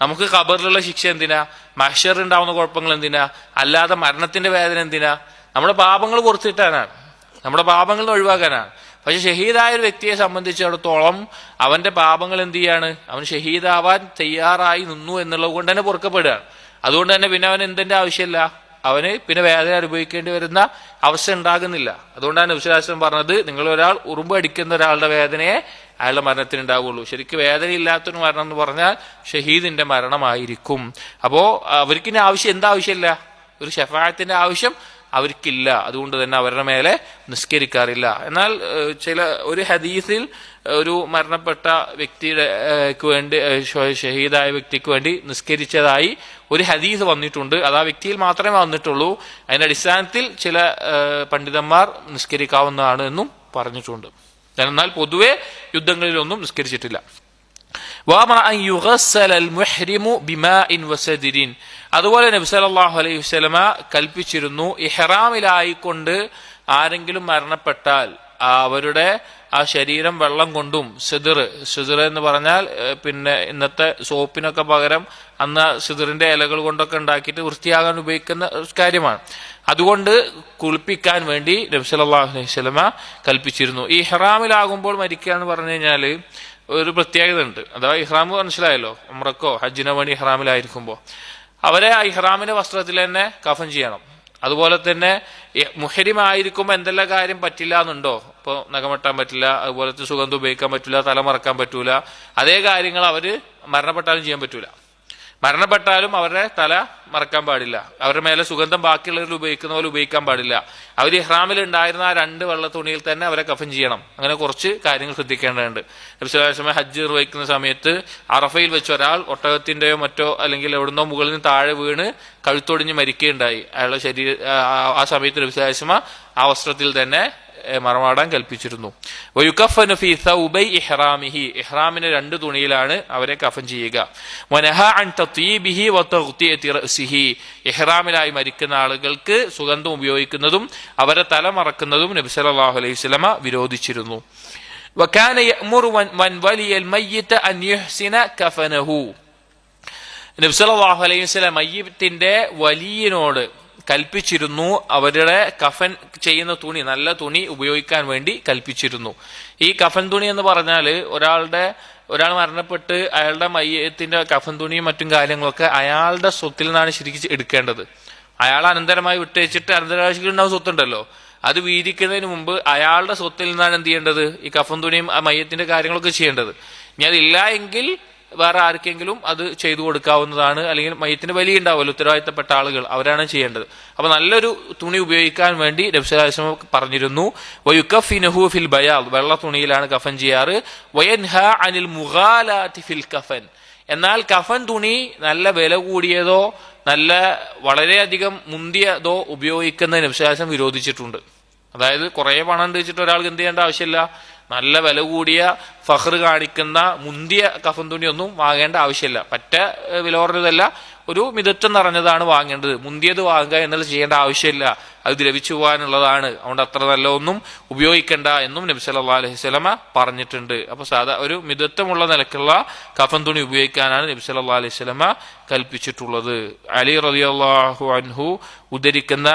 നമുക്ക് ഖബറിലുള്ള ശിക്ഷ എന്തിനാ? മഹ്ശറിൽ ഉണ്ടാവുന്ന കുഴപ്പങ്ങൾ എന്തിനാ? അല്ലാതെ മരണത്തിന്റെ വേദന എന്തിനാ? നമ്മുടെ പാപങ്ങൾ പുറത്തിട്ടാനാണ്, നമ്മുടെ പാപങ്ങൾ ഒഴിവാക്കാനാണ്. പക്ഷെ ഷഹീദായ ഒരു വ്യക്തിയെ സംബന്ധിച്ചിടത്തോളം അവന്റെ പാപങ്ങൾ എന്ത് ചെയ്യാണ്, അവൻ ഷഹീദാവാൻ തയ്യാറായി നിന്നു എന്നുള്ളത് കൊണ്ട് തന്നെ പൊറുക്കപ്പെടുകയാണ്. അതുകൊണ്ട് തന്നെ പിന്നെ അവൻ എന്തിന്റെ ആവശ്യമില്ല, അവന് പിന്നെ വേദന അനുഭവിക്കേണ്ടി വരുന്ന അവസ്ഥ ഉണ്ടാകുന്നില്ല. അതുകൊണ്ടാണ് നബി സല്ലല്ലാഹു അലൈഹി വസല്ലം പറഞ്ഞത്, നിങ്ങൾ ഒരാൾ ഉറുമ്പ് അടിക്കുന്ന ഒരാളുടെ വേദനയെ അയാളുടെ മരണത്തിന് ഉണ്ടാവുള്ളൂ. ശരിക്കും വേദനയില്ലാത്തൊരു മരണം എന്ന് പറഞ്ഞാൽ ഷഹീദിന്റെ മരണമായിരിക്കും. അപ്പോ അവർക്ക് എന്താവശ്യമില്ല, ഒരു ഷഫാഅത്തിന്റെ ആവശ്യം അവർക്കില്ല. അതുകൊണ്ട് തന്നെ അവരുടെ മേലെ നിസ്കരിക്കാറില്ല. എന്നാൽ ഒരു ഹദീസിൽ ഒരു മരണപ്പെട്ട വ്യക്തിയുടെ വേണ്ടി, ഷഹീദായ വ്യക്തിക്ക് വേണ്ടി നിസ്കരിച്ചതായി ഒരു ഹദീസ് വന്നിട്ടുണ്ട്. അത് ആ വ്യക്തിയിൽ മാത്രമേ വന്നിട്ടുള്ളൂ. അതിന്റെ അടിസ്ഥാനത്തിൽ ചില പണ്ഡിതന്മാർ നിസ്കരിക്കാവുന്നതാണ് എന്നും പറഞ്ഞിട്ടുണ്ട്. എന്നാൽ പൊതുവെ യുദ്ധങ്ങളിലൊന്നും നിസ്കരിച്ചിട്ടില്ല. അതുപോലെ നബി സല്ലല്ലാഹു അലൈഹി വസല്ലമ കൽപ്പിച്ചിരുന്നു, ഇഹ്റാമിലായിക്കൊണ്ട് ആരെങ്കിലും മരണപ്പെട്ടാൽ അവരുടെ ആ ശരീരം വെള്ളം കൊണ്ടും, സിദർ എന്ന് പറഞ്ഞാൽ പിന്നെ ഇന്നത്തെ സോപ്പിനൊക്കെ പകരം അന്ന് സിദറിന്റെ ഇലകൾ കൊണ്ടൊക്കെ ഉണ്ടാക്കിയിട്ട് വൃത്തിയാകാൻ ഉപയോഗിക്കുന്ന കാര്യമാണ്. അതുകൊണ്ട് കുളിപ്പിക്കാൻ വേണ്ടി നബി സല്ലല്ലാഹു അലൈഹി വസല്ലമ കൽപ്പിച്ചിരുന്നു. ഈ ഇഹ്റാമിലാകുമ്പോൾ മരിക്കുക എന്ന് പറഞ്ഞു കഴിഞ്ഞാൽ ഒരു പ്രത്യേകത ഉണ്ട്. അഥവാ ഇഹ്റാം മനസ്സിലായല്ലോ, ഉംറക്കോ ഹജ്ജിനോ വേണ്ടി ഇഹ്റാമിലായിരിക്കുമ്പോൾ അവരെ ആ ഇഹ്റാമിന്റെ വസ്ത്രത്തിൽ തന്നെ കഫൻ ചെയ്യണം. അതുപോലെ തന്നെ മുഹരിമായിരിക്കുമ്പോൾ എന്തെല്ലാം കാര്യം പറ്റില്ല എന്നുണ്ടോ? ഇപ്പോൾ നഖമെട്ടാൻ പറ്റില്ല, അതുപോലത്തെ സുഗന്ധം ഉപയോഗിക്കാൻ പറ്റില്ല, തല മറക്കാൻ പറ്റൂല. അതേ കാര്യങ്ങൾ അവര് മരണപ്പെട്ടാലും ചെയ്യാൻ പറ്റൂല. മരണപ്പെട്ടാലും അവരുടെ തല മറക്കാൻ പാടില്ല. അവരുടെ മേലെ സുഗന്ധം ബാക്കിയുള്ളവരിൽ ഉപയോഗിക്കുന്ന പോലെ ഉപയോഗിക്കാൻ പാടില്ല. അവർ ഇഹ്റാമിൽ ഉണ്ടായിരുന്ന ആ 2 വെള്ള തുണിയിൽ തന്നെ അവരെ കഫൻ ചെയ്യണം. അങ്ങനെ കുറച്ച് കാര്യങ്ങൾ ശ്രദ്ധിക്കേണ്ടതുണ്ട്. നബി സല്ലല്ലാഹു അലൈഹി വസല്ലം ഹജ്ജ് നിർവഹിക്കുന്ന സമയത്ത് അറഫയിൽ വെച്ച് ഒരാൾ ഒട്ടകത്തിന്റെയോ മറ്റോ അല്ലെങ്കിൽ എവിടുന്നോ മുകളിൽ നിന്ന് താഴെ വീണ് കഴുത്തൊടിഞ്ഞ് മരിക്കുകയുണ്ടായി. അയാളുടെ ആ സമയത്ത് നബി സല്ലല്ലാഹു അലൈഹി വസല്ലം ആ വസ്ത്രത്തിൽ തന്നെ മറമാടാൻ കൽപ്പിച്ചിരുന്നു. വയുകഫനു ഫീ സൗബൈ ഇഹ്റാമിഹി, ഇഹ്റാമിന്റെ 2 തുണിയിലാണ് അവരെ കഫൻ ചെയ്യുക. വനഹാ അൻ തത്യീബിഹി വതഗ്തിയതി റഅസിഹി, ഇഹ്റാമിലായി മരിക്കുന്ന ആളുകൾക്ക് സുഗന്ധം ഉപയോഗിക്കുന്നതും അവരെ തല മറക്കുന്നതും നബി സല്ലല്ലാഹു അലൈഹി വസല്ലം വിരോധിച്ചിരുന്നു. വകാന യഅ്മുറു മൻ വലിയൽ മയ്യിത അൻ യുഹ്സിന കഫനഹു, നബി സല്ലല്ലാഹു അലൈഹി വസല്ലം മയ്യിത്തിന്റെ വലിയനോട് കൽപ്പിച്ചിരുന്നു അവരുടെ കഫൻ ചെയ്യുന്ന തുണി, നല്ല തുണി ഉപയോഗിക്കാൻ വേണ്ടി കൽപ്പിച്ചിരുന്നു. ഈ കഫൻ തുണി എന്ന് പറഞ്ഞാല് ഒരാൾ മരണപ്പെട്ട് അയാളുടെ മയ്യത്തിന്റെ കഫൻ തുണിയും മറ്റും കാര്യങ്ങളൊക്കെ അയാളുടെ സ്വത്തിൽ നിന്നാണ് ശരിക്കും എടുക്കേണ്ടത്. അയാൾ അനന്തരമായി വിട്ടയച്ചിട്ട് അനന്തരാശിക്ക് ഉണ്ടാവും സ്വത്തുണ്ടല്ലോ, അത് വീതിക്കുന്നതിന് മുമ്പ് അയാളുടെ സ്വത്തിൽ നിന്നാണ് എന്ത് ചെയ്യേണ്ടത്? ഈ കഫൻ തുണിയും ആ മയ്യത്തിന്റെ കാര്യങ്ങളൊക്കെ ചെയ്യേണ്ടത്. ഇനി അതില്ല എങ്കിൽ വേറെ ആർക്കെങ്കിലും അത് ചെയ്തു കൊടുക്കാവുന്നതാണ്. അല്ലെങ്കിൽ മയ്യത്തിന് വലിയ ഉണ്ടാവുമല്ലോ ഉത്തരവാദിത്തപ്പെട്ട ആളുകൾ, അവരാണ് ചെയ്യേണ്ടത്. അപ്പൊ നല്ലൊരു തുണി ഉപയോഗിക്കാൻ വേണ്ടി നബി സല്ലല്ലാഹു അലൈഹി വസല്ലം പറഞ്ഞിരുന്നു. വയുകഫിനുഹു ഫിൽ ബയാദ്, വെള്ള തുണിയിലാണ് കഫൻ ചെയ്യാറ്. വയൻഹാ അനിൽ മുഗാലാതി ഫിൽ കഫൻ, എന്നാൽ കഫൻ തുണി നല്ല വില കൂടിയതോ നല്ല വളരെയധികം മുന്തിയതോ ഉപയോഗിക്കുന്നതിന് നബി സല്ലല്ലാഹു അലൈഹി വസല്ലം വിരോധിച്ചിട്ടുണ്ട്. അതായത് കുറെ പണം ഉണ്ട് വെച്ചിട്ട് ഒരാൾക്ക് എന്ത് ചെയ്യേണ്ട ആവശ്യമില്ല. നല്ല വില കൂടിയ ഫഖ്ർ കാണിക്കുന്ന മുന്തിയ കഫൻ തുണിയൊന്നും വാങ്ങേണ്ട ആവശ്യമില്ല. പറ്റ വില കുറഞ്ഞതല്ല, ഒരു മിതത്വം നിറഞ്ഞതാണ് വാങ്ങേണ്ടത്. മുന്തിയത് വാങ്ങുക എന്നുള്ളത് ചെയ്യേണ്ട ആവശ്യമില്ല, അത് ദ്രവിച്ചു പോകാനുള്ളതാണ്. അതുകൊണ്ട് അത്ര നല്ല ഒന്നും ഉപയോഗിക്കേണ്ട എന്നും നബി സല്ലല്ലാഹു അലൈഹി വസല്ലം പറഞ്ഞിട്ടുണ്ട്. അപ്പൊ സാധാ ഒരു മിതത്വമുള്ള നിലക്കുള്ള കഫൻ തുണി ഉപയോഗിക്കാനാണ് നബി സല്ലല്ലാഹു അലൈഹി വസല്ലം കൽപ്പിച്ചിട്ടുള്ളത്. അലി റളിയല്ലാഹു അൻഹു ഉദ്ധരിക്കുന്ന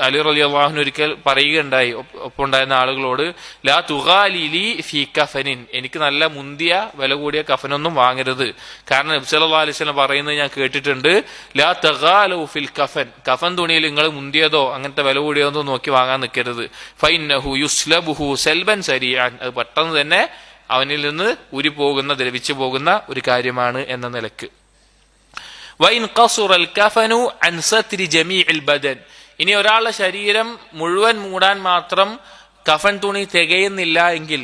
അലി റളിയല്ലാഹു അൻഹു ഒരിക്കൽ പറയുകയുണ്ടായി ഒപ്പമുണ്ടായിരുന്ന ആളുകളോട്, ലാ തുഗാലിലി ഫീ കഫനിൻ, എനിക്ക് നല്ല മുന്തിയ വില കൂടിയ കഫനൊന്നും വാങ്ങരുത്. കാരണം നബി സല്ലല്ലാഹു അലൈഹി വസല്ലം പറയുന്നത് ഞാൻ കേട്ടിട്ടുണ്ട്, ലാ തഗാലു ഫിൽ കഫൻ, കഫൻ തുണിയിൽ നിങ്ങൾ മുന്തിയതോ അങ്ങനത്തെ വില കൂടിയതോ നോക്കി വാങ്ങാൻ നിൽക്കരുത്. ഫൈന്നഹു യുസ്ലബുഹു സൽബൻ സരിഅൻ, അത് പെട്ടെന്ന് തന്നെ അവനിൽ നിന്ന് ഉരിപോകുന്ന ദ്രവിച്ചു പോകുന്ന ഒരു കാര്യമാണ് എന്ന നിലക്ക്. വൈൻ ഖസുറൽ കഫനു അൻ സത്രി ജമീഇൽ ബദൻ, ഇനി ഒരാളുടെ ശരീരം മുഴുവൻ മൂടാൻ മാത്രം കഫൻ തുണി തികയുന്നില്ല എങ്കിൽ,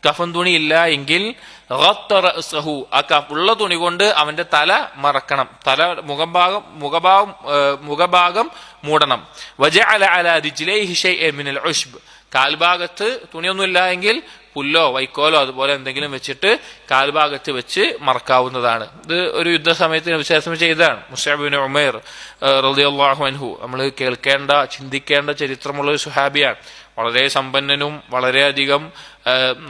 കഫൻ തുണി ഇല്ല എങ്കിൽ ഉള്ള തുണി കൊണ്ട് അവന്റെ തല മറക്കണം, തല മുഖഭാഗം മൂടണം. വജഅല അലാ റിജ്ലൈഹി ശൈഅൻ മിനൽ ഉശ്ബ്, കാൽഭാഗത്ത് തുണിയൊന്നുമില്ല എങ്കിൽ പുല്ലോ വൈക്കോലോ അതുപോലെ എന്തെങ്കിലും വെച്ചിട്ട് കാൽഭാഗത്ത് വെച്ച് മറക്കാവുന്നതാണ്. ഇത് ഒരു യുദ്ധസമയത്ത് നബി സല്ലല്ലാഹു അലൈഹി വസല്ലം ചെയ്തതാണ്. മുസ്അബ് ഇബ്നു ഉമൈർ റളിയല്ലാഹു അൻഹു, നമ്മൾ കേൾക്കേണ്ട ചിന്തിക്കേണ്ട ചരിത്രമുള്ള ഒരു സുഹാബിയാണ്. വളരെ സമ്പന്നനും വളരെയധികം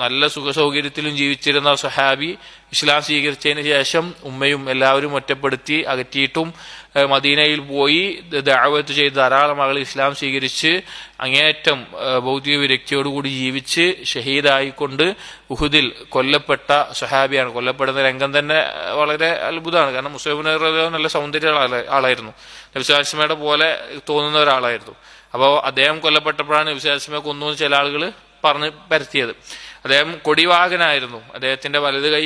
നല്ല സുഖസൗകര്യത്തിലും ജീവിച്ചിരുന്ന സുഹാബി ഇസ്ലാം സ്വീകരിച്ചതിന് ശേഷം ഉമ്മയും എല്ലാവരും ഒറ്റപ്പെടുത്തി അകറ്റിയിട്ടും മദീനയിൽ പോയി ദഅവത്ത് ചെയ്ത് ധാരാളം ആളുകൾ ഇസ്ലാം സ്വീകരിച്ച് അങ്ങേയറ്റം ഭൗതിക വിരക്തിയോടുകൂടി ജീവിച്ച് ഷഹീദായിക്കൊണ്ട് ഉഹുദിൽ കൊല്ലപ്പെട്ട സുഹാബിയാണ്. കൊല്ലപ്പെടുന്ന രംഗം തന്നെ വളരെ അത്ഭുതമാണ്. കാരണം മുസ്ലിം നല്ല സൗന്ദര്യ ആളായിരുന്നു, നബി സല്ലല്ലാഹു അലൈഹി വസല്ലമയുടെ പോലെ തോന്നുന്ന ഒരാളായിരുന്നു. അപ്പോൾ അദ്ദേഹം കൊല്ലപ്പെട്ടപ്പോഴാണ് നബി സല്ലല്ലാഹു അലൈഹി വസല്ലമയെ കൊന്നു ചില ആളുകൾ പറഞ്ഞ് പരത്തിയത്. അദ്ദേഹം കൊടിവാഹനായിരുന്നു. അദ്ദേഹത്തിന്റെ വലത് കൈ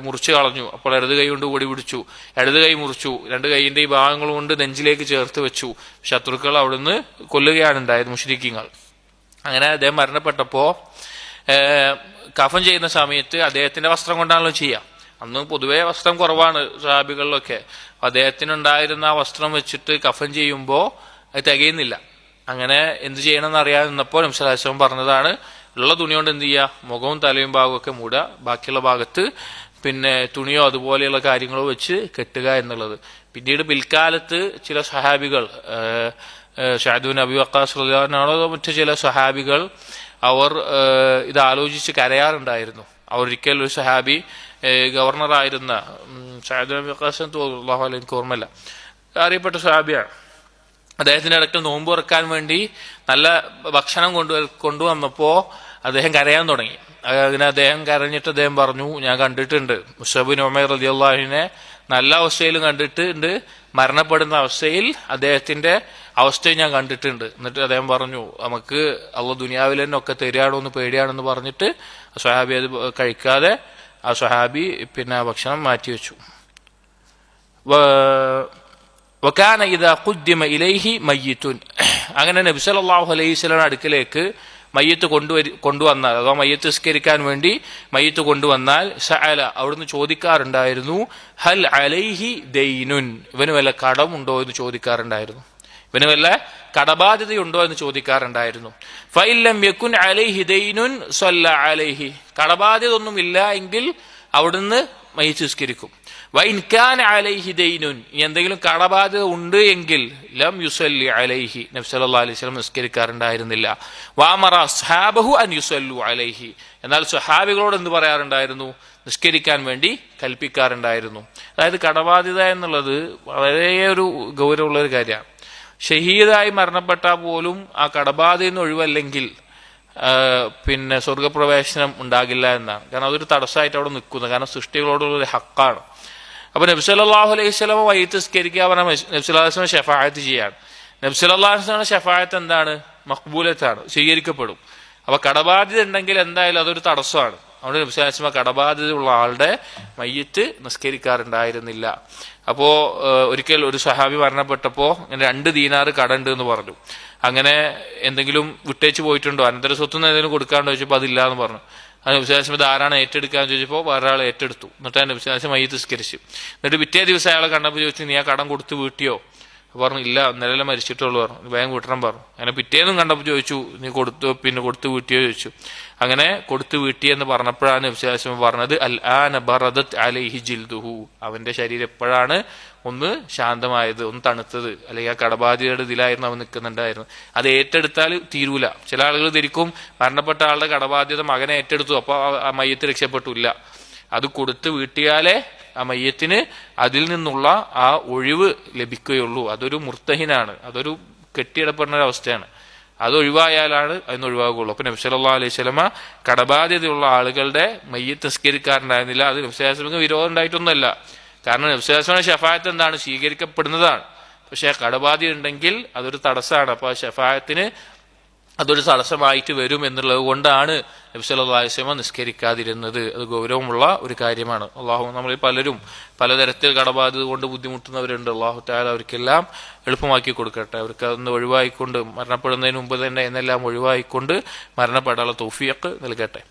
മുറിച്ചു കളഞ്ഞു. അപ്പോൾ ഇടത് കൈ കൊണ്ട് കൊടി പിടിച്ചു, ഇടത് കൈ മുറിച്ചു, 2 കൈയിന്റെ ഈ ഭാഗങ്ങൾ കൊണ്ട് നെഞ്ചിലേക്ക് ചേർത്ത് വെച്ചു. ശത്രുക്കൾ അവിടുന്ന് കൊല്ലുകയാണ് ഉണ്ടായത്, മുശ്രിക്കീങ്ങൾ. അങ്ങനെ അദ്ദേഹം മരണപ്പെട്ടപ്പോ കഫൻ ചെയ്യുന്ന സമയത്ത് അദ്ദേഹത്തിന്റെ വസ്ത്രം കൊണ്ടാണല്ലോ ചെയ്യാം. അന്ന് പൊതുവെ വസ്ത്രം കുറവാണ് സ്വഹാബികളിലൊക്കെ. അദ്ദേഹത്തിനുണ്ടായിരുന്ന ആ വസ്ത്രം വെച്ചിട്ട് കഫൻ ചെയ്യുമ്പോൾ അത് തികയുന്നില്ല. അങ്ങനെ എന്ത് ചെയ്യണമെന്ന് അറിയാതെ നിന്നപ്പോൾ നബി സല്ലല്ലാഹു അലൈഹി വസല്ലം പറഞ്ഞതാണ്, ഉള്ള തുണി കൊണ്ട് എന്ത് ചെയ്യുക, മുഖവും തലയും ഭാഗവും ഒക്കെ മൂടുക, ബാക്കിയുള്ള ഭാഗത്ത് പിന്നെ തുണിയോ അതുപോലെയുള്ള കാര്യങ്ങളോ വെച്ച് കെട്ടുക എന്നുള്ളത്. പിന്നീട് പിൽക്കാലത്ത് ചില സഹാബികൾ, സഅദ് ബിൻ അബി വഖാസ് റളിയല്ലാഹു അൻഹു മറ്റു ചില സഹാബികൾ അവർ ഇത് ആലോചിച്ച് കരയാറുണ്ടായിരുന്നു. അവരൊരിക്കൽ ഒരു സഹാബി ഗവർണറായിരുന്ന സഅദ് ബിൻ അബി വഖാസ് റളിയല്ലാഹു അൻഹു, എനിക്ക് ഓർമ്മയില്ല, അറിയപ്പെട്ട സഹാബിയാണ്. അദ്ദേഹത്തിന്റെ അടുക്കൽ നോമ്പ് തുറക്കാൻ വേണ്ടി നല്ല ഭക്ഷണം കൊണ്ടുവന്നപ്പോ അദ്ദേഹം കരയാൻ തുടങ്ങി. അങ്ങനെ അദ്ദേഹം കരഞ്ഞിട്ട് അദ്ദേഹം പറഞ്ഞു, ഞാൻ കണ്ടിട്ടുണ്ട് മുസ്അബ് ബിൻ ഉമൈർ റളിയല്ലാഹു അൻഹുവിനെ നല്ല അവസ്ഥയിലും കണ്ടിട്ടുണ്ട്, മരണപ്പെടുന്ന അവസ്ഥയിൽ അദ്ദേഹത്തിന്റെ അവസ്ഥയും ഞാൻ കണ്ടിട്ടുണ്ട്. എന്നിട്ട് അദ്ദേഹം പറഞ്ഞു, നമുക്ക് അള്ളാഹ് ദുനിയാവിൽ തന്നെ ഒക്കെ തരികയാണോ എന്ന് പേടിയാണെന്ന് പറഞ്ഞിട്ട് സ്വഹാബി അത് കഴിക്കാതെ ആ സ്വഹാബി പിന്നെ ഭക്ഷണം മാറ്റിവെച്ചു. വകാന ഇദാ ഖുദ്ദിമ ഇലൈഹി മയ്യിത്തുൻ, അങ്ങനെ നബി സല്ലല്ലാഹു അലൈഹി വസല്ലം അടുക്കലേക്ക് മയ്യത്ത് കൊണ്ടുവന്നാൽ അഥവാ മയ്യത്ത് നിസ്കരിക്കാൻ വേണ്ടി മയ്യത്ത് കൊണ്ടുവന്നാൽ സഅല, അവിടുന്ന് ചോദിക്കാറുണ്ടായിരുന്നു, ഹൽ അലൈഹി ദൈനുൻ, ഇവന് വല്ല കടമുണ്ടോ എന്ന് ചോദിക്കാറുണ്ടായിരുന്നു, ഇവന് വല്ല കടബാധ്യതയുണ്ടോ എന്ന് ചോദിക്കാറുണ്ടായിരുന്നു. ഫഇല്ലം യകുൻ അലൈഹി ദൈനുൻ സല്ല അലൈഹി, കടബാധ്യത ഒന്നുമില്ല എങ്കിൽ അവിടുന്ന് മയ്യത്ത് നിസ്കരിക്കും. വഇൻ കാന അലൈഹി ദൈനുൻ, എന്തെങ്കിലും കടബാധ്യത ഉണ്ട് എങ്കിൽ ലം യുസല്ലി അലൈഹി, നബി സല്ലല്ലാഹു അലൈഹി വസല്ലം നിസ്കരിക്കാറുണ്ടായിരുന്നില്ല. വഅമറ അസ്ഹാബഹു അൻ യുസല്ലു അലൈഹി, എന്നാൽ സ്വഹാബികളോട് എന്ത് പറയാറുണ്ടായിരുന്നു? നിസ്കരിക്കാൻ വേണ്ടി കൽപ്പിക്കാറുണ്ടായിരുന്നു. അതായത് കടബാധ്യത എന്നുള്ളത് വളരെ ഒരു ഗൗരവമുള്ള ഒരു കാര്യമാണ്. ഷഹീദായി മരണപ്പെട്ടാൽ പോലും ആ കടബാധയിൽ നിന്ന് ഒഴിവല്ലെങ്കിൽ പിന്നെ സ്വർഗപ്രവേശനം ഉണ്ടാകില്ല എന്നാണ്. കാരണം അതൊരു തടസ്സമായിട്ട് അവിടെ നിൽക്കുന്നത്. കാരണം സൃഷ്ടികളോടുള്ളൊരു ഹക്കാണ്. അപ്പൊ നബി സല്ലല്ലാഹു അലൈഹി വസല്ലം മയ്യിത്ത് നിസ്കരിക്കുക പറഞ്ഞാൽ നബി സല്ലല്ലാഹു അലൈഹി വസല്ലം ശഫാഅത്ത് ചെയ്യാണ്. നബി സല്ലല്ലാഹു അലൈഹി വസല്ലം ശഫാഅത്ത് എന്താണ്? മഖ്ബൂലത്താണ്, സ്വീകരിക്കപ്പെടും. അപ്പൊ കടബാധ്യത ഉണ്ടെങ്കിൽ എന്തായാലും അതൊരു തടസ്സമാണ്. അവിടെ നബി സല്ലല്ലാഹു അലൈഹി വസല്ലം കടബാധ്യതയുള്ള ആളുടെ മയ്യിത്ത് നിസ്കരിക്കാറുണ്ടായിരുന്നില്ല. അപ്പോ ഒരിക്കൽ ഒരു സഹാബി മരണപ്പെട്ടപ്പോ 2 ദീനാർ കടണ്ട് എന്ന് പറഞ്ഞു. അങ്ങനെ എന്തെങ്കിലും വിട്ടേച്ച് പോയിട്ടുണ്ടോ, അനന്തര സ്വത്തുനിന്ന് എന്തെങ്കിലും കൊടുക്കാണ്ടോ ചോദിച്ചപ്പോൾ അതില്ല എന്ന് പറഞ്ഞു. അത് നബി സല്ലല്ലാഹു അലൈഹി വസല്ലം ആരാണ് ഏറ്റെടുക്കാന്ന് ചോദിച്ചപ്പോൾ വേറെ ആൾ ഏറ്റെടുത്തു. എന്നിട്ട് നബി സല്ലല്ലാഹു അലൈഹി വസല്ലം മയ്യിത്ത് നിസ്കരിച്ചു. എന്നിട്ട് പിറ്റേ ദിവസം അയാളെ കണ്ടപ്പോൾ ചോദിച്ചു, നീ ആ കടം കൊടുത്ത് വീട്ടിയോ? പറഞ്ഞു, ഇല്ല, ഇന്നലെ മരിച്ചിട്ടുള്ളൂ പറഞ്ഞു. വേഗം വീട്ടണം പറഞ്ഞു. അങ്ങനെ പിറ്റേന്നും കണ്ടപ്പോൾ ചോദിച്ചു, നീ കൊടുത്ത് വീട്ടിയോ ചോദിച്ചു. അങ്ങനെ കൊടുത്ത് വീട്ടിയെന്ന് പറഞ്ഞപ്പോഴാണ് നബി സല്ലല്ലാഹു അലൈഹി വസല്ലം പറഞ്ഞത്, അൽ ആന ബറദത് അലൈഹി ജിൽദുഹു, അവന്റെ ശരീരം എപ്പോഴാണ് ഒന്ന് ശാന്തമായത്, ഒന്ന് തണുത്തത്. അല്ലെങ്കിൽ ആ കടബാധ്യതയുടെ ഇതിലായിരുന്നു അവൻ നിൽക്കുന്നുണ്ടായിരുന്നു. അത് ഏറ്റെടുത്താൽ തീരൂല. ചില ആളുകൾ ധരിക്കും മരണപ്പെട്ട ആളുടെ കടബാധ്യത മകനെ ഏറ്റെടുത്തു, അപ്പൊ ആ മയ്യത്ത് രക്ഷപ്പെട്ടില്ല. അത് കൊടുത്ത് വീട്ടിയാലേ ആ മയ്യത്തിന് അതിൽ നിന്നുള്ള ആ ഒഴിവ് ലഭിക്കുകയുള്ളൂ. അതൊരു മുർത്തഹിനാണ്, അതൊരു കെട്ടിയിടപ്പെടുന്ന ഒരു അവസ്ഥയാണ്. അത് ഒഴിവായാലാണ് അതിന് ഒഴിവാകുള്ളൂ. അപ്പൊ നബി സല്ലല്ലാഹു അലൈഹി വസല്ലമ കടബാധ്യതയുള്ള ആളുകളുടെ മയ്യിത്ത് നിസ്കരിക്കാറുണ്ടായിരുന്നില്ല. അത് നബി സല്ലല്ലാഹു അലൈഹി വസല്ലമക്ക് വിരോധം ഉണ്ടായിട്ടൊന്നുമല്ല. കാരണം നബി സല്ലല്ലാഹു അലൈഹി വസല്ലം ശഫാഅത്ത് എന്താണ്? സ്വീകരിക്കപ്പെടുന്നതാണ്. പക്ഷെ കടബാധ്യത ഉണ്ടെങ്കിൽ അതൊരു തടസ്സമാണ്. അപ്പൊ ആ ശഫാഅത്തിന് അതൊരു തടസ്സമായിട്ട് വരും എന്നുള്ളത് കൊണ്ടാണ് നബി സല്ലല്ലാഹു അലൈഹി വസല്ലം നിസ്കരിക്കാതിരുന്നത്. അത് ഗൗരവമുള്ള ഒരു കാര്യമാണ്. അള്ളാഹു നമ്മളിൽ പലരും പലതരത്തിൽ കടബാധ്യത കൊണ്ട് ബുദ്ധിമുട്ടുന്നവരുണ്ട്. അള്ളാഹു തആല അവർക്കെല്ലാം എളുപ്പമാക്കി കൊടുക്കട്ടെ. അവർക്ക് അതൊന്ന് ഒഴിവായിക്കൊണ്ട് മരണപ്പെടുന്നതിന് മുമ്പ് തന്നെ എന്നെല്ലാം ഒഴിവായിക്കൊണ്ട് മരണപ്പെടാനുള്ള തൗഫീഖ് നൽകട്ടെ.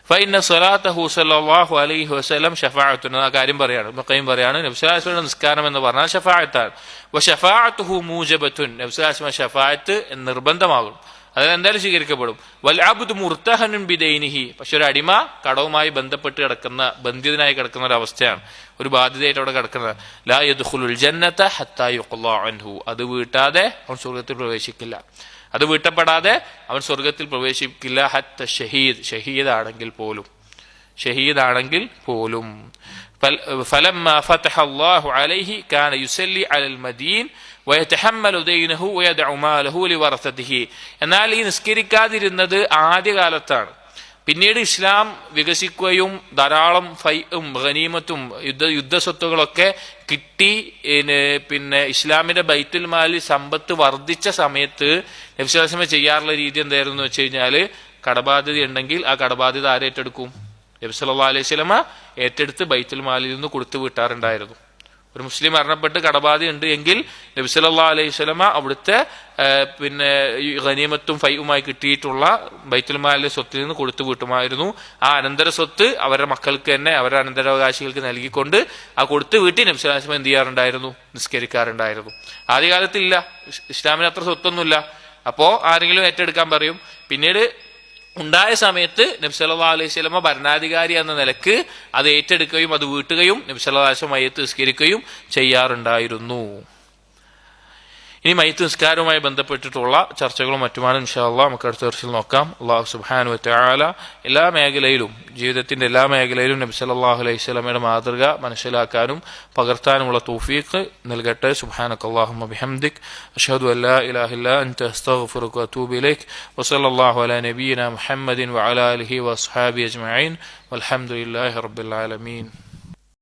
ഫഇന്ന സ്വലാത്തഹു സല്ലല്ലാഹു അലൈഹി വസല്ലം ഷഫാഅത്തുൻ, ആ കാര്യം പറയാണ് ഇബ്നു ഖയ്യിം പറയാണ്, നബി സല്ലല്ലാഹു അലൈഹി വസല്ലം നിസ്കാരം എന്ന് പറഞ്ഞാൽ ഷഫാഅത്താണ്. വശഫാഅത്തുഹു മൂജബത്തുൻ, നബി സല്ലല്ലാഹു അലൈഹി വസല്ലം ഷഫാഅത്ത് നിർബന്ധമാകും, അത് എന്തായാലും സ്വീകരിക്കപ്പെടും. വൽ അബ്ദു മുർതഹനുൻ ബിദൈനിഹി, പക്ഷെ ഒരു അടിമ കടവുമായി ബന്ധപ്പെട്ട് കിടക്കുന്ന, ബന്ധിതനായി കിടക്കുന്ന ഒരു അവസ്ഥയാണ്, ഒരു ബാധ്യതയായിട്ട് അവിടെ കിടക്കുന്നത്. ലാ യദ്ഖുലുൽ ജന്നത ഹത്താ യുഖ്ളാ അൻഹു, അത് വീട്ടാതെ അവൻ സ്വർഗ്ഗത്തിൽ പ്രവേശിക്കില്ല. അത് വീട്ടപ്പെടാതെ അവൻ സ്വർഗ്ഗത്തിൽ പ്രവേശിക്കില്ല. ഹത്ത ഷഹീദ്, ഷഹീദാണെങ്കിൽ പോലും. ഫലമ്മ ഫതഹ അല്ലാഹു അലൈഹി കാന യുസല്ലി അലൽ മദീൻ വയതഹമ്മലു ദൈനഹു വയദഉ മാലഹു ലിവറസതിഹി. എന്നാൽ ഈ നിസ്കരിക്കാതിരുന്നത് ആദ്യകാലത്താണ്. പിന്നീട് ഇസ്ലാം വികസിക്കുകയും ധാരാളം ഫൈഉം ഗനീമത്തും യുദ്ധസ്വത്തുകളൊക്കെ കിട്ടി, പിന്നെ ഇസ്ലാമിന്റെ ബൈത്തുൽ മാലിൽ സമ്പത്ത് വർദ്ധിച്ച സമയത്ത് നബി സല്ലല്ലാഹു അലൈഹി വസല്ലം ചെയ്യാറുള്ള രീതി എന്തായിരുന്നു വെച്ച് കഴിഞ്ഞാൽ, കടബാധ്യത ഉണ്ടെങ്കിൽ ആ കടബാധ്യത ആരേറ്റെടുക്കും? നബി സല്ലല്ലാഹു അലൈഹി വസല്ലം ഏറ്റെടുത്ത് ബൈത്തുൽ മാലിൽ നിന്ന് കൊടുത്തു വിട്ടാറുണ്ടായിരുന്നു. ഒരു മുസ്ലിം മരണപ്പെട്ട് കടബാധ്യത ഉണ്ട് എങ്കിൽ നബി സല്ലല്ലാഹു അലൈഹി വസല്ലം അവിടുത്തെ പിന്നെ ഗനീമത്തും ഫൈഉമായി കിട്ടിയിട്ടുള്ള ബൈത്തുൽ മാലിലെ സ്വത്തിൽ നിന്ന് കൊടുത്തു വീട്ടുമായിരുന്നു. ആ അനന്തര സ്വത്ത് അവരുടെ മക്കൾക്ക് തന്നെ, അവരുടെ അനന്തരാവകാശികൾക്ക് നൽകിക്കൊണ്ട് ആ കൊടുത്തു വീട്ടി നബി സല്ലല്ലാഹു അലൈഹി വസല്ലം എന്ത് ചെയ്യാറുണ്ടായിരുന്നു? നിസ്കരിക്കാറുണ്ടായിരുന്നു. ആദ്യകാലത്തില്ല, ഇസ്ലാമിന് അത്ര സ്വത്തൊന്നുമില്ല. അപ്പോ ആരെങ്കിലും ഏറ്റെടുക്കാൻ പറയും. പിന്നീട് ഉണ്ടായ സമയത്ത് നബി സല്ലല്ലാഹു അലൈഹി വസല്ലം ഭരണാധികാരി എന്ന നിലക്ക് അത് ഏറ്റെടുക്കുകയും അത് വീട്ടുകയും നബി സല്ലല്ലാഹു അലൈഹി വസല്ലം മയ്യിത്ത് നിസ്കരിക്കുകയും ചെയ്യാറുണ്ടായിരുന്നു. ഇനി മയ്യിത്ത് നിസ്കാരവുമായി ബന്ധപ്പെട്ടിട്ടുള്ള ചർച്ചകളും മറ്റുമാണ് ഇൻഷാ അല്ലാഹ് നമുക്ക് അടുത്ത ചർച്ചയിൽ നോക്കാം. അല്ലാഹു സുബ്ഹാനഹു വ തആല എല്ലാ മേഖലയിലും, ജീവിതത്തിന്റെ എല്ലാ മേഖലയിലും നബി സല്ലല്ലാഹു അലൈഹി വസല്ലമയുടെ മാതൃക മനസ്സിലാക്കാനും പകർത്താനുമുള്ള തൗഫീഖ് നൽകട്ടെ. സുബ്ഹാനകല്ലാഹുമ്മ ബിഹംദിക് അഷ്ഹദു അൻ ലാ ഇലാഹ ഇല്ലാ അൻത അസ്തഗ്ഫിറുക വഅതൂബു ഇലൈക് വസല്ലല്ലാഹു അലാ നബിയിനാ മുഹമ്മദിൻ വഅലാ ആലിഹി വഅസ്ഹാബിഹി അജ്മഈൻ വൽഹംദുലില്ലാഹി റബ്ബിൽ ആലമീൻ.